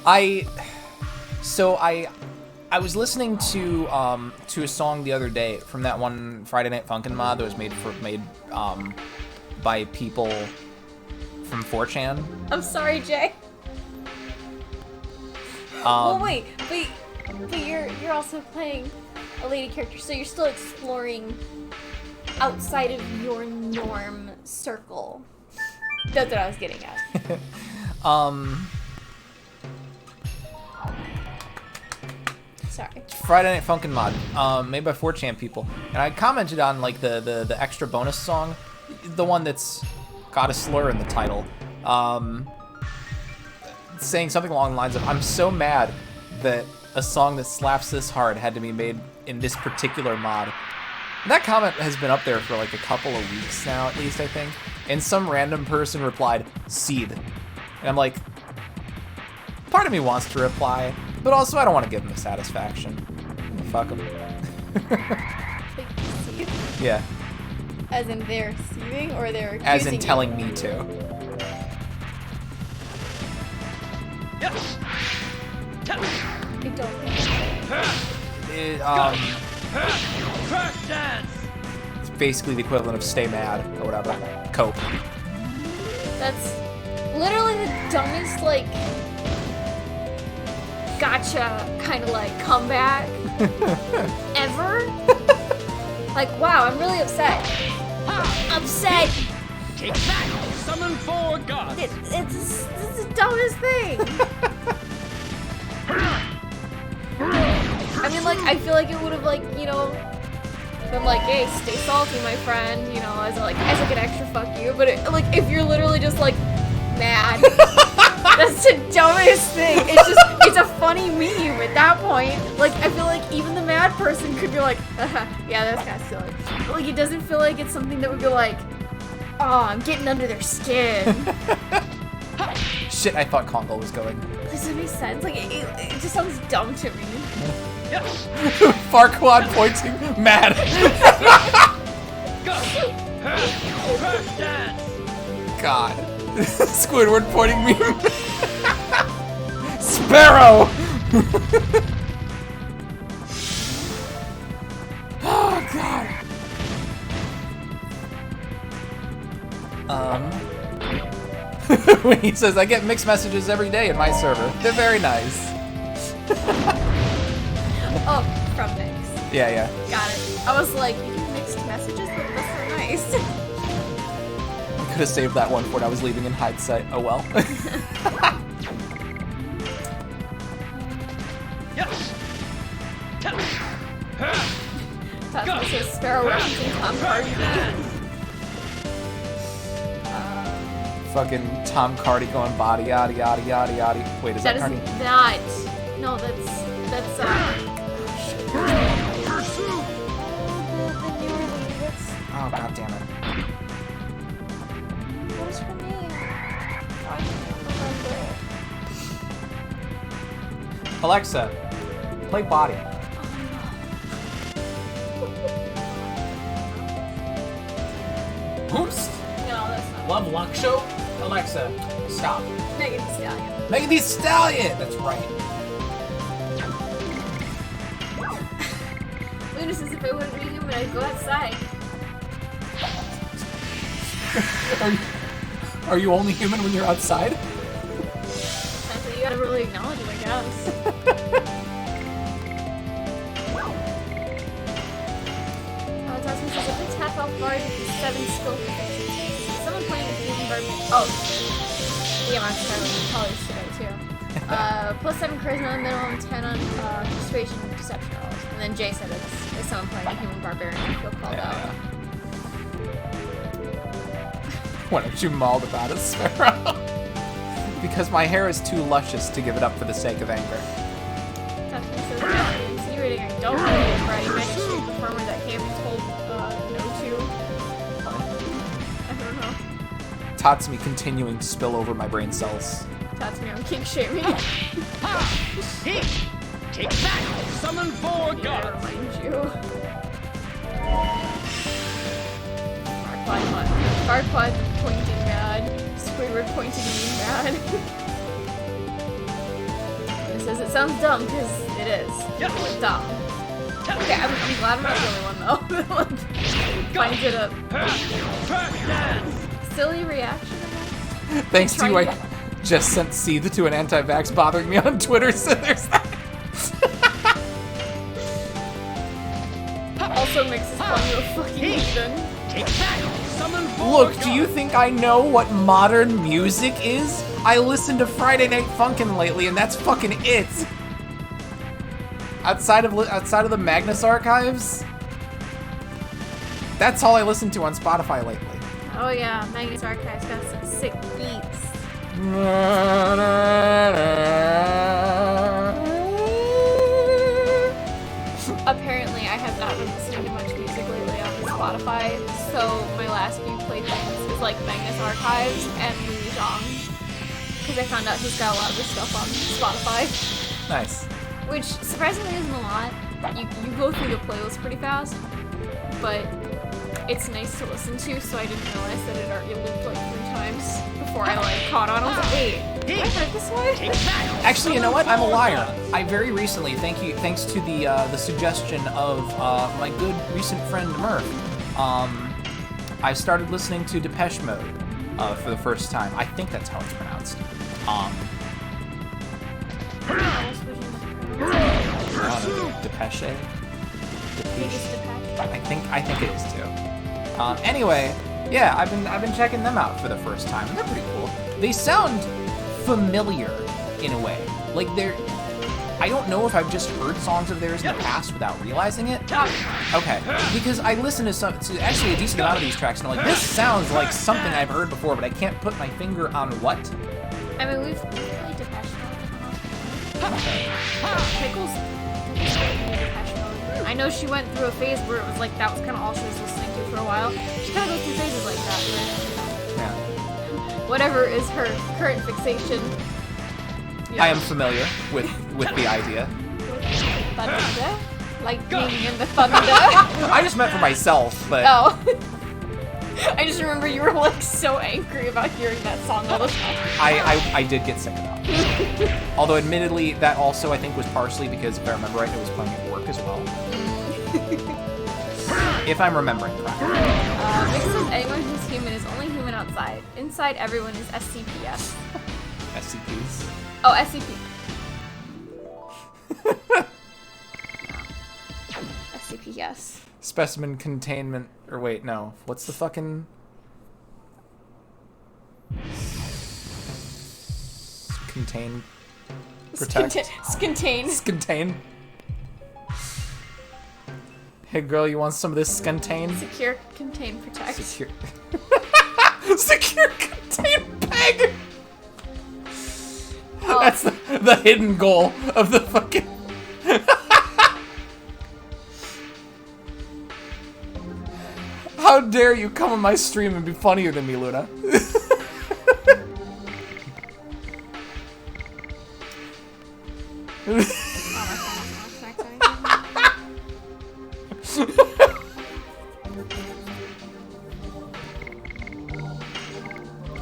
I was listening to a song the other day from that one Friday Night Funkin' mod that was made by people from 4chan. I'm sorry, Jay. Well, wait, but you're also playing a lady character, so you're still exploring outside of your norm circle. That's what I was getting at. Sorry. Friday Night Funkin' mod, made by 4chan people, and I commented on like the extra bonus song, the one that's got a slur in the title, saying something along the lines of, I'm so mad that a song that slaps this hard had to be made in this particular mod. And that comment has been up there for like a couple of weeks now, at least, I think. And some random person replied, "Seed." And I'm like, part of me wants to reply, but also I don't want to give him the satisfaction. Fuck him. Yeah. As in they're seething, or they're accusing As in you? telling me to. Yes. I don't know. Crash dance. It's basically the equivalent of stay mad or whatever. Cope. That's literally the dumbest, like, gotcha kind of like comeback ever. Like, wow, I'm really upset. Upset. Take that. Summon 4 gods. It's the dumbest thing. I mean, like, I feel like it would have, like, you know, been like, hey, stay salty, my friend, you know, as like an extra fuck you. But like, if you're literally just like mad, that's the dumbest thing. It's a funny meme at that point. Like, I feel like even the mad person could be like, yeah, that's kind of silly. But, like, it doesn't feel like it's something that would be like, oh, I'm getting under their skin. Shit, I thought Congo was going. Does it make sense? Like, it just sounds dumb to me. Yes. Farquaad pointing, mad. Go. Crash dance. God. Squidward pointing me. Sparrow! Oh, God. When he says, I get mixed messages every day in my server. They're very nice. Oh, from Mix. Yeah. Got it. I was like, you get mixed messages? That's so nice. I could have saved that one for when I was leaving in hindsight. Oh well. Yes. That's what says Sparrow referencing Tom Hardy. Fucking Tom Hardy going body yada yada yada yada. Wait, is that That Hardy? is not. No, that's Pursue. the newer lady. That's Oh, God damn it. what is her name? I don't remember. Alexa, Play body. Oops. No, that's not. Love Luck Show? Alexa, stop. Megan Thee Stallion. Megan Thee Stallion! That's right. Luna says if I wouldn't be human, I'd go outside. Are you only human when you're outside? That's what you gotta really acknowledge it, I guess. Tasman says if it's half off bars, it's 7 skill fixes. Is someone playing with the environment? Oh. Yeah, I'm probably today too. Plus 7 charisma, minimum 10 on persuasion, deception rolls. And then Jay said it's someone playing a human barbarian. I feel called out. Why don't you mauled about it, Sparrow? Because my hair is too luscious to give it up for the sake of anger. Tasman says I'm insinuating I don't believe in Friday Night Street performer that can't be told no to. I don't know. Tatsumi continuing to spill over my brain cells. Tatsumi on kink shaming. Take that! Summon 4 Yeah, gods! remind you. Farquaad pointing mad. Squidward pointing me mad. It says it sounds dumb because it is. It's dumb. Okay, I'm glad I'm not the only one though. Like, finds it a silly reaction. Thanks to you, I just sent seed to an anti-vax bothering me on Twitter, so there's that. Also makes us call you a fucking heathen. Take that! Summon 4 Look, gods! do you think I know what modern music is? I listen to Friday Night Funkin' lately, and that's fucking it. Outside of the Magnus archives, that's all I listen to on Spotify lately. Oh yeah, Magnus Archives got some sick beats. Apparently, I have not been listening to much music lately on Spotify, so my last few playthings is like Magnus Archives and Louis Zhang, because I found out he's got a lot of his stuff on Spotify, Nice. which surprisingly isn't a lot. You go through the playlist pretty fast, but it's nice to listen to, so I didn't realize that it already looped like 3 times before I like caught on. I was like, wait, I heard this one? Actually, you know what? I'm a liar. I very recently, thanks to the suggestion of my good recent friend Murph, I started listening to Depeche Mode for the first time. I think that's how it's pronounced. Depeche. I think it is too. Anyway, yeah, I've been checking them out for the first time, and they're pretty cool. They sound familiar in a way. Like I don't know if I've just heard songs of theirs in the past without realizing it. Okay, because I listen to actually a decent amount of these tracks, and I'm like, this sounds like something I've heard before, but I can't put my finger on what. I mean, we've played Depeche Mode. Pickles Depeche Mode. I know she went through a phase where it was like that was kind of all she was listening to for a while. She kind of goes through phases like that. Where, Yeah. whatever is her current fixation. I am familiar with the idea. Thunder? Like being in the thunder? I just meant for myself, but Oh. I just remember you were like so angry about hearing that song all the time. I did get sick of that. Although admittedly, that also I think was partially because if I remember right, it was playing at work as well. If I'm remembering correctly. Vic says anyone who's human is only human outside. Inside, everyone is SCPS. SCPs. Oh, SCP. SCPS. Specimen containment, or wait, no. What's the fucking... Contain... Protect? Contain. Contain. Hey girl, you want some of this contain? Secure, contain, protect. Secure... Secure contain peg! Oh. That's the hidden goal of the fucking... How dare you come on my stream and be funnier than me, Luna?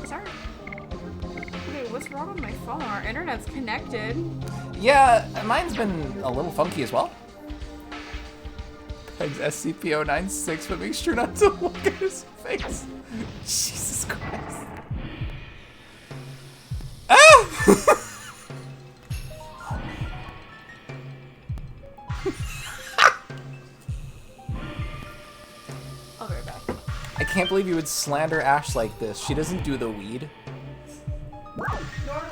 Sorry. Okay, what's wrong with my phone? Our internet's connected. Yeah, mine's been a little funky as well. Pegs SCP-096, but make sure not to look at his face. Jesus Christ. Ah! I'll be right back. I can't believe you would slander Ash like this. She doesn't do the weed. Nor do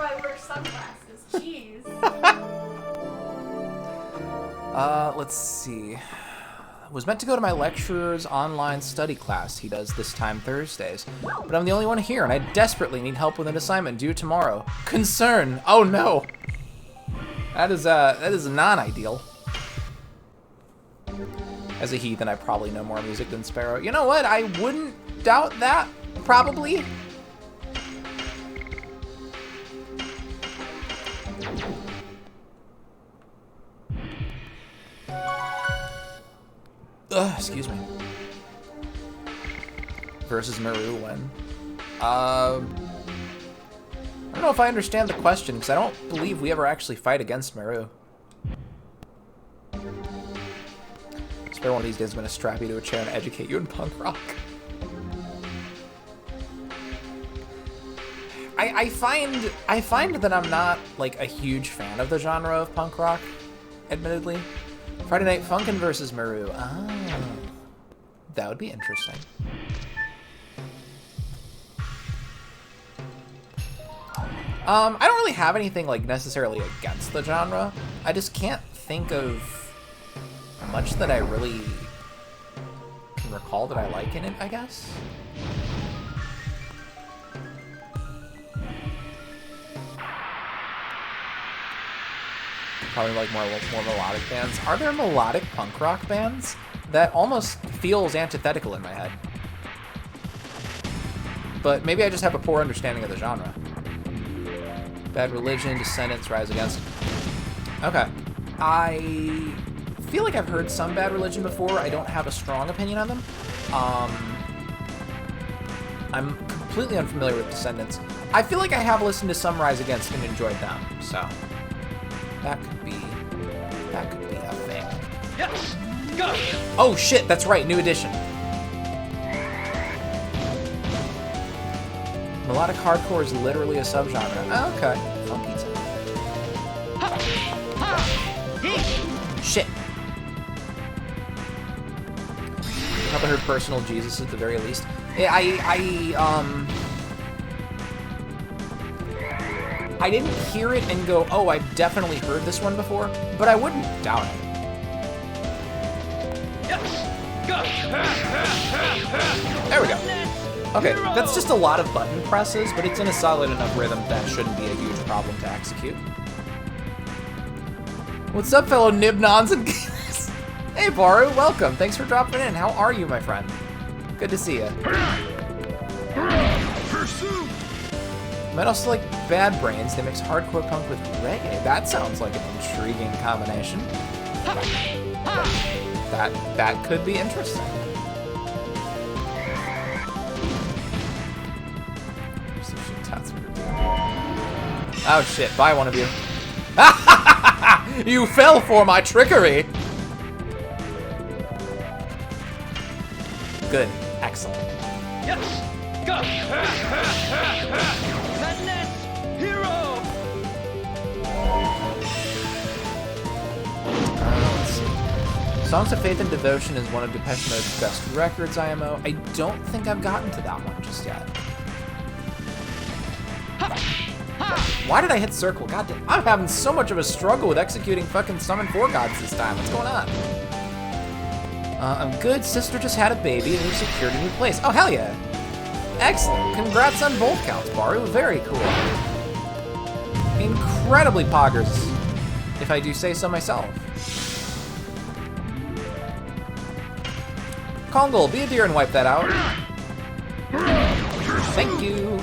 I wear sunglasses. Jeez. Let's see. Was meant to go to my lecturer's online study class he does this time Thursdays, but I'm the only one here and I desperately need help with an assignment due tomorrow. Concern! Oh no! That is non-ideal. As a heathen, I probably know more music than Sparrow. You know what? I wouldn't doubt that, probably. Ugh, excuse me. Versus Maru when? I don't know if I understand the question, because I don't believe we ever actually fight against Maru. Spare one of these days I'm going to strap you to a chair and educate you in punk rock. I find that I'm not, like, a huge fan of the genre of punk rock, admittedly. Friday Night Funkin' versus Maru. Ah, that would be interesting. I don't really have anything, like, necessarily against the genre. I just can't think of much that I really can recall that I like in it, I guess. Probably like more melodic bands. Are there melodic punk rock bands? That almost feels antithetical in my head. But maybe I just have a poor understanding of the genre. Bad Religion, Descendants, Rise Against. Okay. I feel like I've heard some Bad Religion before. I don't have a strong opinion on them. I'm completely unfamiliar with Descendants. I feel like I have listened to some Rise Against and enjoyed them, so that could be a thing. Yes! Go! Oh shit, that's right, new edition. Melodic hardcore is literally a subgenre. Okay, funky too. Shit. Probably heard Personal Jesus at the very least. Yeah, I didn't hear it and go, oh, I've definitely heard this one before, but I wouldn't doubt it. There we go. Okay, that's just a lot of button presses, but it's in a solid enough rhythm that shouldn't be a huge problem to execute. What's up, fellow nibnons and gamers? Hey, Baru, welcome. Thanks for dropping in. How are you, my friend? Good to see you. Might also like Bad Brains. They mix hardcore punk with reggae. That sounds like an intriguing combination. That could be interesting. Oh shit, bye one of you. You fell for my trickery! Good. Excellent. Yes! Go! Madness! Hero! Let's see. Songs of Faith and Devotion is one of Depeche Mode's best records, IMO. I don't think I've gotten to that one just yet. Why did I hit circle? God damn, I'm having so much of a struggle with executing fucking Summon 4 Gods this time. What's going on? I'm good. Sister just had a baby and we secured a new place. Oh, hell yeah. Excellent. Congrats on both counts, Baru. Very cool. Incredibly poggers, if I do say so myself. Kongol, be a deer and wipe that out. Thank you.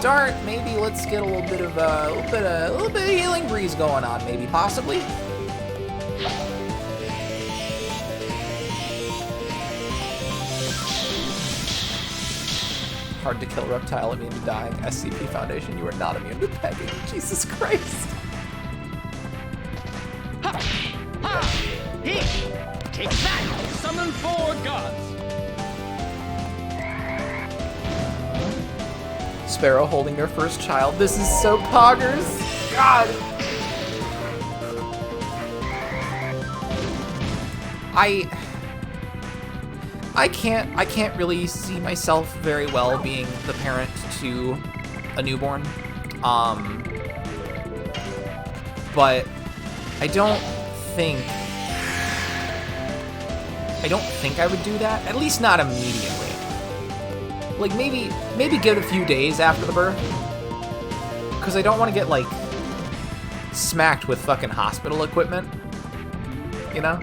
Dart, maybe let's get a little bit of healing breeze going on, maybe, possibly. Hard to kill reptile, immune to dying. SCP Foundation, you are not immune to pegging. Jesus Christ. Take that! Summon 4 gods! Sparrow holding their first child. This is so poggers. God. I can't really see myself very well being the parent to a newborn. But I don't think I would do that. At least not immediately. Like maybe give it a few days after the birth. Cause I don't want to get like smacked with fucking hospital equipment. You know?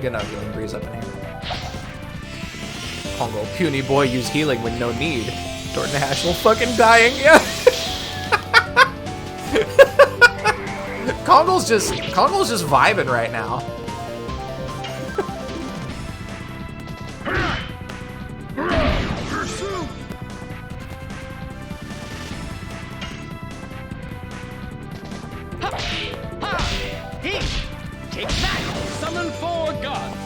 Get no healing breeze up in here. Congo, puny boy, use healing when no need. Jordan Hashel fucking dying, yeah. Congo's just vibing right now. Take that! Summon 4 gods!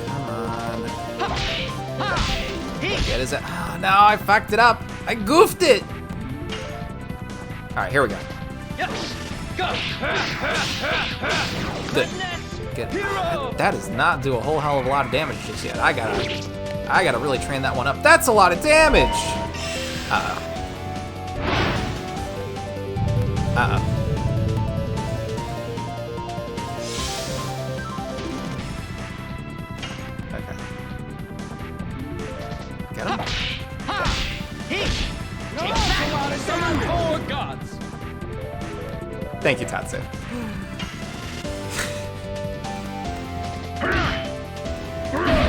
Come on. Get his. Oh no, I fucked it up. I goofed it. All right, here we go. Yes! Go! Good. Good. That does not do a whole hell of a lot of damage just yet. I gotta really train that one up. That's a lot of damage. Uh-oh. Uh-oh. Okay. Get him. Take that! Summon 4 gods! Thank you, Tatsu.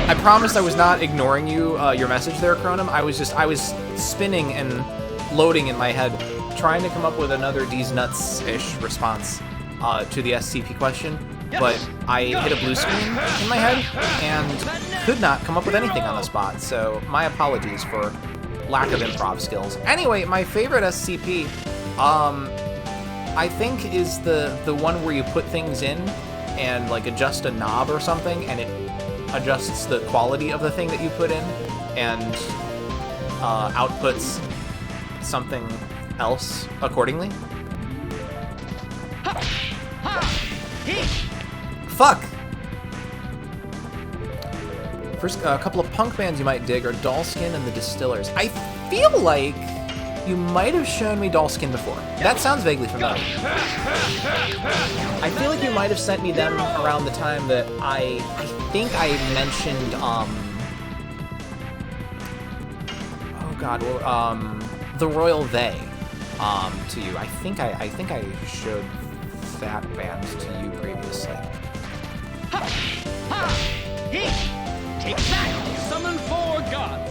I promised I was not ignoring you, your message there, Chronim. I was spinning and loading in my head, trying to come up with another D's nuts-ish response to the SCP question, but I hit a blue screen in my head and could not come up with anything on the spot, so my apologies for lack of improv skills. Anyway, my favorite SCP, I think is the one where you put things in and like adjust a knob or something, and it adjusts the quality of the thing that you put in and outputs something else accordingly. Fuck! First, a couple of punk bands you might dig are Dollskin and the Distillers. I feel like you might have shown me Dollskin before. That sounds vaguely familiar. I feel like you might have sent me them around the time that I think I mentioned, oh god, the Royal They, to you. I think I showed that band to you previously. Take that! Summon 4 gods!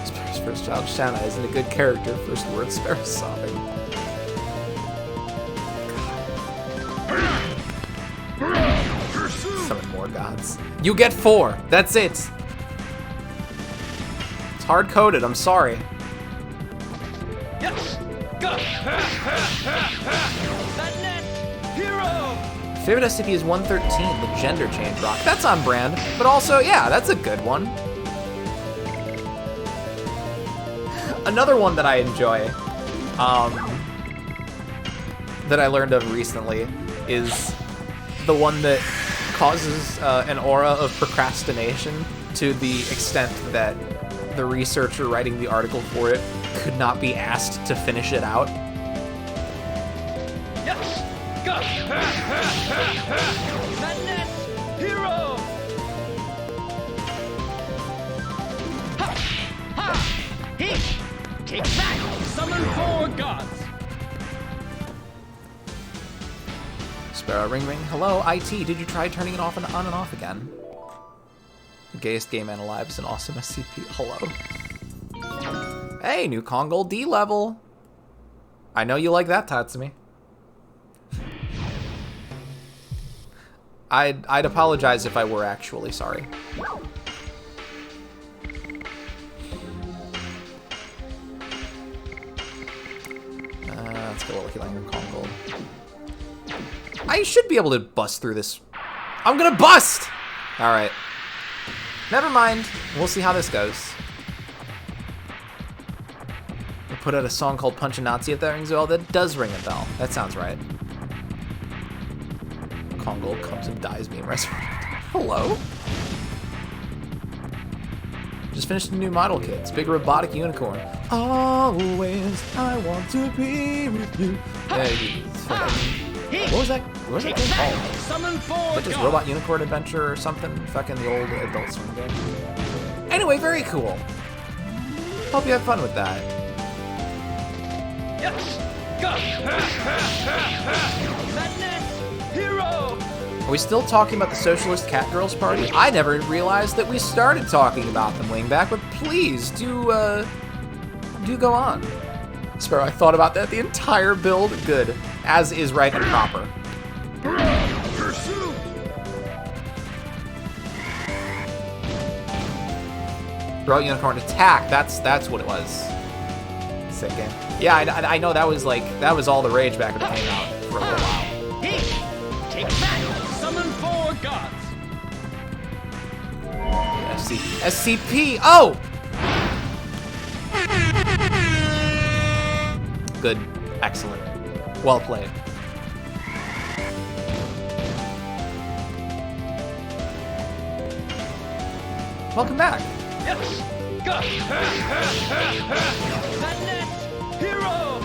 Sparrow's first child, Shanna, isn't a good character. First word, Sparrow sobbing. Summon more gods. You get 4. That's it. It's hard-coded. I'm sorry. Yes! Go! That net! Hero! Favorite SCP is 113, the gender change rock. That's on brand, but also, yeah, that's a good one. Another one that I enjoy, that I learned of recently, is the one that causes an aura of procrastination to the extent that the researcher writing the article for it could not be asked to finish it out. Yes! Go! That net! Hero! Take that! Summon 4 gods! Sparrow ring ring. Hello, IT. Did you try turning it off and on and off again? The gayest gay man alive is an awesome SCP. Hello. Hey, new Kongol D level. I know you like that, Tatsumi. I'd apologize if I were actually sorry. Let's go Lucky Langer Kongo. I should be able to bust through this. I'm gonna bust! Alright. Never mind. We'll see how this goes. They put out a song called Punch a Nazi, if that rings a bell. That does ring a bell. That sounds right. Kongo comes and dies being resurrected. Hello? Just finished a new model kit. It's big robotic unicorn. Always I want to be with you. What was that? What was that game called? Summon four Like just gods. Robot Unicorn Adventure or something? Fucking the old Adult Swim game. Anyway, very cool. Hope you have fun with that. Yes. Go. Madness. Hero. Are we still talking about the Socialist Cat Girls Party? I never realized that we started talking about them, Wingback, but please do go on. Sparrow, I thought about that the entire build. Good. As is right and proper. Pursue. Robot Unicorn Attack. That's what it was. Sick game. Yeah, I know that was all the rage back when it came out for a little while. Hey. Take that. Summon four gods. SCP. Oh! Good. Excellent. Well played. Welcome back. Yes. Go. Madness. Hero.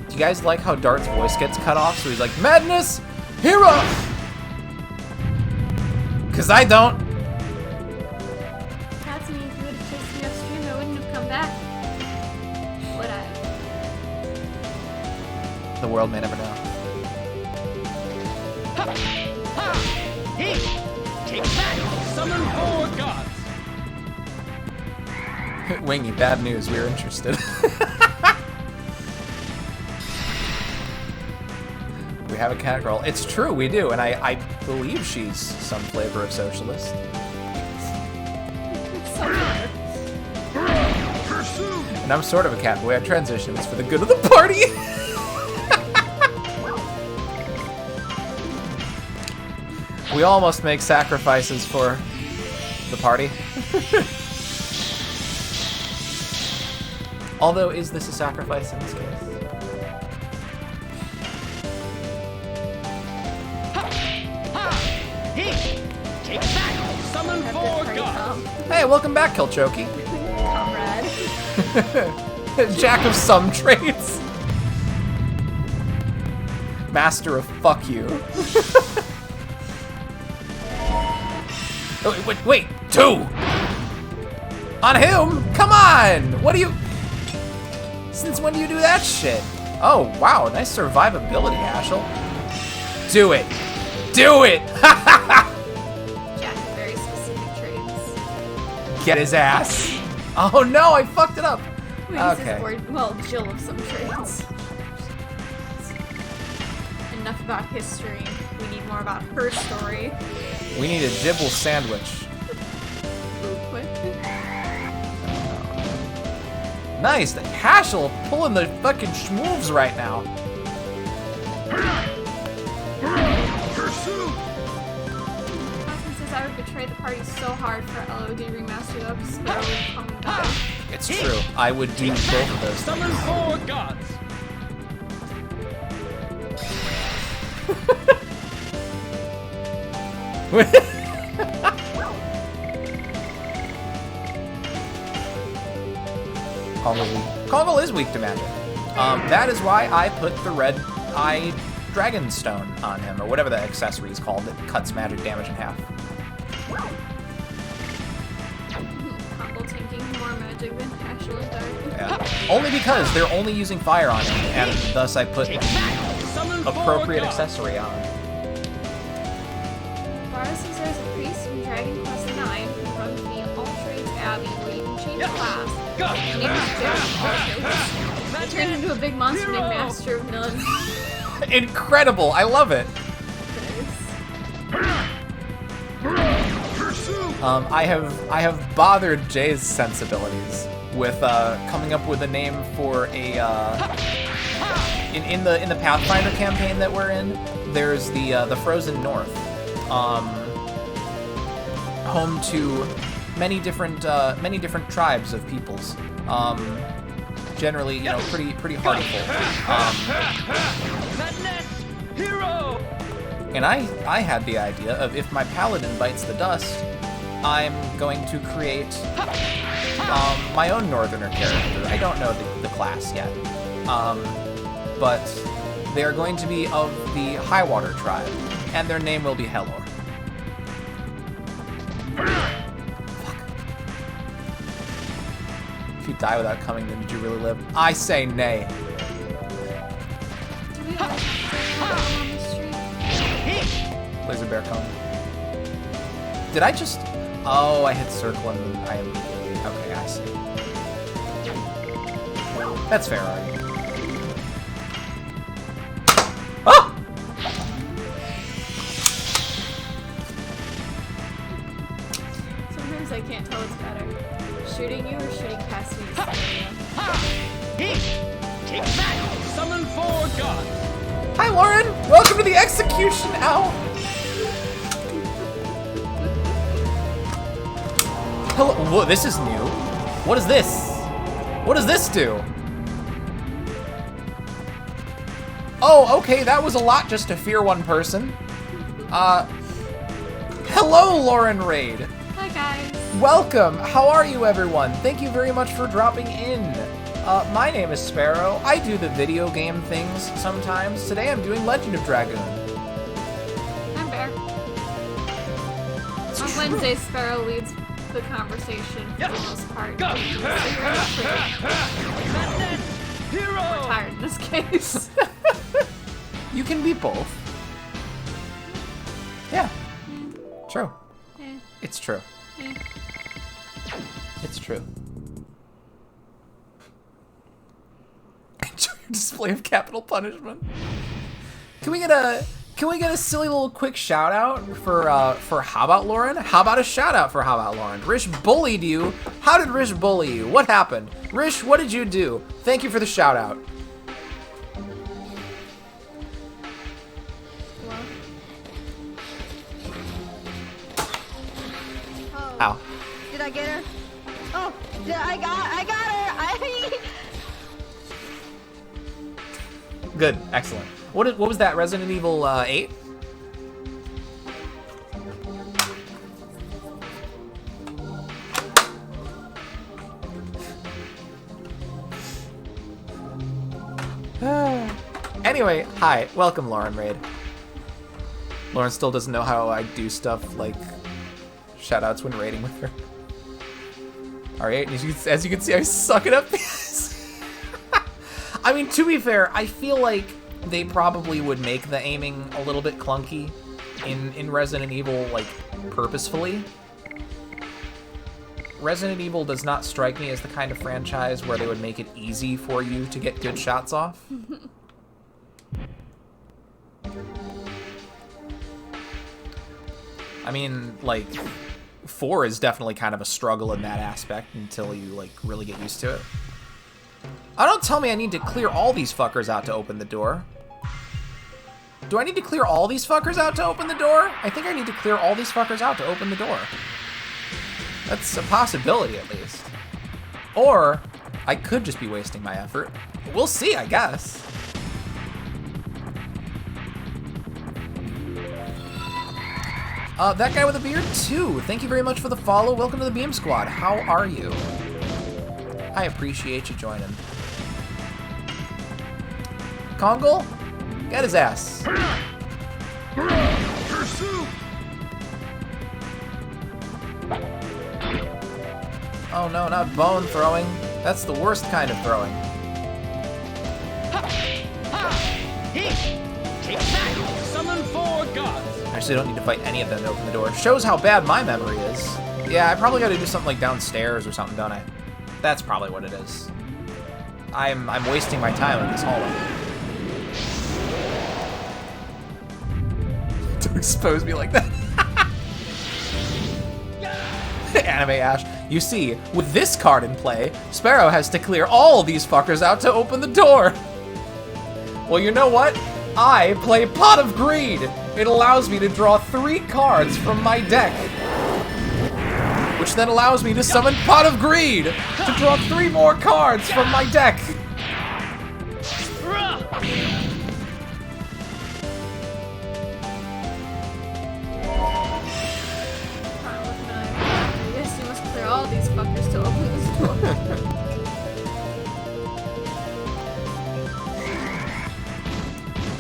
Do you guys like how Dart's voice gets cut off? So he's like, Madness! Hero! Cause I don't. That's me. If you would have chased me upstream, I wouldn't have come back. Would I? The world may never know. Hey. Take that. Summon four gods. Wingy, bad news. We're interested. We have a cat girl. It's true, we do, and I believe she's some flavor of socialist. Pursue. And I'm sort of a cat boy. I transition. It's for the good of the party. We all must make sacrifices for the party. Although, is this a sacrifice in this case? Hey. Take that. Summon Have four this party gods. come. Hey, welcome back, Kilchoki. Comrade. Jack of some trades. Master of fuck you. Oh, wait, two! On him? Come on! What do you... Since when do you do that shit? Oh, wow, nice survivability, Ashel. Do it! Do it! Jack has very specific traits. Get his ass. Oh no, I fucked it up. Wait, Okay. Well, Jill of some traits. Enough about history. We need more about her story. We need a Dibble sandwich. Quick. Nice, the Hashel pulling the fucking schmoves right now. Pursue. Austin says I would betray the party so hard for LOD remastered up. Sparrow would come and die. It's true, I would do both of those Summon things. four gods. Kongo is weak to magic. That is why I put the red eye dragon stone on him, or whatever the accessory is called that cuts magic damage in half. Combo tanking more magic than Ashel and Dark. Yeah. Only because they're only using fire on him, and thus I put Take that. Summon four appropriate gods. accessory on. Vara says there's a priest from Dragon Quest IX who runs the All Trades Abbey where you can change class. Name is Jared. He turned into a big monster named Master of None. Incredible! I love it. I have bothered Jay's sensibilities with coming up with a name for a in the Pathfinder campaign that we're in. There's the Frozen North, home to many different tribes of peoples. Generally, you know, pretty harmful. Hero! And I had the idea of, if my paladin bites the dust, I'm going to create my own Northerner character. I don't know the class yet, but they are going to be of the Highwater tribe, and their name will be Helor. If you die without coming, then did you really live? I say nay. Do we have a on the street? Laser bear cone. Did I just... Oh, I hit circle and I immediately... Okay, I see. That's fair, Artie. Ah! Sometimes I can't tell what's better. Shooting you or shooting past me? Take that! Summon 4 gods! Hi, Lauren! Welcome to the execution! Ow! Hello. Whoa, this is new. What is this? What does this do? Oh, okay, that was a lot just to fear one person. Hello, Lauren Raid. Hi, guys. Welcome. How are you, everyone? Thank you very much for dropping in. My name is Sparrow. I do the video game things sometimes. Today I'm doing Legend of Dragoon. I'm Bear. On Wednesday, Sparrow leads the conversation for the most part. Go! We're Hero! tired in this case. You can be both. Yeah. True. Eh, It's true. eh. It's true. Enjoy your display of capital punishment. Can we get a silly little quick shout out for How About Lauren? How about a shout out for How About Lauren? Rish bullied you. How did Rish bully you? What happened? Rish, what did you do? Thank you for the shout out. Oh, Ow. did I get her? Oh, I got her. Good. Excellent. What was that? Resident Evil 8? Anyway, hi. Welcome, Lauren Raid. Lauren still doesn't know how I do stuff like shoutouts when raiding with her. Alright, as you can see, I suck it up. I mean, to be fair, I feel like they probably would make the aiming a little bit clunky in Resident Evil, like, purposefully. Resident Evil does not strike me as the kind of franchise where they would make it easy for you to get good shots off. I mean, like, 4 is definitely kind of a struggle in that aspect until you, like, really get used to it. Oh, don't tell me I need to clear all these fuckers out to open the door. Do I need to clear all these fuckers out to open the door? I think I need to clear all these fuckers out to open the door. That's a possibility, at least. Or, I could just be wasting my effort. We'll see, I guess. That guy with a beard, too. Thank you very much for the follow. Welcome to the Beam Squad. How are you? I appreciate you joining. Kongol? Get his ass. Oh no, not bone throwing. That's the worst kind of throwing. Take that! Summon 4 gods! I actually don't need to fight any of them to open the door. Shows how bad my memory is. Yeah, I probably gotta do something like downstairs or something, don't I? That's probably what it is. I'm wasting my time in this hallway. Don't expose me like that. Anime Ash. You see, with this card in play, Sparrow has to clear all these fuckers out to open the door. Well, you know what? I play Pot of Greed. It allows me to draw 3 cards from my deck, which then allows me to summon Pot of Greed to draw 3 more cards from my deck. Yes, you must clear all these fuckers to open this door.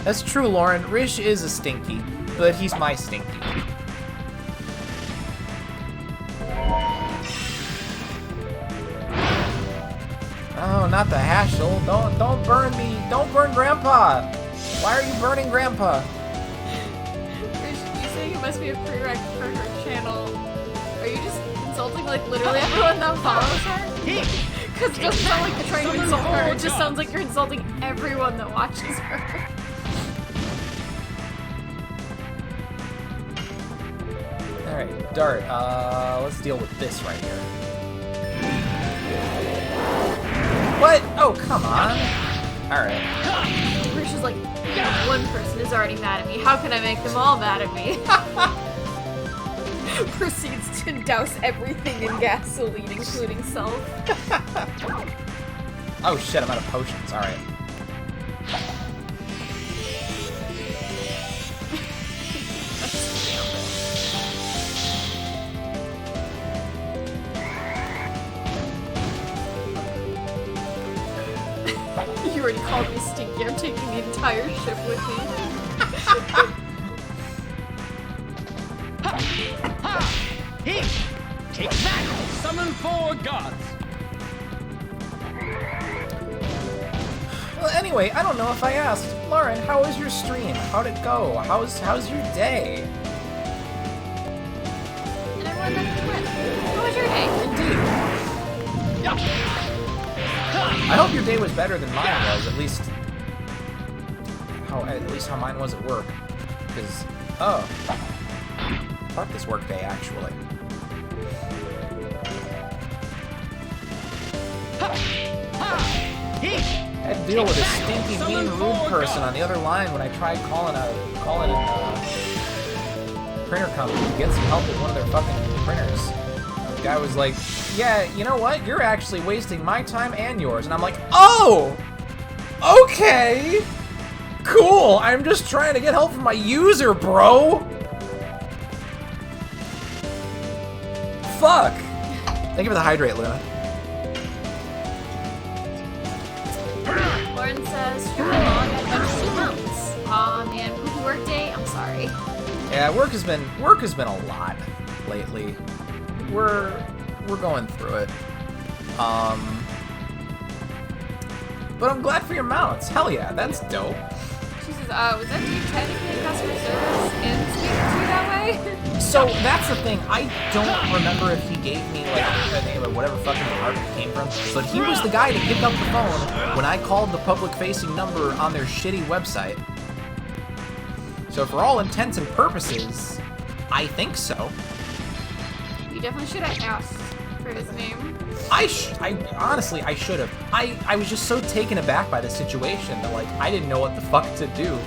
That's true, Lauren. Rish is a stinky, but he's my stinky. Oh, not the Hashel. Don't burn me. Don't burn Grandpa. Why are you burning Grandpa? You say you must be a prereq for her channel. Are you just insulting like literally everyone that follows her? Because it doesn't sound like you're trying to insult her. It just sounds like you're insulting everyone that watches her. Alright, Dart, let's deal with this right here. What? Oh, come on. Alright. Rish is like, one person is already mad at me. How can I make them all mad at me? Proceeds to douse everything in gasoline, including self. Oh shit, I'm out of potions. Alright. You already called me stinky. I'm taking the entire ship with me. Take that! Summon 4 gods! Well, anyway, I don't know if I asked. Lauren, how was your stream? How'd it go? How's your day? And everyone that went. How was your day? Indeed. I hope your day was better than mine was, at least how mine was at work. Because, oh, fuck this work day, actually. I had to deal with a stinky, mean, rude person on the other line when I tried calling a printer company to get some help with one of their fucking printers. The guy was like, yeah, you know what? You're actually wasting my time and yours. And I'm like, oh! Okay! Cool! I'm just trying to get help from my user, bro! Fuck! Thank you for the hydrate, Luna. Lauren says, stream along at bunch of months. Aw, man, poopy work day? I'm sorry. Yeah, work has been a lot lately. We're going through it. But I'm glad for your mounts. Hell yeah, that's dope. She says, was that dude technically customer service and speaking to you that way? So that's the thing. I don't remember if he gave me like a name or whatever fucking department it came from, but he was the guy to pick up the phone when I called the public-facing number on their shitty website. So for all intents and purposes, I think so. You definitely should have asked for his name. I honestly, I should have. I was just so taken aback by the situation that like I didn't know what the fuck to do.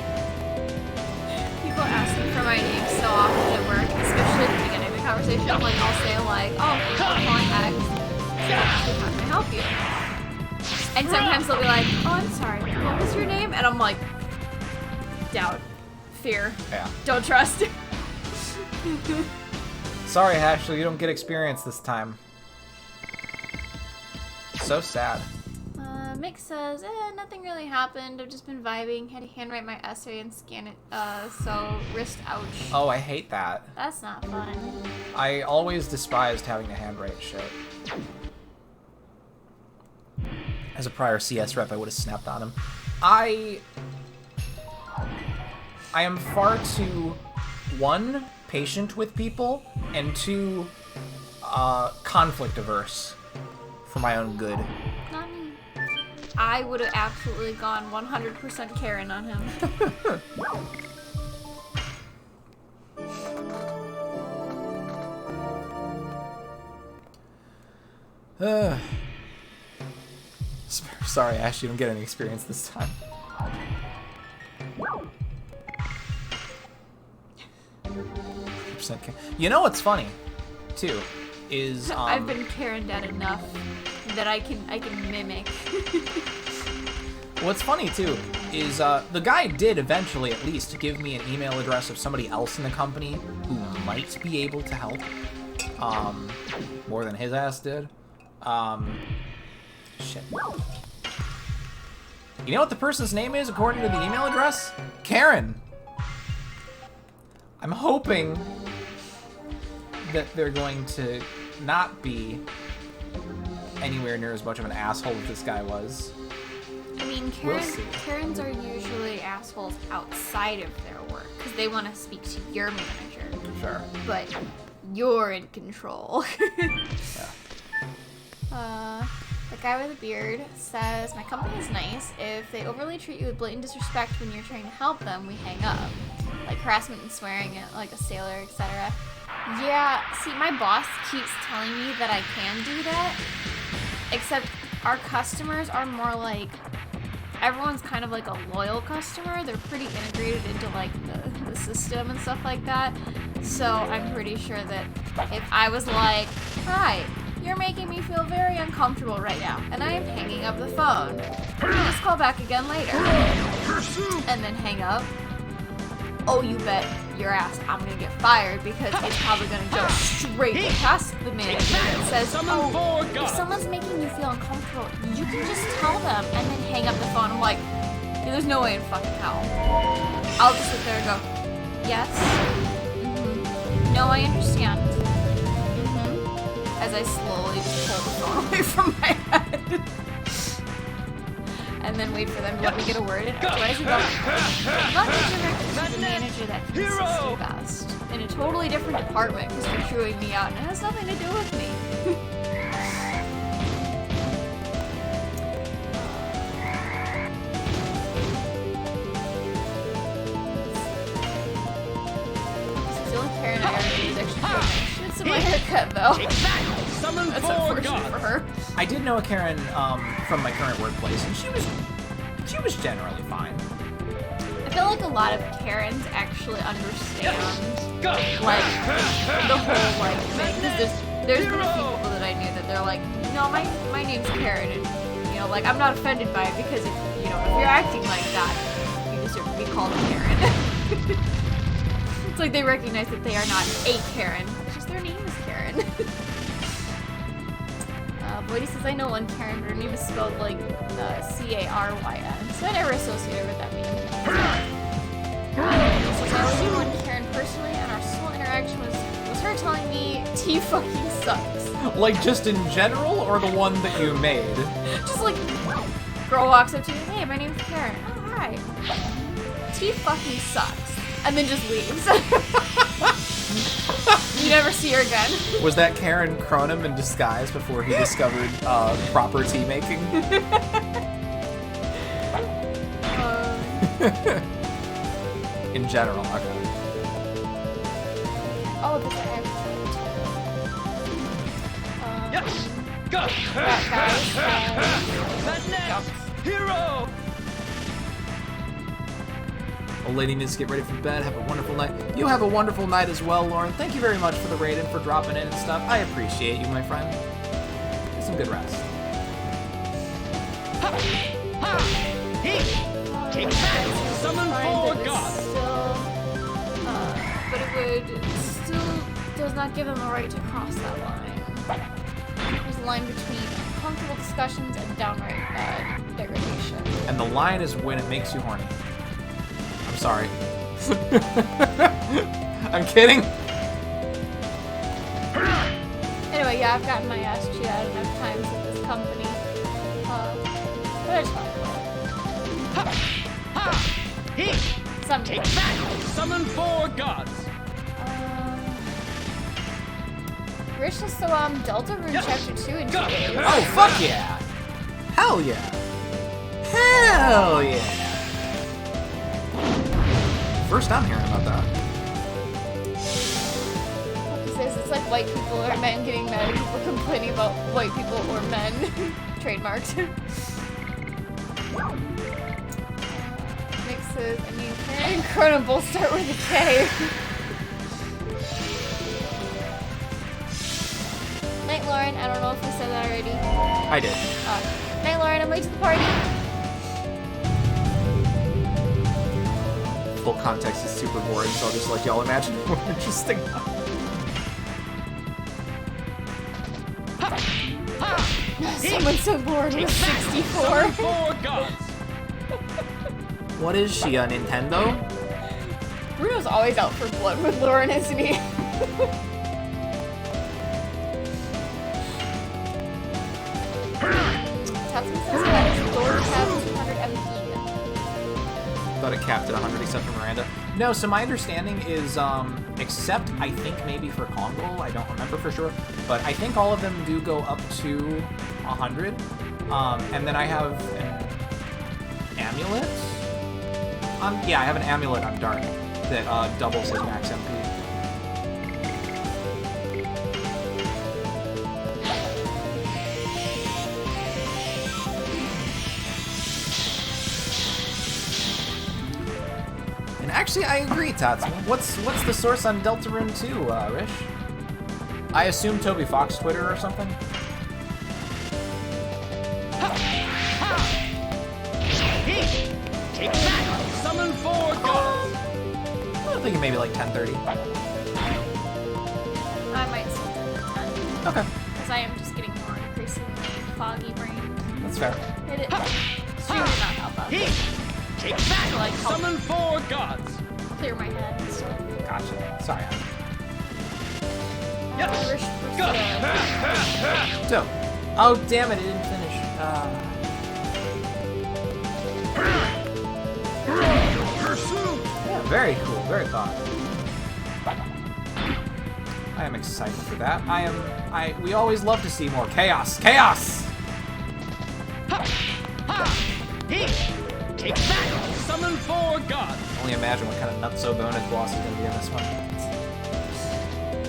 People ask me for my name so often at work, especially at the beginning of the conversation. Like, I'll say like, oh, I'm calling X. How can I help you? And sometimes they'll be like, oh, I'm sorry, what was your name? And I'm like, doubt, fear, Yeah. don't trust. Sorry, Ashley, you don't get experience this time. So sad. Mick says, nothing really happened. I've just been vibing. Had to handwrite my essay and scan it, so wrist ouch. Oh, I hate that. That's not fun. I always despised having to handwrite shit. As a prior CS rep, I would have snapped on him. I am far too, 1, patient with people, and 2, conflict averse for my own good. Not me. I would have absolutely gone 100% Karen on him. Sorry, Ash, you don't get any experience this time. You know what's funny, too, is I've been Karen dead enough that I can mimic. What's funny too is the guy did eventually at least give me an email address of somebody else in the company who might be able to help. More than his ass did. Shit. You know what the person's name is according to the email address? Karen. I'm hoping that they're going to not be anywhere near as much of an asshole as this guy was. I mean, We'll see. Karens are usually assholes outside of their work because they want to speak to your manager. Sure. But you're in control. Yeah. The guy with the beard says, my company is nice. If they overly treat you with blatant disrespect when you're trying to help them, we hang up. Like harassment and swearing at like a sailor, etc. Yeah, see, my boss keeps telling me that I can do that. Except our customers are more like, everyone's kind of like a loyal customer. They're pretty integrated into like the system and stuff like that. So I'm pretty sure that if I was like, hi, you're making me feel very uncomfortable right now, and I am hanging up the phone. Please call back again later. And then hang up. Oh, you bet your ass I'm gonna get fired because it's probably gonna go straight past the manager that says, oh, if someone's making you feel uncomfortable, you can just tell them and then hang up the phone. I'm like, yeah, there's no way in fucking hell. I'll just sit there and go, yes, no, I understand. As I slowly just pull the phone away from my head. And then wait for them to let me get a word in. Otherwise, you go, let me direct you to the manager that can assist you best. In a totally different department because you're chewing me out and it has nothing to do with me. The only Karen I ever did is actually she had some my haircut though. That's unfortunate for her. I did know a Karen from my current workplace, and she was generally fine. I feel like a lot of Karens actually understand like the whole like thing. There's been a few people that I knew that they're like, no, my name's Karen, and you know, like I'm not offended by it because if you're acting like that, you deserve to be called a Karen. It's like they recognize that they are not a Karen. It's just their name is Karen. Boydie says, I know one Karen, but her name is spelled like C-A-R-Y-N, so I never associate her with that name. He says, I only knew one Karen personally, and our sole interaction was her telling me T fucking sucks. Like just in general, or the one that you made? Just like, girl walks up to you, hey, my name's Karen. Oh, hi. T fucking sucks. And then just leaves. You never see her again. Was that Karen Cronum in disguise before he discovered proper tea making? In general, okay. Oh, this is Yes! Go! That next! Hero! Well, lady needs to get ready for bed. Have a wonderful night. You have a wonderful night as well, Lauren. Thank you very much for the raid and for dropping in and stuff. I appreciate you, my friend. Get some good rest. Take that! Summon four gods! But it would still does not give them the right to cross that line. There's a line between uncomfortable discussions and downright degradation. And the line is when it makes you horny. I'm sorry. I'm kidding. Anyway, yeah, I've gotten my ass chewed out enough times at this company. But I just want to play. Take that! Summon four gods! Rich says so. Deltarune Chapter 2 in 2 days. Oh, fuck yeah! Hell yeah! Hell yeah! First I'm hearing about that. He says it's like white people or men getting mad at people complaining about white people or men. Trademarked. Mixes. I mean, Karen and Cronin both start with a K. Night, Lauren. I don't know if we said that already. I did. Night, Lauren. I'm late to the party. Full context is super boring, so I'll just let y'all imagine more interesting. Someone's so bored with 64. Summon 4 gods. What is she, a Nintendo? Bruno's always out for blood with Lauren, isn't he? Tatsumi says that his door has 200 MP. Thought it capped at 100 except for Miranda. No, so my understanding is, except I think maybe for Congo, I don't remember for sure, but I think all of them do go up to 100. And then I have an amulet? Yeah, I have an amulet on Dart that doubles his max MP. And actually, I agree, Tatsumi. What's the source on Deltarune 2, Rish? I assume Toby Fox Twitter or something? Take that! Summon 4 gods! I'm thinking maybe like 10:30. I might still do the 10. Okay, Because I am just getting more increasingly foggy brain. that's fair. Stream did not help out. Take that! Like, help Summon 4 gods! clear my head and stuff. Gotcha. Sorry. Rish So, oh damn it, it didn't finish. Yeah, very cool, very thoughtful. I am excited for that. We always love to see more chaos. Chaos! Take that! Summon 4 gods! Only imagine what kind of nutso bonus boss is gonna be in this one.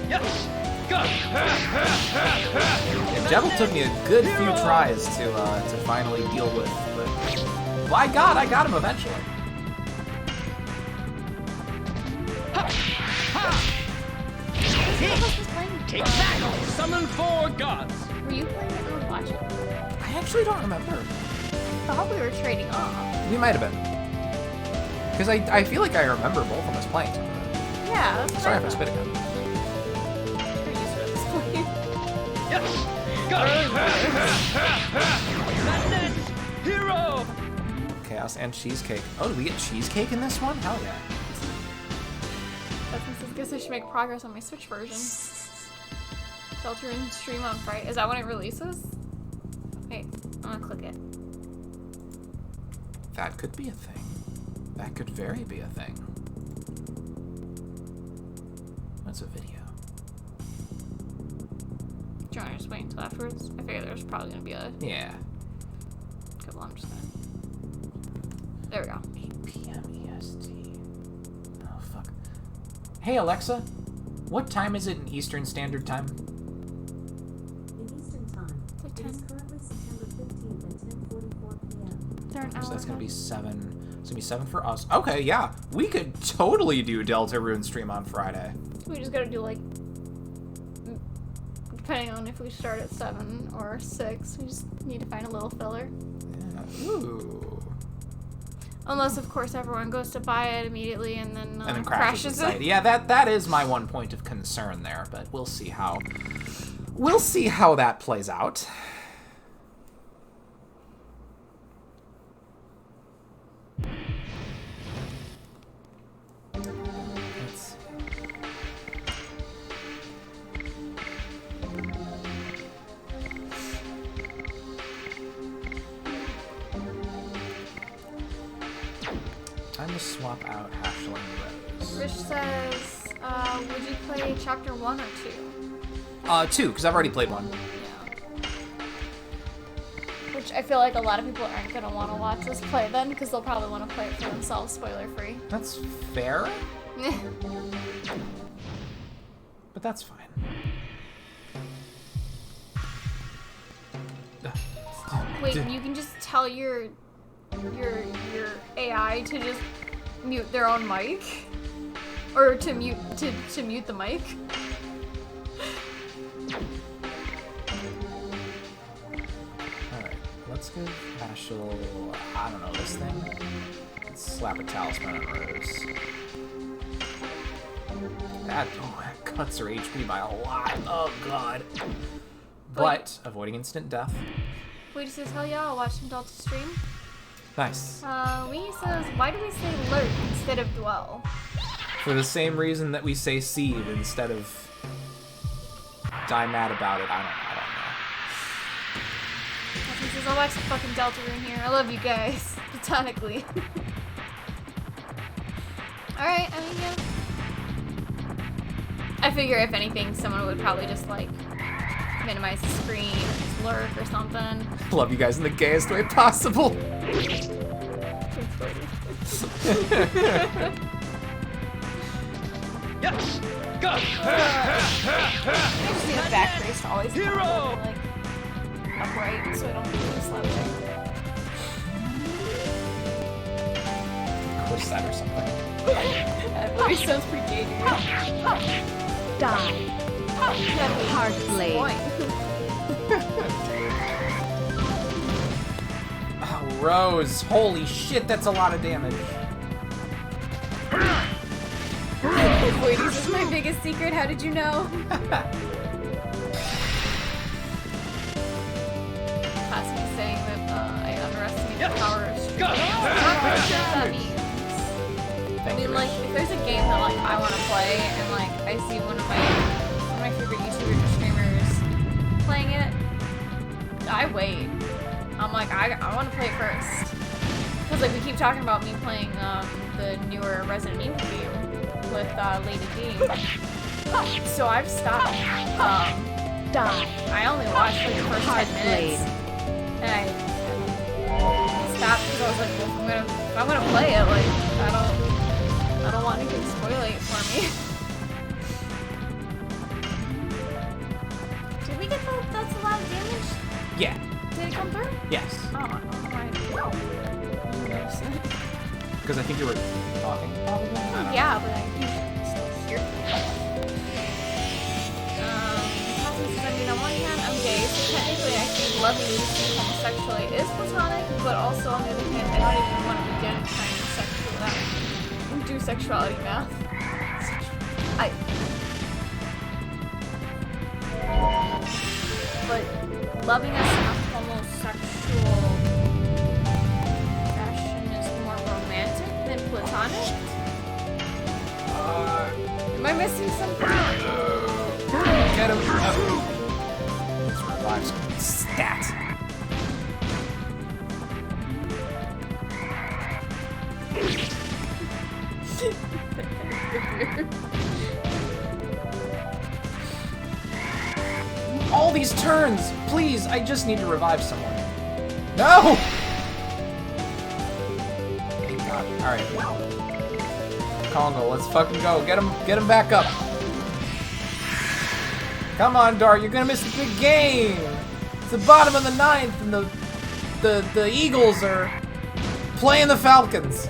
Yes! Go! Yeah, Jebel took me a good few tries to finally deal with, but well, I got him eventually. Take that! Summon 4 gods! Were you playing it or watching? I actually don't remember. I thought we were trading off. We might have been. Because I feel like I remember both of us playing some of it. Yeah, that's Sorry if I what spit again. Pretty used to it at this point. Yes! Go! That's it! Hero! Chaos and cheesecake. Oh, do we get cheesecake in this one? Hell yeah. I guess I should make progress on my Switch version. Deltarune stream on Friday. Is that when it releases? Wait, I'm gonna click it. That could be a thing. That could very be a thing. That's a video. Do you want to just wait until afterwards? I figure there's probably gonna be a Yeah. couple. I'm just gonna. There we go. 8 p.m. EST. Oh, fuck. Hey, Alexa. What time is it in Eastern Standard Time? In Eastern Time, It's like it is 10. currently September 15th at 10:44 p.m. They're an hour So that's gonna be ahead. 7. It's gonna be 7 for us. Okay, yeah. We could totally do Deltarune stream on Friday. We just gotta do like, depending on if we start at 7 or 6, we just need to find a little filler. Yeah. Ooh. Unless, of course, everyone goes to buy it immediately and then, And then crashes the site. it. Yeah, that is my one point of concern there, but we'll see how that plays out. Let's see. Time to swap out Hashling Rose. Rich says, would you play chapter 1 or 2? 2, because I've already played 1. Which I feel like a lot of people aren't gonna want to watch this play then, because they'll probably want to play it for themselves, spoiler free. That's fair, but that's fine. Wait, you can just tell your AI to just mute their own mic, or to mute the mic. Alright, let's give Ashel, I don't know, this thing. Let's slap a talisman on Rose. That cuts her HP by a lot. Oh god. But avoiding instant death. Wait, to tell y'all, watching Delta stream. Nice. We says, why do we say lurk instead of dwell? For the same reason that we say seed instead of die mad about it. I don't know. He says, I'll watch the fucking Delta room here. I love you guys. Platonically. Alright, I mean, yeah. I figure if anything, someone would probably just, like, minimize the screen, just lurk or something. Love you guys in the gayest way possible. Yes! Go! I just need a back brace to always Hero! like upright so I don't really slouching. Push that or something. That movie sounds pretty gay, dude. Die. Hard blade. Oh, Rose. Holy shit, that's a lot of damage. Wait, is this my biggest secret? How did you know? Cassie's saying that I underestimate the power of streaming. Not what that means. I mean, like, if there's a game that like I want to play, and like I see one of my favorite YouTubers or streamers playing it, I wait. I'm like, I want to play it first, because like we keep talking about me playing the newer Resident Evil game with Lady D. So I've stopped. Die. I only watched like the first 10 minutes, and I stopped because I was like, well, if I'm gonna play it, like I don't want anything to spoil it for me. Did we get that's a lot of damage? Yeah. Did it come through? Yes. Oh, I don't know why I didn't notice it. Because I think you were talking, probably? Yeah, but I usually still hear things. Cassie says, I mean, on one hand, I'm gay, so technically I think loving you homosexually is platonic, but also on the other hand, I don't even want to begin trying to do sexuality math. But loving us in a homosexual fashion is more romantic than platonic? Am I missing something? Get him. Let's revive some stat. All these turns! Please, I just need to revive someone. No! Thank God. Alright. Congo, let's fucking go. Get him back up. Come on, Dart, you're gonna miss the big game! It's the bottom of the 9th, and the Eagles are playing the Falcons.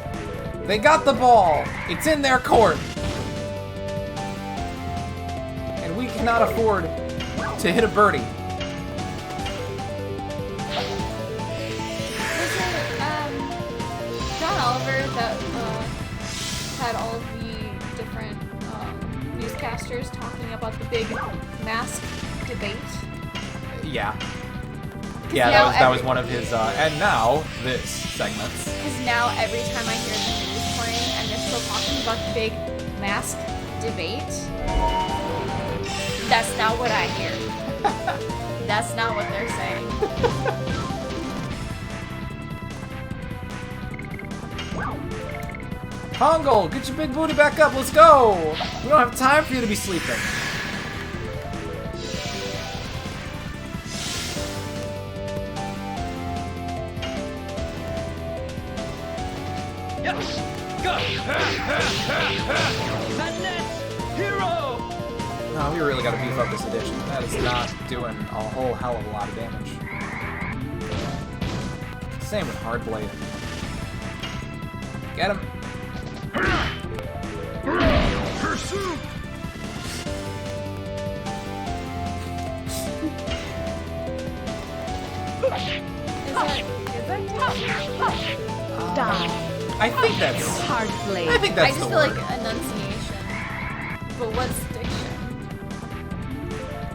They got the ball. It's in their court. And we cannot afford to hit a birdie. John Oliver that had all of the different newscasters talking about the big mask debate. Yeah. Yeah, that was one of his, and now, this segments. Because now every time I hear the news playing and they're still talking about the big mask debate, that's not what I hear. That's not what they're saying. Congo, get your big booty back up, let's go! We don't have time for you to be sleeping. Yes! Go! Madness! Hero! No, we really gotta beef up this edition. That is not doing a whole hell of a lot of damage. Same with Hard Blade. Get him! Pursue! Die. I think that's... Hard blade. I think I that's just the feel word. like enunciation. But what's diction?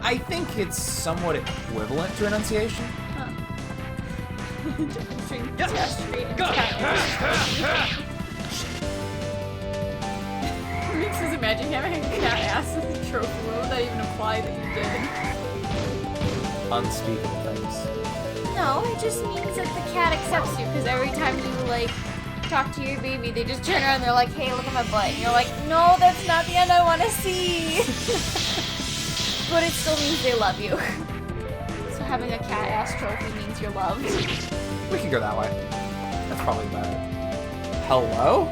I think it's somewhat equivalent to enunciation. Huh. String Yes. castrate and Go! cat. Makes us imagine having a cat ass as a trophy. What would that even imply that you did? Unspeakable things. No, it just means that the cat accepts you, because every time you, like, talk to your baby, they just turn around and they're like, hey, look at my butt. And you're like, no, that's not the end I want to see. But it still means they love you. So having a cat ass trophy means you're loved. We can go that way. That's probably better. Hello?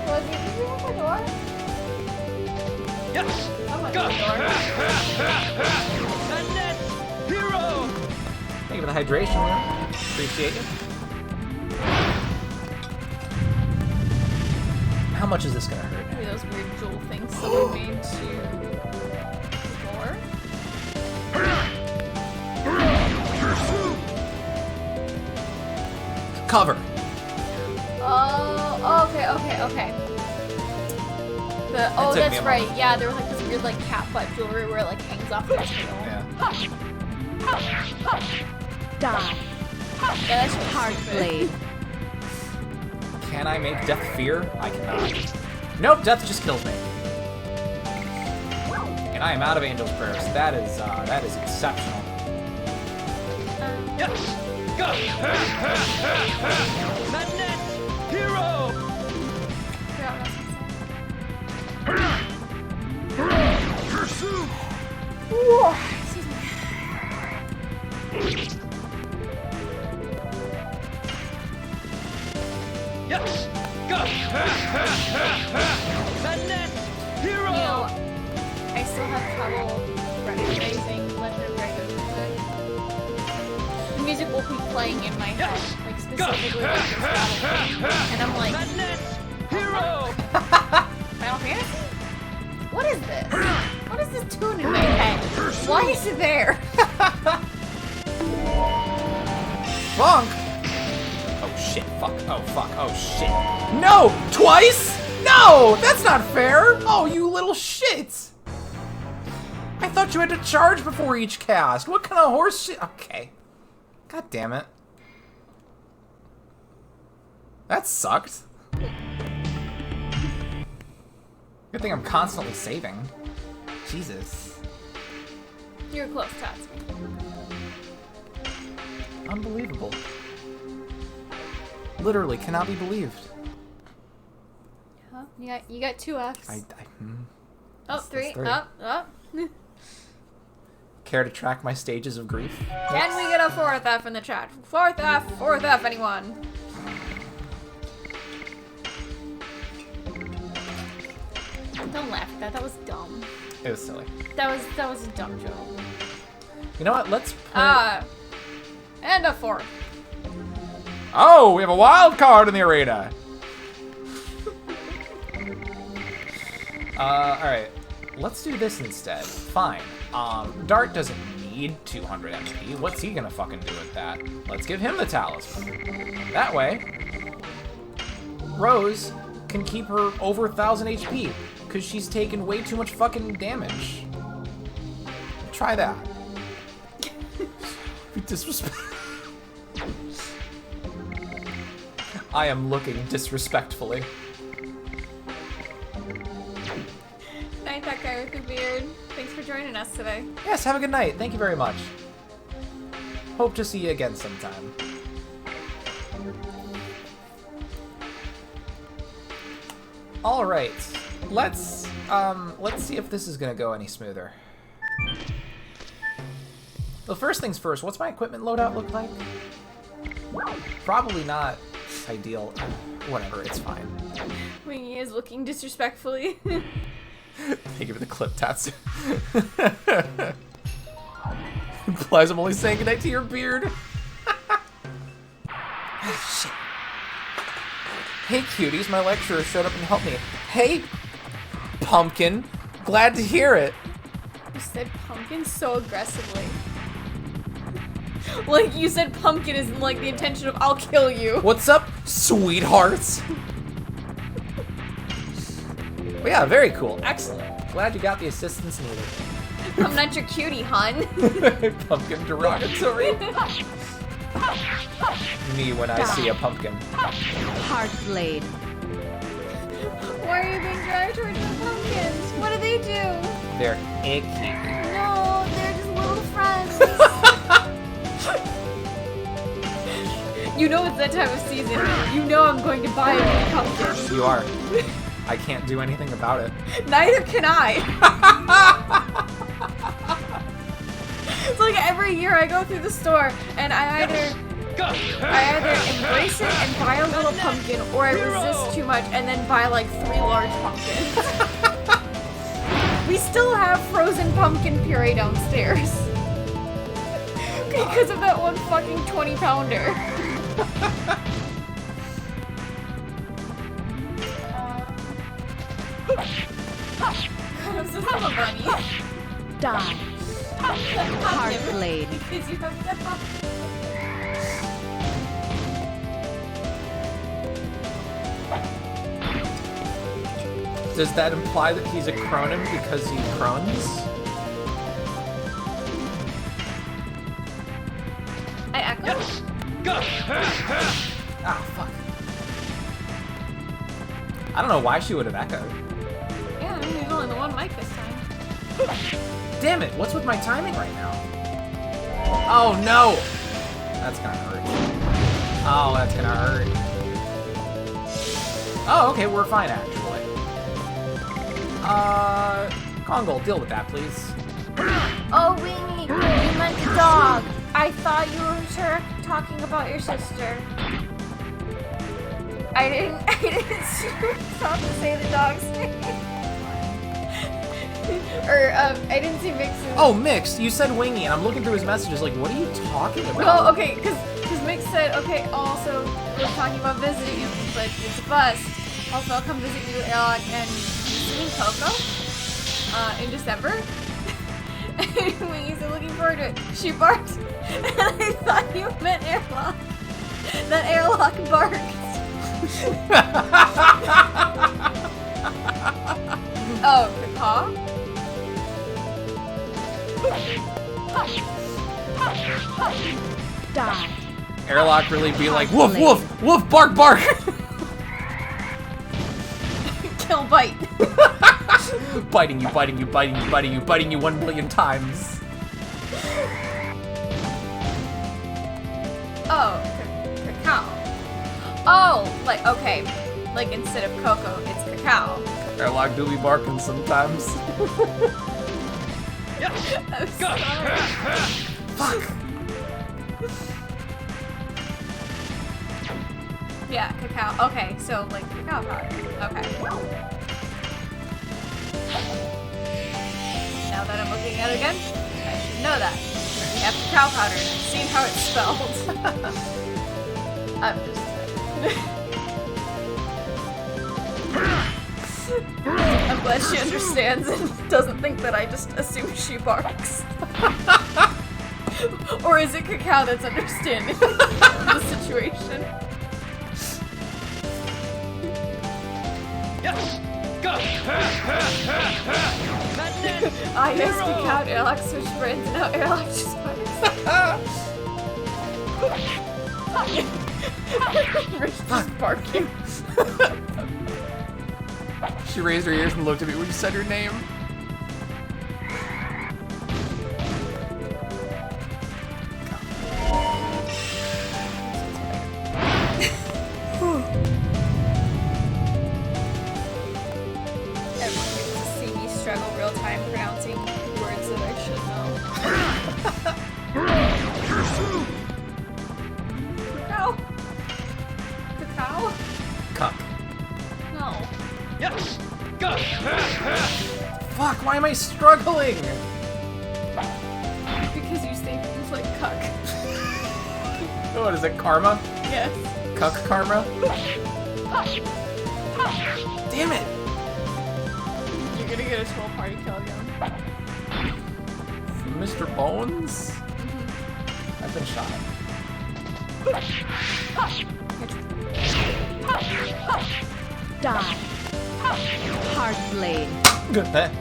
Well, did you open the door? Yes! Someone Go! opened the door. Madness! Hero! Thank you for the hydration there. Appreciate it. How much is this gonna hurt? Maybe those weird jewel things someone made to door. Cover! Oh, okay. Oh, took me that's a right. moment. Yeah, there was like this weird like cat butt jewelry where it like hangs off the tail. Yeah. Die. Yeah, that's just Hard stupid. blade. Can I make death fear? I cannot. Nope, death just kills me. And I am out of angel's prayers. That is exceptional. Yes! Go! Madness! Hero! Forgot what I was gonna Pursue! say. Excuse me. Yes! Go! Madness! Hero! You know, I still have trouble recognizing Legend of Dragon music. The music will be playing in my head, like specifically like this battle theme. And I'm like, Madness! Hero! Final Fantasy? What is this? What is this tune in my head? Why is it there? Bonk! Oh shit, fuck, oh shit. No! Twice? No! That's not fair! Oh, you little shit! I thought you had to charge before each cast. What kind of horse shit? Okay. God damn it. That sucked. Good thing I'm constantly saving. Jesus. You're close, Tots. Unbelievable. Literally cannot be believed. Huh? You got 2 Fs. Oh, Oh, 3. three. Oh. Care to track my stages of grief? Can we get a 4th F in the chat? 4th F, anyone? Don't laugh at that. That was dumb. It was silly. That was a dumb joke. You know what? Let's put... And a 4th. Oh, we have a wild card in the arena. Alright. Let's do this instead. Fine. Dart doesn't need 200 MP. What's he gonna fucking do with that? Let's give him the talisman. That way, Rose can keep her over 1,000 HP, because she's taken way too much fucking damage. Try that. Be disrespectful. I am looking disrespectfully. Night, that guy with the beard. Thanks for joining us today. Yes, have a good night. Thank you very much. Hope to see you again sometime. All right, let's see if this is gonna go any smoother. Well, first things first. What's my equipment loadout look like? Probably not less ideal. Whatever, it's fine. Wingy is looking disrespectfully. Thank you for the clip tats. Implies I'm only saying goodnight to your beard. Oh, shit. Hey, cuties, my lecturer showed up and helped me. Hey, pumpkin. Glad to hear it. You said pumpkin so aggressively. Like you said pumpkin is in like the intention of I'll kill you. What's up, sweethearts? Well, yeah, very cool. Excellent. Glad you got the assistance needed. I'm not your cutie, hun. Pumpkin derogatory. Me when I see a pumpkin. Hard blade. Why are you being derogatory to the pumpkins? What do they do? They're icky. No, they're just little friends. You know it's that time of season. You know I'm going to buy a new pumpkin. You are. I can't do anything about it. Neither can I. It's like every year I go through the store and I either embrace it and buy a little pumpkin, or I resist too much and then buy like 3 large pumpkins. We still have frozen pumpkin puree downstairs. Because of that one fucking 20-pounder. This is a bunny. Die. Hard blade. Because you have that. Does that imply that he's a Cronin because he crones? I echo. Ah, fuck. I don't know why she would have echoed. Yeah, I mean, there's only the one mic this time. Damn it, what's with my timing right now? Oh no! That's gonna hurt. Oh, that's gonna hurt. Oh, okay, we're fine actually. Kongol, deal with that, please. Oh, Wingy, you meant the dog. I thought you were talking about your sister. I didn't stop to say the dog's name. Or, I didn't see Mix's. Oh, Mix, you said Wingy, and I'm looking through his messages like, what are you talking about? Well, okay, because Mix said, okay, also, we're talking about visiting him, but it's a bust. Also, I'll come visit you, Airlock, and seeing Coco, in December. And Wingy said, looking forward to it. She barked, and I thought you meant Airlock. That Airlock barked. Oh, caw? Die. Airlock really be like, woof, woof, woof, bark, bark. Kill bite. Biting you, biting you, biting you, biting you, biting you 1 billion times. Oh, cacao. Oh, like, okay. Like, instead of cocoa, it's cacao. Airlock do be barking sometimes. I'm sorry. Fuck. Yeah, cacao. Okay, so, like, cacao powder. Okay. Now that I'm looking at it again, I should know that. We have cacao powder, and I've seen how it's spelled. I'm just... I'm glad she understands and doesn't think that I just assume she barks. Or is it cacao that's understanding the situation? I used cacao, Airlock switched brands, and now Airlock just barks. Rich just barking. She raised her ears and looked at me when you said her name. Everyone gets to see me struggle real time pronouncing words that I should know. Cacao. Cacao. No. Cuck. No. Yes. Go. Fuck, why am I struggling? Because you say things like cuck. What is it, karma? Yes. Cuck karma? Damn it! You're gonna get a 12 party kill again. From Mr. Bones? I've been shot. Die. Hard blade. Good bet.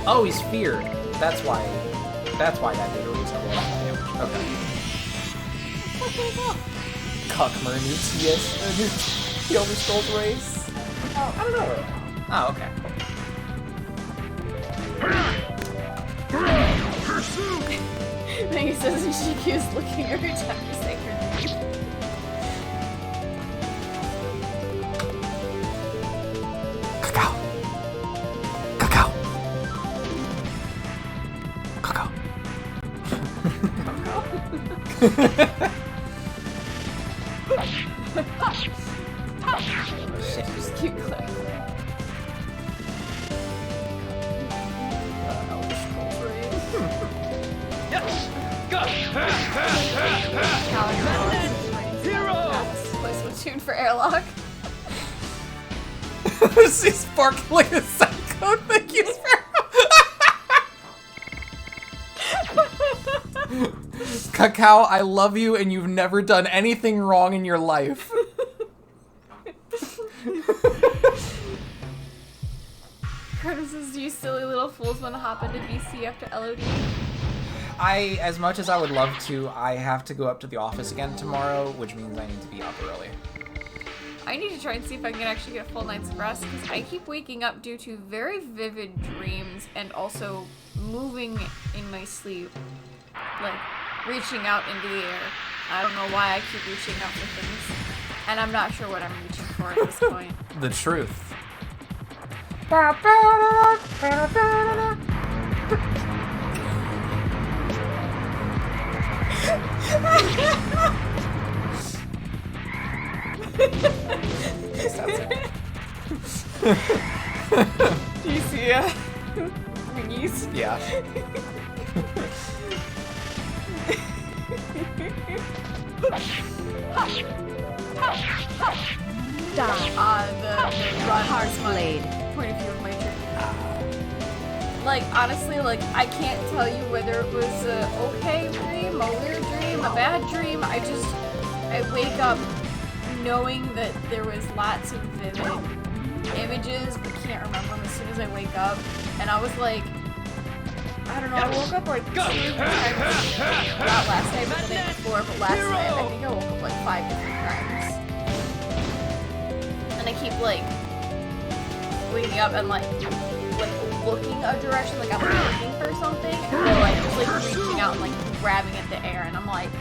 Oh, he's feared. That's why that did a reasonable amount of damage. Okay. Cuckmer needs yes. He overscrolled race. Oh, I don't know. Oh, okay. Maggie says she keeps looking every time you say her name. Cacao. Cacao. Cacao. Shit, just keep clicking. Yes. Go. Hero. Play Splatoon for airlock. She's sparkling a psycho. Thank you, Cacao, I love you and you've never done anything wrong in your life. Curtis says, do you silly little fools want to hop into VC after LoD? As much as I would love to, I have to go up to the office again tomorrow, which means I need to be up early. I need to try and see if I can actually get a full night's rest, because I keep waking up due to very vivid dreams and also moving in my sleep. Like, reaching out into the air. I don't know why I keep reaching out for things. And I'm not sure what I'm reaching for at this point. The truth. Do you see wingies? Yeah. Die. The run Hard is my blade. point of view of my dream. Like, honestly, like, I can't tell you whether it was a okay dream, a weird dream, a bad dream. I wake up knowing that there was lots of vivid images, but can't remember them as soon as I wake up. And I was like, I don't know, I woke up like 2 times, not last night, but the night before, but last night I think I woke up like 5 different times. And I keep like waking up and like looking a direction, like I'm looking for something, or like just like reaching out and like grabbing at the air, and I'm like,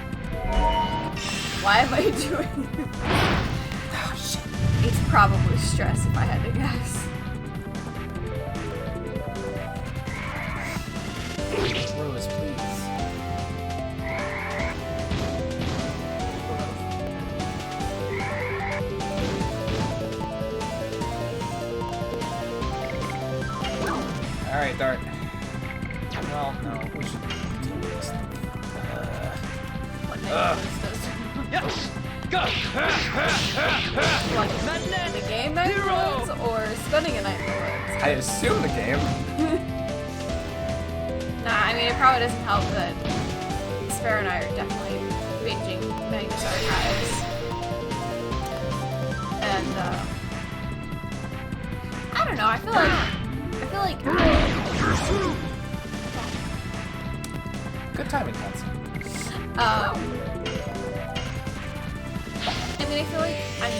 why am I doing this? Oh shit. It's probably stress if I had to guess. Rose, please. Alright, Dart. Well, no, we should do this. What night does Yes. Go. What, the game Night in the Woods or spending a night in the woods? I assume the game. Nah, I mean, it probably doesn't help that Spare and I are definitely binging Magnus Archives. And, I don't know, I feel like Good timing, Nancy. I mean, I feel like I'm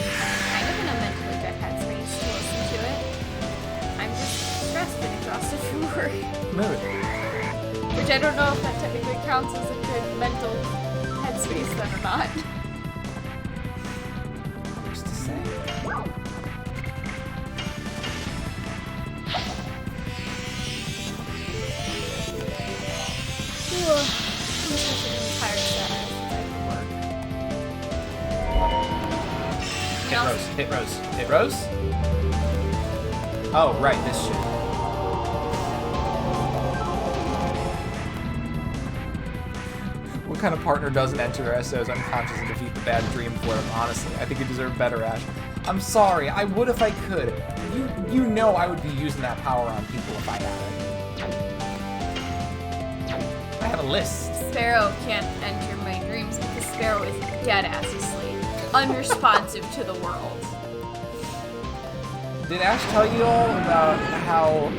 kind of in a mentally good headspace to listen to it. I'm just stressed and exhausted from work. Mood. Which I don't know if that technically counts as a good mental headspace then or not. Who's to say? I'm tired. Rose. Hit Rose. Hit Rose? Oh, right, this shit. What kind of partner doesn't enter SOs unconscious and defeat the bad dream for him? Honestly, I think you deserve better, Ash. I'm sorry, I would if I could. You know I would be using that power on people if I had it. I have a list. Sparrow can't enter my dreams because Sparrow is dead ass asleep, unresponsive to the world. Did Ash tell you all about how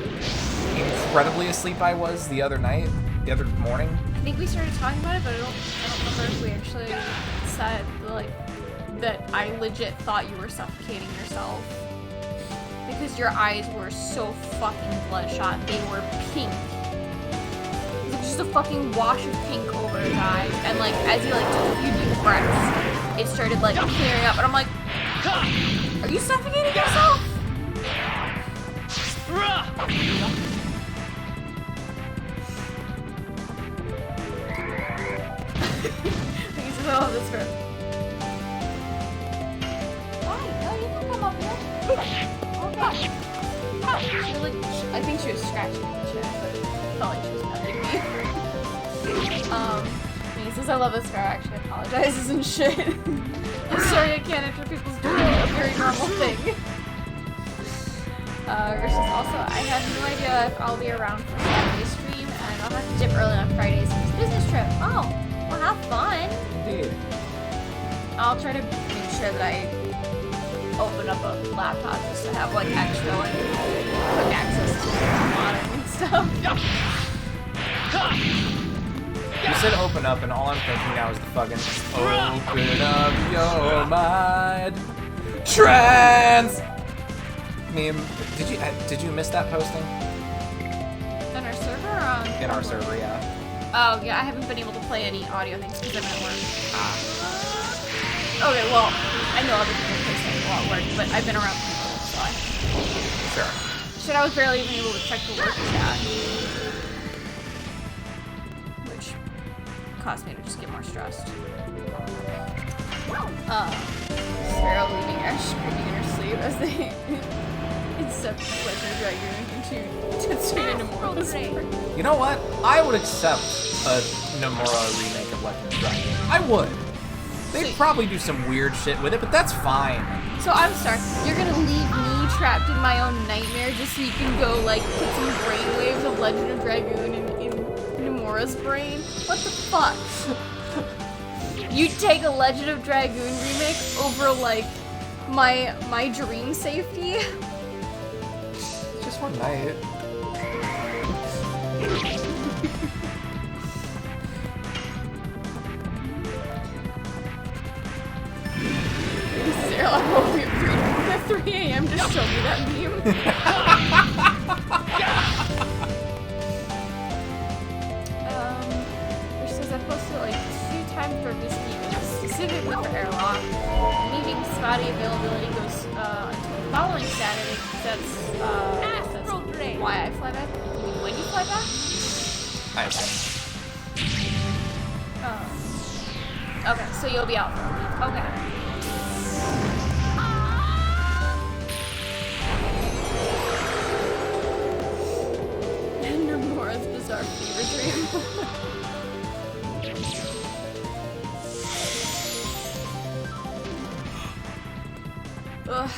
incredibly asleep I was the other night? The other morning? I think we started talking about it, but I don't remember if we actually said, like, that I legit thought you were suffocating yourself. Because your eyes were so fucking bloodshot. They were pink. It was just a fucking wash of pink over his eyes. And, like, as he, like, took a few deep breaths, it started, like, clearing up. And I'm like, are you suffocating yourself? I love this girl. Why? Oh, you can come up here. Okay. She, like, I think she was scratching the chair, but it felt like she was petting me. He says, I love this girl, actually apologizes and shit. I'm sorry I can't enter people's doing a very normal thing. Versus also, I have no idea if I'll be around for Saturday's stream, and I'll have to dip early on Fridays. It's a business trip. Oh, well, have fun. Dude. I'll try to make sure that I open up a laptop just to have like extra like quick access to monitoring and stuff. You said open up, and all I'm thinking now is the fucking open up your mind. Trans meme. Did you miss that posting? In our server or on? In our server, yeah. Oh yeah, I haven't been able to play any audio things because I'm at work. Okay, well, I know other people play stuff while at work, but I've been around people, so I... Sure. Shit, I was barely even able to check the work chat. Which caused me to just get more stressed. Sparrow leaving Ash screaming in her sleep as they incept the Legend of Dragoon to turn into Mora's brain. You know what? I would accept a Nomura remake of Legend of Dragoon. I would. They'd probably do some weird shit with it, but that's fine. So I'm sorry, you're gonna leave me trapped in my own nightmare just so you can go like put some brainwaves of Legend of Dragoon in Nomura's brain? What the fuck? You take a Legend of Dragoon remake over like my dream safety? Just one night. Sarah, I woke me up 3 a.m. to show me that meme. Which says I posted like 2 times for this evening, specifically for Airlock. Meeting spotty availability goes until the following Saturday. That's why I fly back. You mean when you fly back? I see. Okay, so you'll be out for a week. Okay. Nomura's bizarre fever dream. Ugh.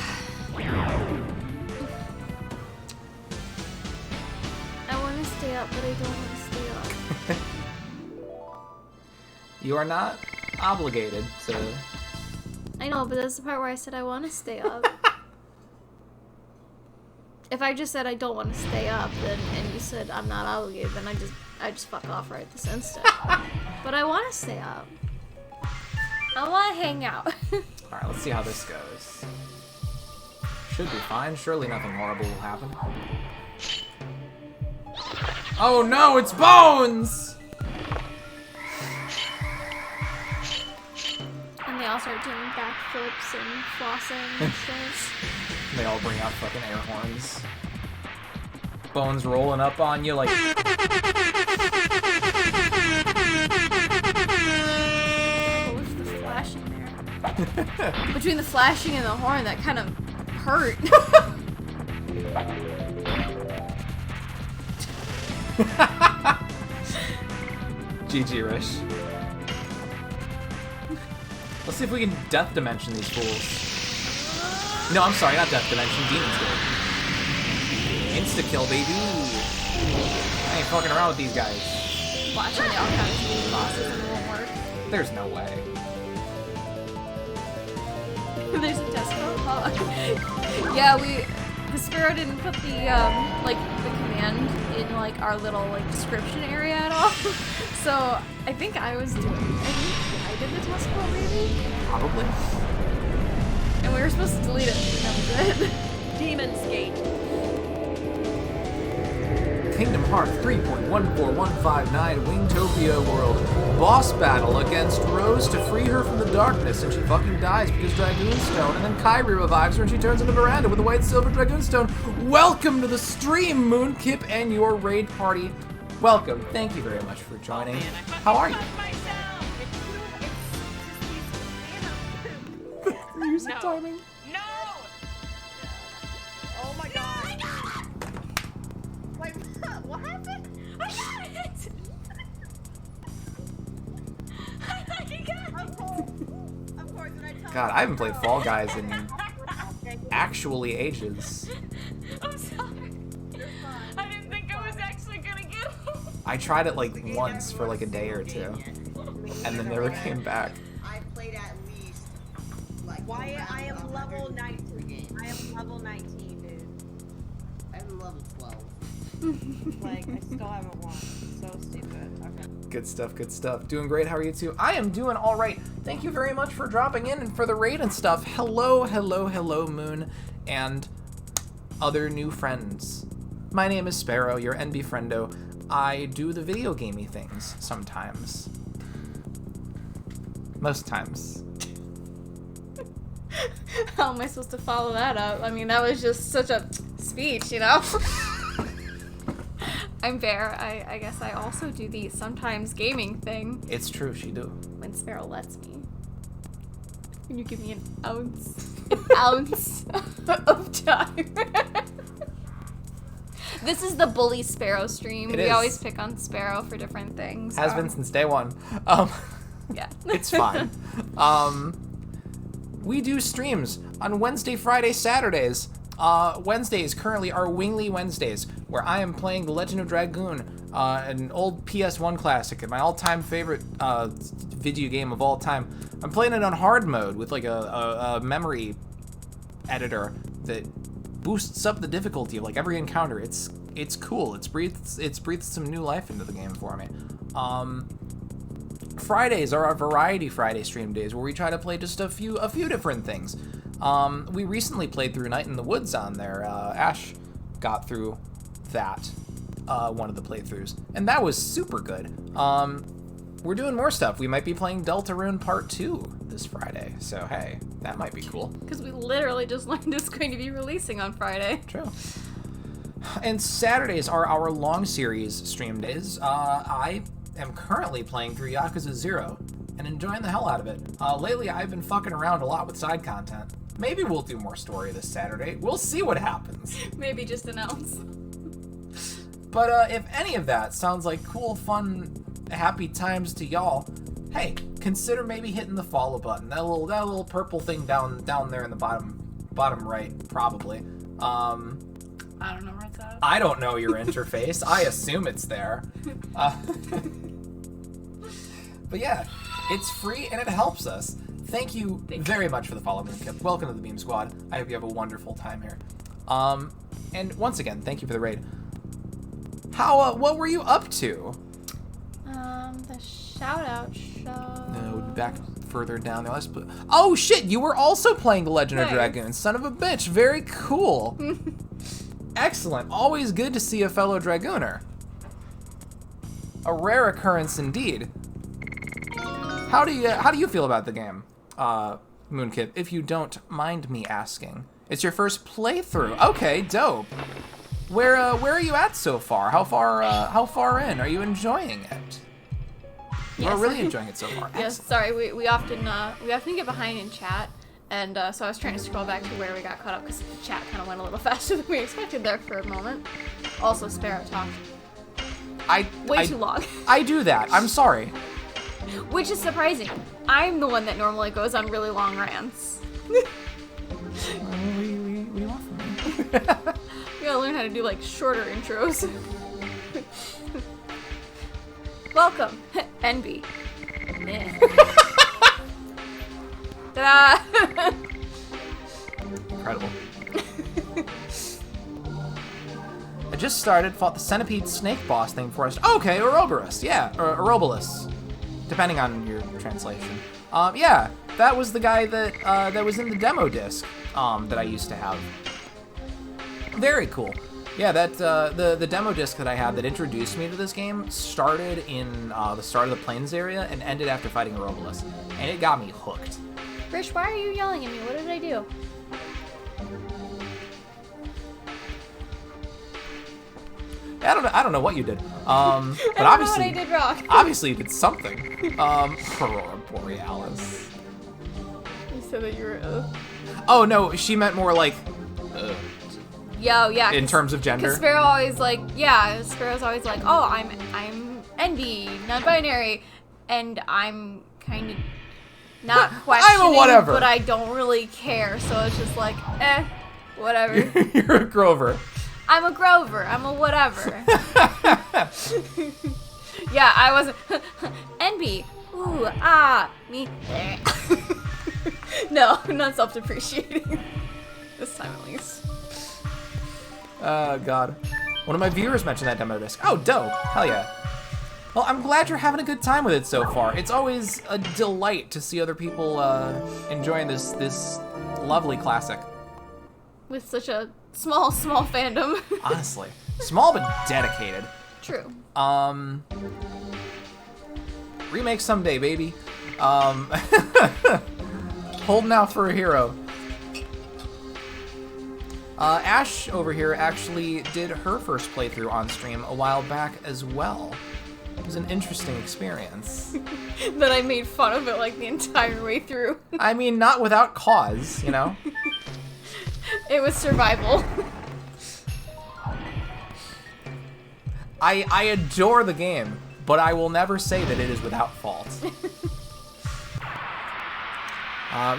I want to stay up, but I don't want to stay up. You are not obligated to... I know, but that's the part where I said I want to stay up. If I just said I don't want to stay up, then and you said I'm not obligated, then I just fuck off right this instant. But I want to stay up. I want to hang out. Alright, let's see how this goes. Should be fine. Surely nothing horrible will happen. Oh no, it's Bones! And they all start doing backflips and flossing and shit. They all bring out fucking air horns. Bones rolling up on you like... What was the flashing there? Between the flashing and the horn, that kind of hurt. GG, Rish. Let's see if we can Death Dimension these fools. No, I'm sorry, not Death Dimension. Demon's Gate. Insta-kill, baby. I ain't fucking around with these guys. Watching the all kinds of bosses and it won't work. There's no way. There's a test code. Oh. Yeah, the Sparrow didn't put the the command in like our little like description area at all. So I think I did the test code maybe. Probably. And we were supposed to delete it. That was it. Demon's Gate. Kingdom Hearts 3.14159 Wingtopia World. Boss battle against Rose to free her from the darkness, and she fucking dies because Dragoonstone, and then Kyrie revives her and she turns into Miranda with a white silver Dragoonstone. Welcome to the stream, Moonkip and your raid party. Welcome. Thank you very much for joining. How are you? Music timing. No! Oh my god. Wait, what happened? I got it! I fucking got it! Of course, when I tell God, I haven't played Fall Guys in actually ages. I'm sorry. I didn't think I was actually gonna get it. I tried it like once for like a day or two, and then never came back. I played at least like Why I am level 19. I am level 19, dude. I'm level 12. Like, I still haven't won. So stupid. Okay. Good stuff, good stuff. Doing great, how are you two? I am doing all right. Thank you very much for dropping in and for the raid and stuff. Hello, hello, hello, Moon, and other new friends. My name is Sparrow, your NB friendo. I do the video gamey things sometimes. Most times. How am I supposed to follow that up? I mean, that was just such a speech, you know? I'm Bear. I guess I also do the sometimes gaming thing It's true, she do. when Sparrow lets me. Can you give me an ounce of time? This is the bully Sparrow stream. It We is. always pick on Sparrow for different things. Has been since day one. Yeah. It's fine. We do streams on Wednesday, Friday, Saturdays. Wednesdays currently are Wingly Wednesdays, where I am playing The Legend of Dragoon, an old PS1 classic and my all-time favorite video game of all time. I'm playing it on hard mode with like a memory editor that boosts up the difficulty of like every encounter. It's cool. It's breathed some new life into the game for me. Fridays are our Variety Friday stream days, where we try to play just a few different things. We recently played through Night in the Woods on there. Ash got through that, one of the playthroughs, and that was super good. We're doing more stuff. We might be playing Deltarune Part 2 this Friday, so hey, that might be cool. Because we literally just learned it's going to be releasing on Friday. True. And Saturdays are our long series stream days. I am currently playing through Yakuza 0 and enjoying the hell out of it. Lately, I've been fucking around a lot with side content. Maybe we'll do more story this Saturday. We'll see what happens. Maybe just announce. But if any of that sounds like cool, fun, happy times to y'all, hey, consider maybe hitting the follow button. That little purple thing down there in the bottom right, probably. I don't know where it's at. I don't know your interface. I assume it's there. But yeah, it's free and it helps us. Thank you very much for the follow, Moonkip. Welcome to the Beam Squad. I hope you have a wonderful time here. And once again, thank you for the raid. How, what were you up to? The shout out show. No, back further down there. Let's put. Oh shit! You were also playing The Legend of Nice. Dragoon. Son of a bitch! Very cool. Excellent. Always good to see a fellow Dragooner. A rare occurrence indeed. How do you feel about the game, Moonkip? If you don't mind me asking, it's your first playthrough. Okay, dope. Where are you at so far? How far in? Are you enjoying it? We're really enjoying it so far. Yes, Excellent. sorry, we often get behind in chat, and so I was trying to scroll back to where we got caught up because chat kind of went a little faster than we expected there for a moment. Also, Sparrow talked way too long. I do that. I'm sorry. Which is surprising. I'm the one that normally goes on really long rants. What do you want from me? You gotta learn how to do like shorter intros. Welcome, NB. Ta-da! Incredible. I just fought the centipede snake boss thing for us. Okay, Ouroboros, yeah, or Ourobolus, depending on your translation. Yeah, that was the guy that was in the demo disc that I used to have. Very cool. Yeah, that the demo disc that I had that introduced me to this game started in the start of the Plains area and ended after fighting Ourobolus, and it got me hooked. Rich, why are you yelling at me? What did I do? I don't know what you did. But I don't obviously, know what I did wrong. obviously you did something. Aurora Borealis. You said that you were. Oh no, she meant more like. Yo, yeah. In terms of gender. Because Sparrow always like, yeah. Sparrow's always like, oh, I'm NB, non-binary, and I'm kind of not questioning, I'm a whatever. but I don't really care. So it's just like, whatever. You're a Grover. I'm a Grover. I'm a whatever. Yeah, I wasn't. NB. Ooh, me. No, not self-depreciating. This time at least. Oh god. One of my viewers mentioned that demo disc. Oh, dope. Hell yeah. Well, I'm glad you're having a good time with it so far. It's always a delight to see other people enjoying this lovely classic. With such a small fandom. Honestly. Small but dedicated. True. Remake someday, baby. Holding out for a hero. Ash over here actually did her first playthrough on stream a while back as well. It was an interesting experience. That I made fun of it like the entire way through. I mean, not without cause, you know? It was survival. I adore the game, but I will never say that it is without fault.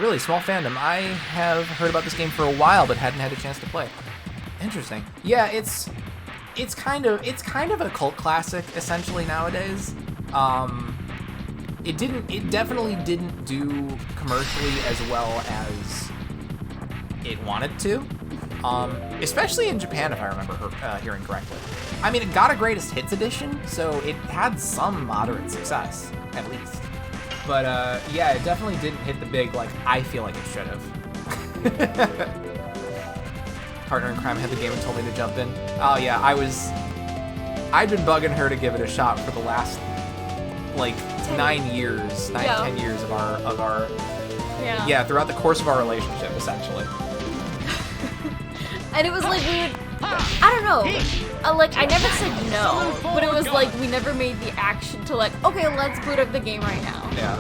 Really, small fandom. I have heard about this game for a while, but hadn't had a chance to play. Interesting. Yeah, it's kind of a cult classic essentially nowadays. It definitely didn't do commercially as well as it wanted to. Especially in Japan, if I remember hearing correctly. I mean, it got a greatest hits edition, so it had some moderate success, at least. But yeah, it definitely didn't hit the big, like, I feel like it should have. Partner in crime had the game and told me to jump in. Oh yeah, I'd been bugging her to give it a shot for the last, like, 10 years of our yeah, throughout the course of our relationship, essentially. And it was like we would, I don't know, like I never said no, but it was like we never made the action to like, okay, let's boot up the game right now. Yeah.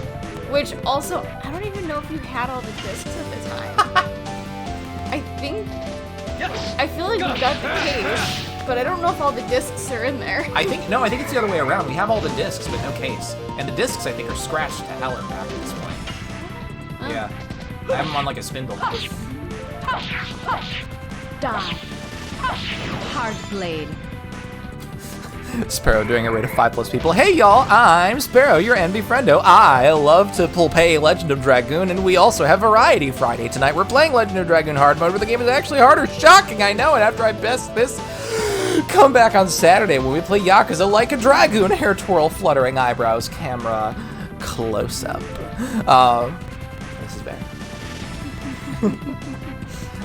Which also, I don't even know if you had all the discs at the time. I feel like we got the case, but I don't know if all the discs are in there. I think it's the other way around. We have all the discs, but no case. And the discs, I think, are scratched to hell in back at this point. Yeah. I have them on like a spindle. Die. Hard blade. Sparrow doing a raid of 5+ people. Hey y'all, I'm Sparrow, your NB friendo. I love to play Legend of Dragoon, and we also have Variety Friday tonight. We're playing Legend of Dragoon hard mode, but the game is actually harder. Shocking, I know, and after I best this, come back on Saturday when we play Yakuza Like a Dragoon. Hair twirl, fluttering eyebrows, camera close up. This is bad.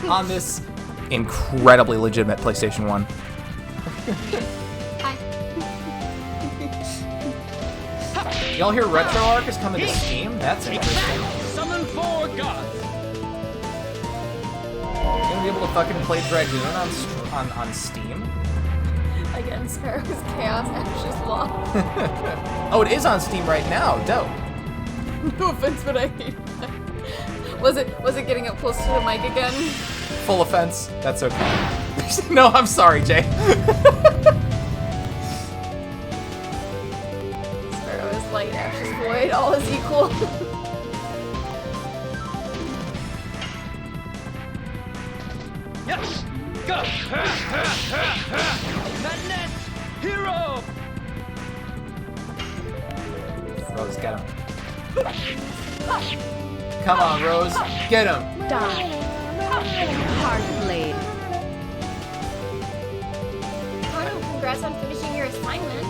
On this incredibly legitimate PlayStation 1. Y'all hear RetroArch is coming to Steam? That's interesting. Summon 4 gods. You're gonna be able to fucking play Dragoon on Steam? Again, Sparrow's Chaos Ashes Law. Oh, it is on Steam right now. Dope. No offense, but I hate that. Was it getting up close to the mic again? Full offense. That's okay. No, I'm sorry, Jay. Sparrow is light, Ash is void, all is equal. Yes! Go! Madness! Hero! Rose, get him. Come on, Rose. Get him. Die. Hard blade. Kano, congrats on finishing your assignment.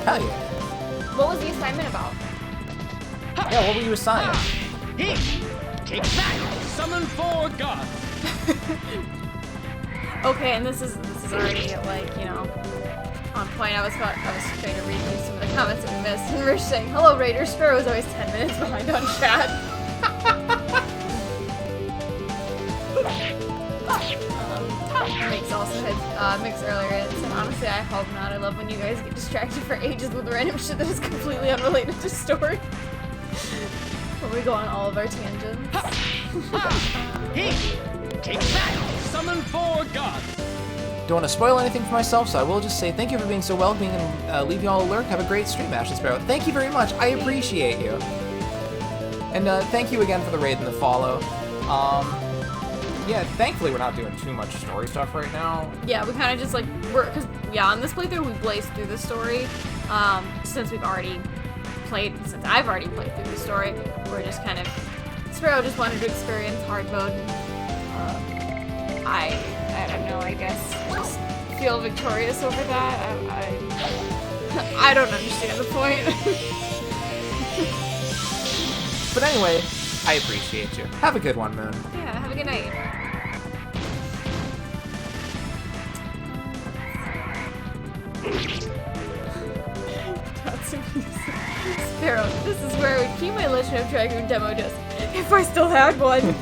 Hell yeah. What was the assignment about? Yeah, what were you assigned? He! Take that! Summon 4 gods! Okay, and this is already like, you know, on point. I was trying to read through some of the comments that we missed, and Rich saying, "Hello, Raider." Sparrow is always 10 minutes behind on chat. Mix also had Mix earlier and said, "Honestly, I hope not. I love when you guys get distracted for ages with random shit that is completely unrelated to story." Where we go on all of our tangents. He! Take that! Summon 4 gods! Don't want to spoil anything for myself, so I will just say thank you for being so welcoming and leave you all a lurk. Have a great stream, Ash and Sparrow. Thank you very much. I appreciate you. And thank you again for the raid and the follow. Yeah, thankfully we're not doing too much story stuff right now. Yeah, we kind of just like because on this playthrough we blazed through the story. Since I've already played through the story, we're just kind of Sparrow just wanted to experience hard mode. I don't know. I guess just feel victorious over that. I don't understand the point. But anyway, I appreciate you. Have a good one, Moon. Yeah, have a good night. Sparrow, this is where I would keep my Legend of Dragoon demo disc if I still had one.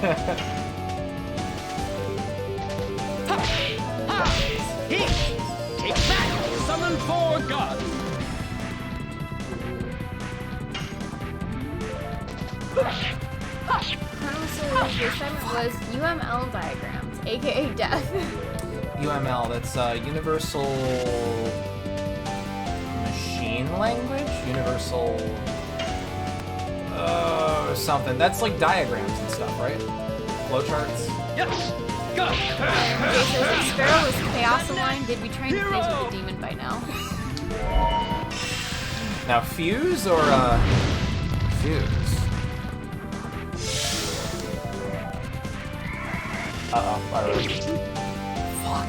He! Take that! Summon 4 gods! Colonel Solo's assignment was UML diagrams, aka death. UML, that's Universal Machine Language? Universal... something. That's like diagrams and stuff, right? Flowcharts? Yes! Go! Okay, so if Sparrow was Chaos Aligned, they'd be trying to fuse with the demon by now. Now, fuse or, fuse? Uh-oh, alright. Fuck.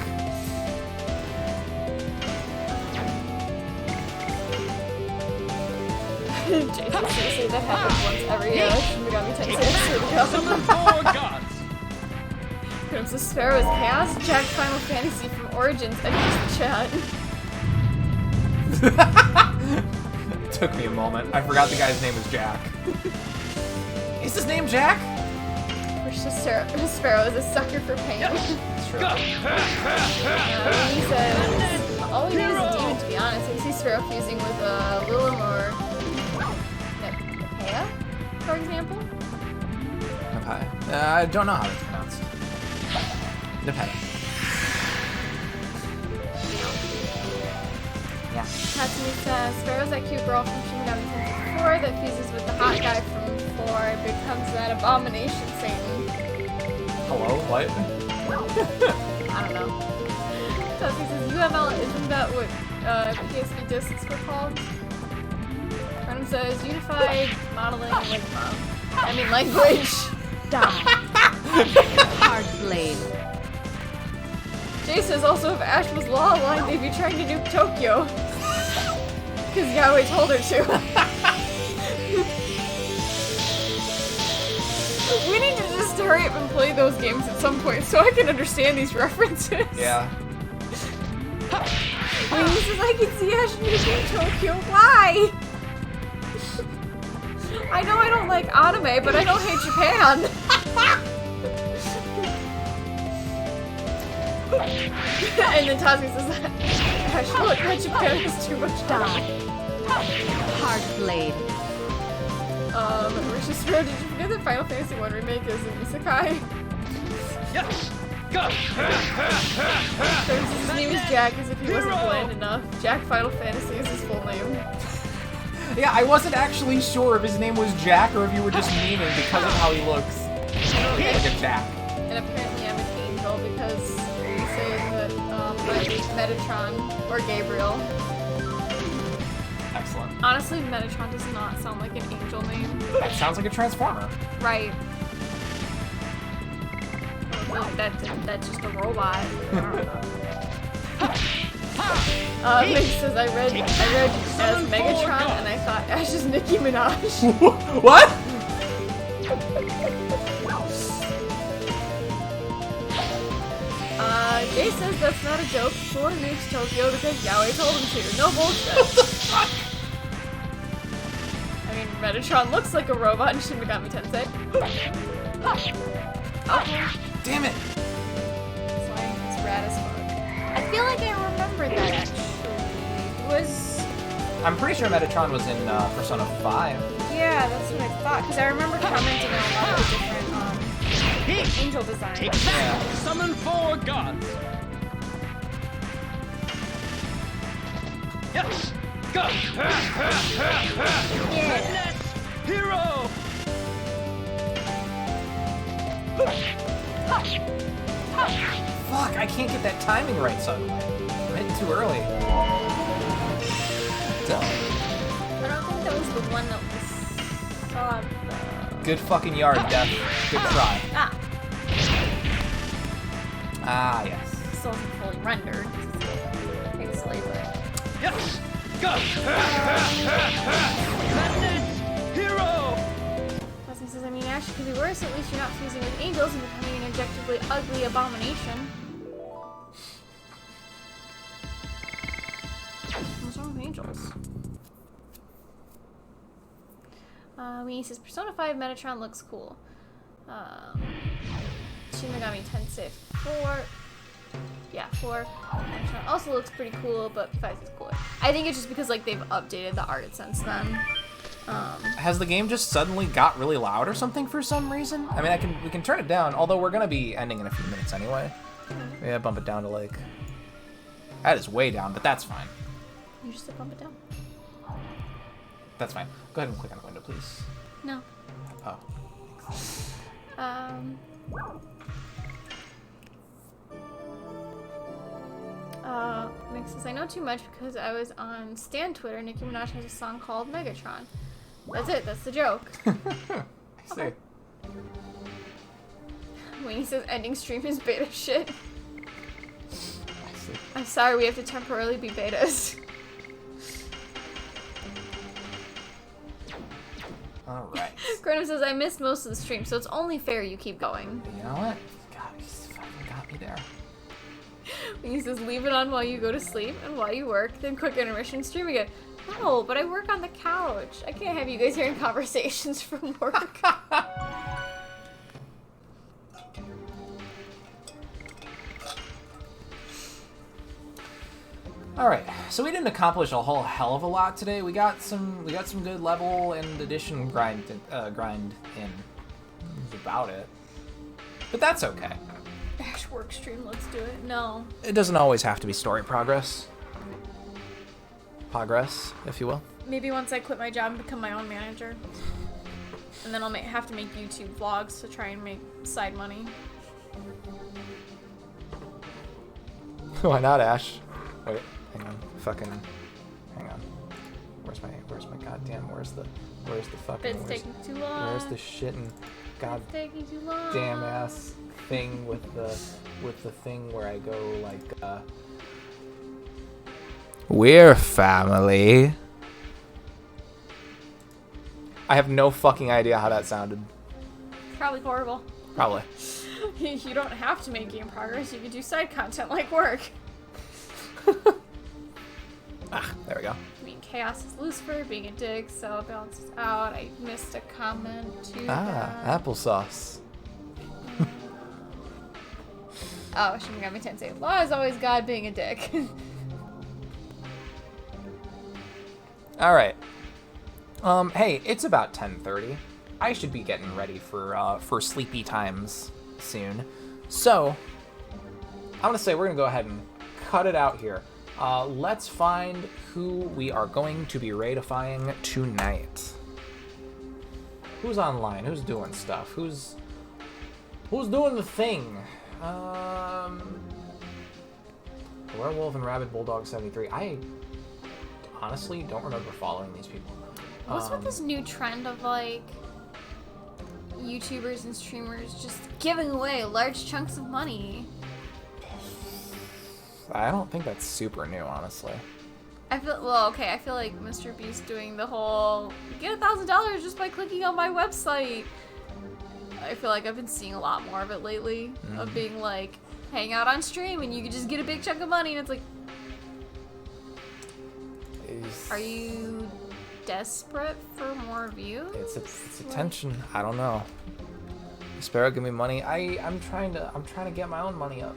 Jason, seriously, that happens once every Shinigami Tensei. Summon 4 gods! Princess Sparrow is Chaos, Jack Final Fantasy from Origins, and use the chat. Took me a moment. I forgot the guy's name was Jack. Is his name Jack? Sparrow is a sucker for pain. That's true. He says, all we need is a demon, to be honest. I see Sparrow fusing with Lilim or Nepea, for example. Okay. I don't know how it's pronounced. Nepeta. Yeah. Tatsumi says, Sparrow's that cute girl from Shin Megami Tensei 4 that fuses with the hot guy from 4 and becomes that abomination Satan. Hello? What? I don't know. Tatsumi says, UML, isn't that what PSP discs were called? Brenham says, Unified Modeling Language. Die. Hard blade. Jay says also if Ash was law aligned, they'd be trying to nuke Tokyo. Because Yahweh told her to. We need to just hurry up and play those games at some point so I can understand these references. Yeah. When he says I can see Ash nuking Tokyo, why? I know I don't like anime, but I don't hate Japan. And then Tatsumi says, Ash, look, that Japan is too much Die. Hard blade. We're just did you forget that Final Fantasy 1 Remake is an isekai? Yes. Go. His name is Jack as if he wasn't bland enough. Jack Final Fantasy is his full name. Yeah, I wasn't actually sure if his name was Jack or if you were just memeing because of how he looks. Like a Jack. And apparently I'm an angel because you say that I'm Metatron or Gabriel. Excellent. Honestly, Metatron does not sound like an angel name. That sounds like a Transformer. Right. Oh, that's just a robot. Nick says I read as Megatron and I thought Ash is Nicki Minaj. What? Jay says that's not a joke. Sure nukes Tokyo because Yaoi told him to. No bullshit. I mean, Metatron looks like a robot in Shin Megami Tensei. Damn it. It's rad as fuck. I feel like I remember that actually. I'm pretty sure Metatron was in Persona 5. Yeah, that's what I thought. Because I remember commenting on a lot of the different angel designs. Take that. Summon 4 gods. Yes. Go. Yeah. Hero. Fuck, I can't get that timing right suddenly. I'm hitting too early. Dumb. I don't think that was the one that was Good fucking yard, Death. Good try. Ah, yes. still isn't fully rendered. Basically, but Yes. Go. Hero. Leslie says, I mean, Ash could be worse. At least you're not fusing with angels and becoming an objectively ugly abomination. What's wrong with angels? Weenie says, Persona 5 Metatron looks cool. Shin Megami Tensei 4. Yeah, 4. Metatron also looks pretty cool, but 5 is cooler. I think it's just because, like, they've updated the art since then. Has the game just suddenly got really loud or something for some reason? I mean, we can turn it down, although we're gonna be ending in a few minutes anyway. Yeah, bump it down to like... That is way down, but that's fine. You just said bump it down. That's fine. Go ahead and click on the window, please. No. Oh. Nick says, I know too much because I was on Stan Twitter. Nicki Minaj has a song called Megatron. That's it. That's the joke. I see. When he says ending stream is beta shit. I see. I'm sorry, we have to temporarily be betas. Alright. Grenham says, I missed most of the stream, so it's only fair you keep going. You know what? God, you just fucking got me there. When he says, leave it on while you go to sleep and while you work, then quick intermission stream again. No, but I work on the couch. I can't have you guys hearing conversations from work. Alright, so we didn't accomplish a whole hell of a lot today. We got some good level and addition grind in. That's about it. But that's okay. Ash work stream, let's do it. No. It doesn't always have to be story progress. Progress, if you will. Maybe once I quit my job and become my own manager. And then I'll have to make YouTube vlogs to try and make side money. Why not, Ash? Wait, hang on. Hang on. Where's my goddamn, where's the fucking, It's taking too long. where's the shitting god It's taking too long. damn ass thing with the thing where I go like, we're family. I have no fucking idea how that sounded. Probably horrible. Probably. You don't have to make game progress. You can do side content like work. There we go. I mean, Chaos is Lucifer being a dick, so it balances out. I missed a comment to that. Applesauce. Oh, Shin Megami Tensei. Law is always God being a dick. All right. Hey, it's about 10:30. I should be getting ready for sleepy times soon. So, I'm gonna say we're gonna go ahead and cut it out here. Let's find who we are going to be raidifying tonight. Who's online? Who's doing stuff? Who's doing the thing? Werewolf and Rabid Bulldog 73. I honestly don't remember following these people. What's with this new trend of like YouTubers and streamers just giving away large chunks of money? I don't think that's super new, honestly. I feel like Mr. Beast doing the whole get $1,000 just by clicking on my website. I feel like I've been seeing a lot more of it lately, of being like, hang out on stream and you can just get a big chunk of money, and it's like, are you desperate for more views? It's attention. I don't know. Sparrow, give me money. I'm trying to get my own money up.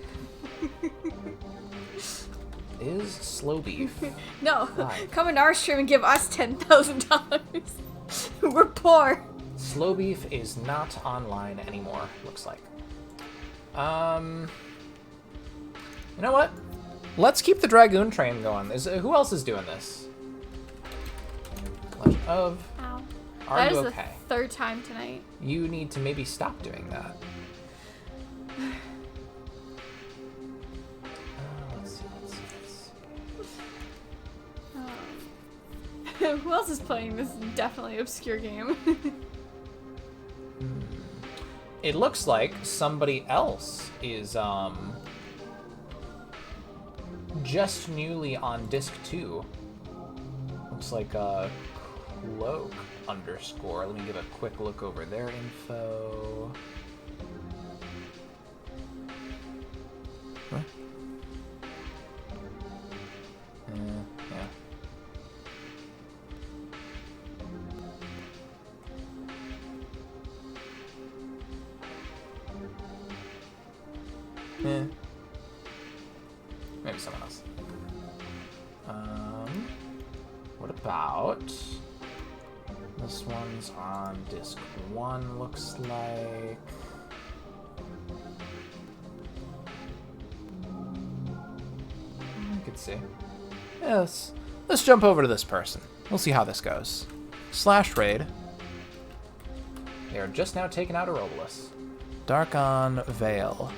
Is Slow Beef? No, live? come into our stream and give us $10,000. We're poor. Slow Beef is not online anymore, looks like. You know what? Let's keep the Dragoon train going. Who else is doing this? Legend of. Ow. Are That you is okay? the third time tonight. You need to maybe stop doing that. Let's see. Who else is playing this definitely obscure game? It looks like somebody else is just newly on disc 2. Looks like Cloak _. Let me give a quick look over their info. Huh? Yeah. Maybe someone else. What about this one's on disc 1, looks like. I could see. Yeah, let's jump over to this person. We'll see how this goes. /raid. They are just now taking out Aerobolus. Darkon Vale.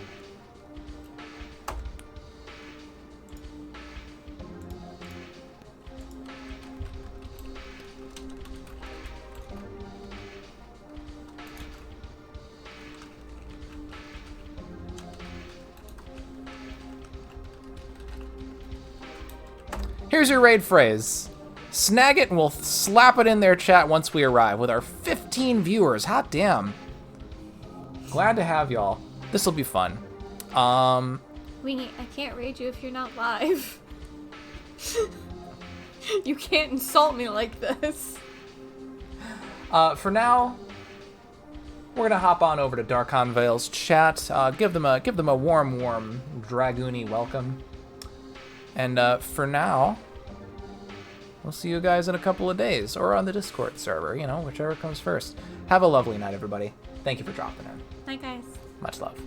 Here's your raid phrase. Snag it and we'll slap it in their chat once we arrive with our 15 viewers. Hot damn. Glad to have y'all. This'll be fun. I can't raid you if you're not live. You can't insult me like this. For now, we're gonna hop on over to Darkon Vale's chat. Give them a warm dragoony welcome. And for now, we'll see you guys in a couple of days, or on the Discord server, whichever comes first. Have a lovely night, everybody. Thank you for dropping in. Bye, guys. Much love.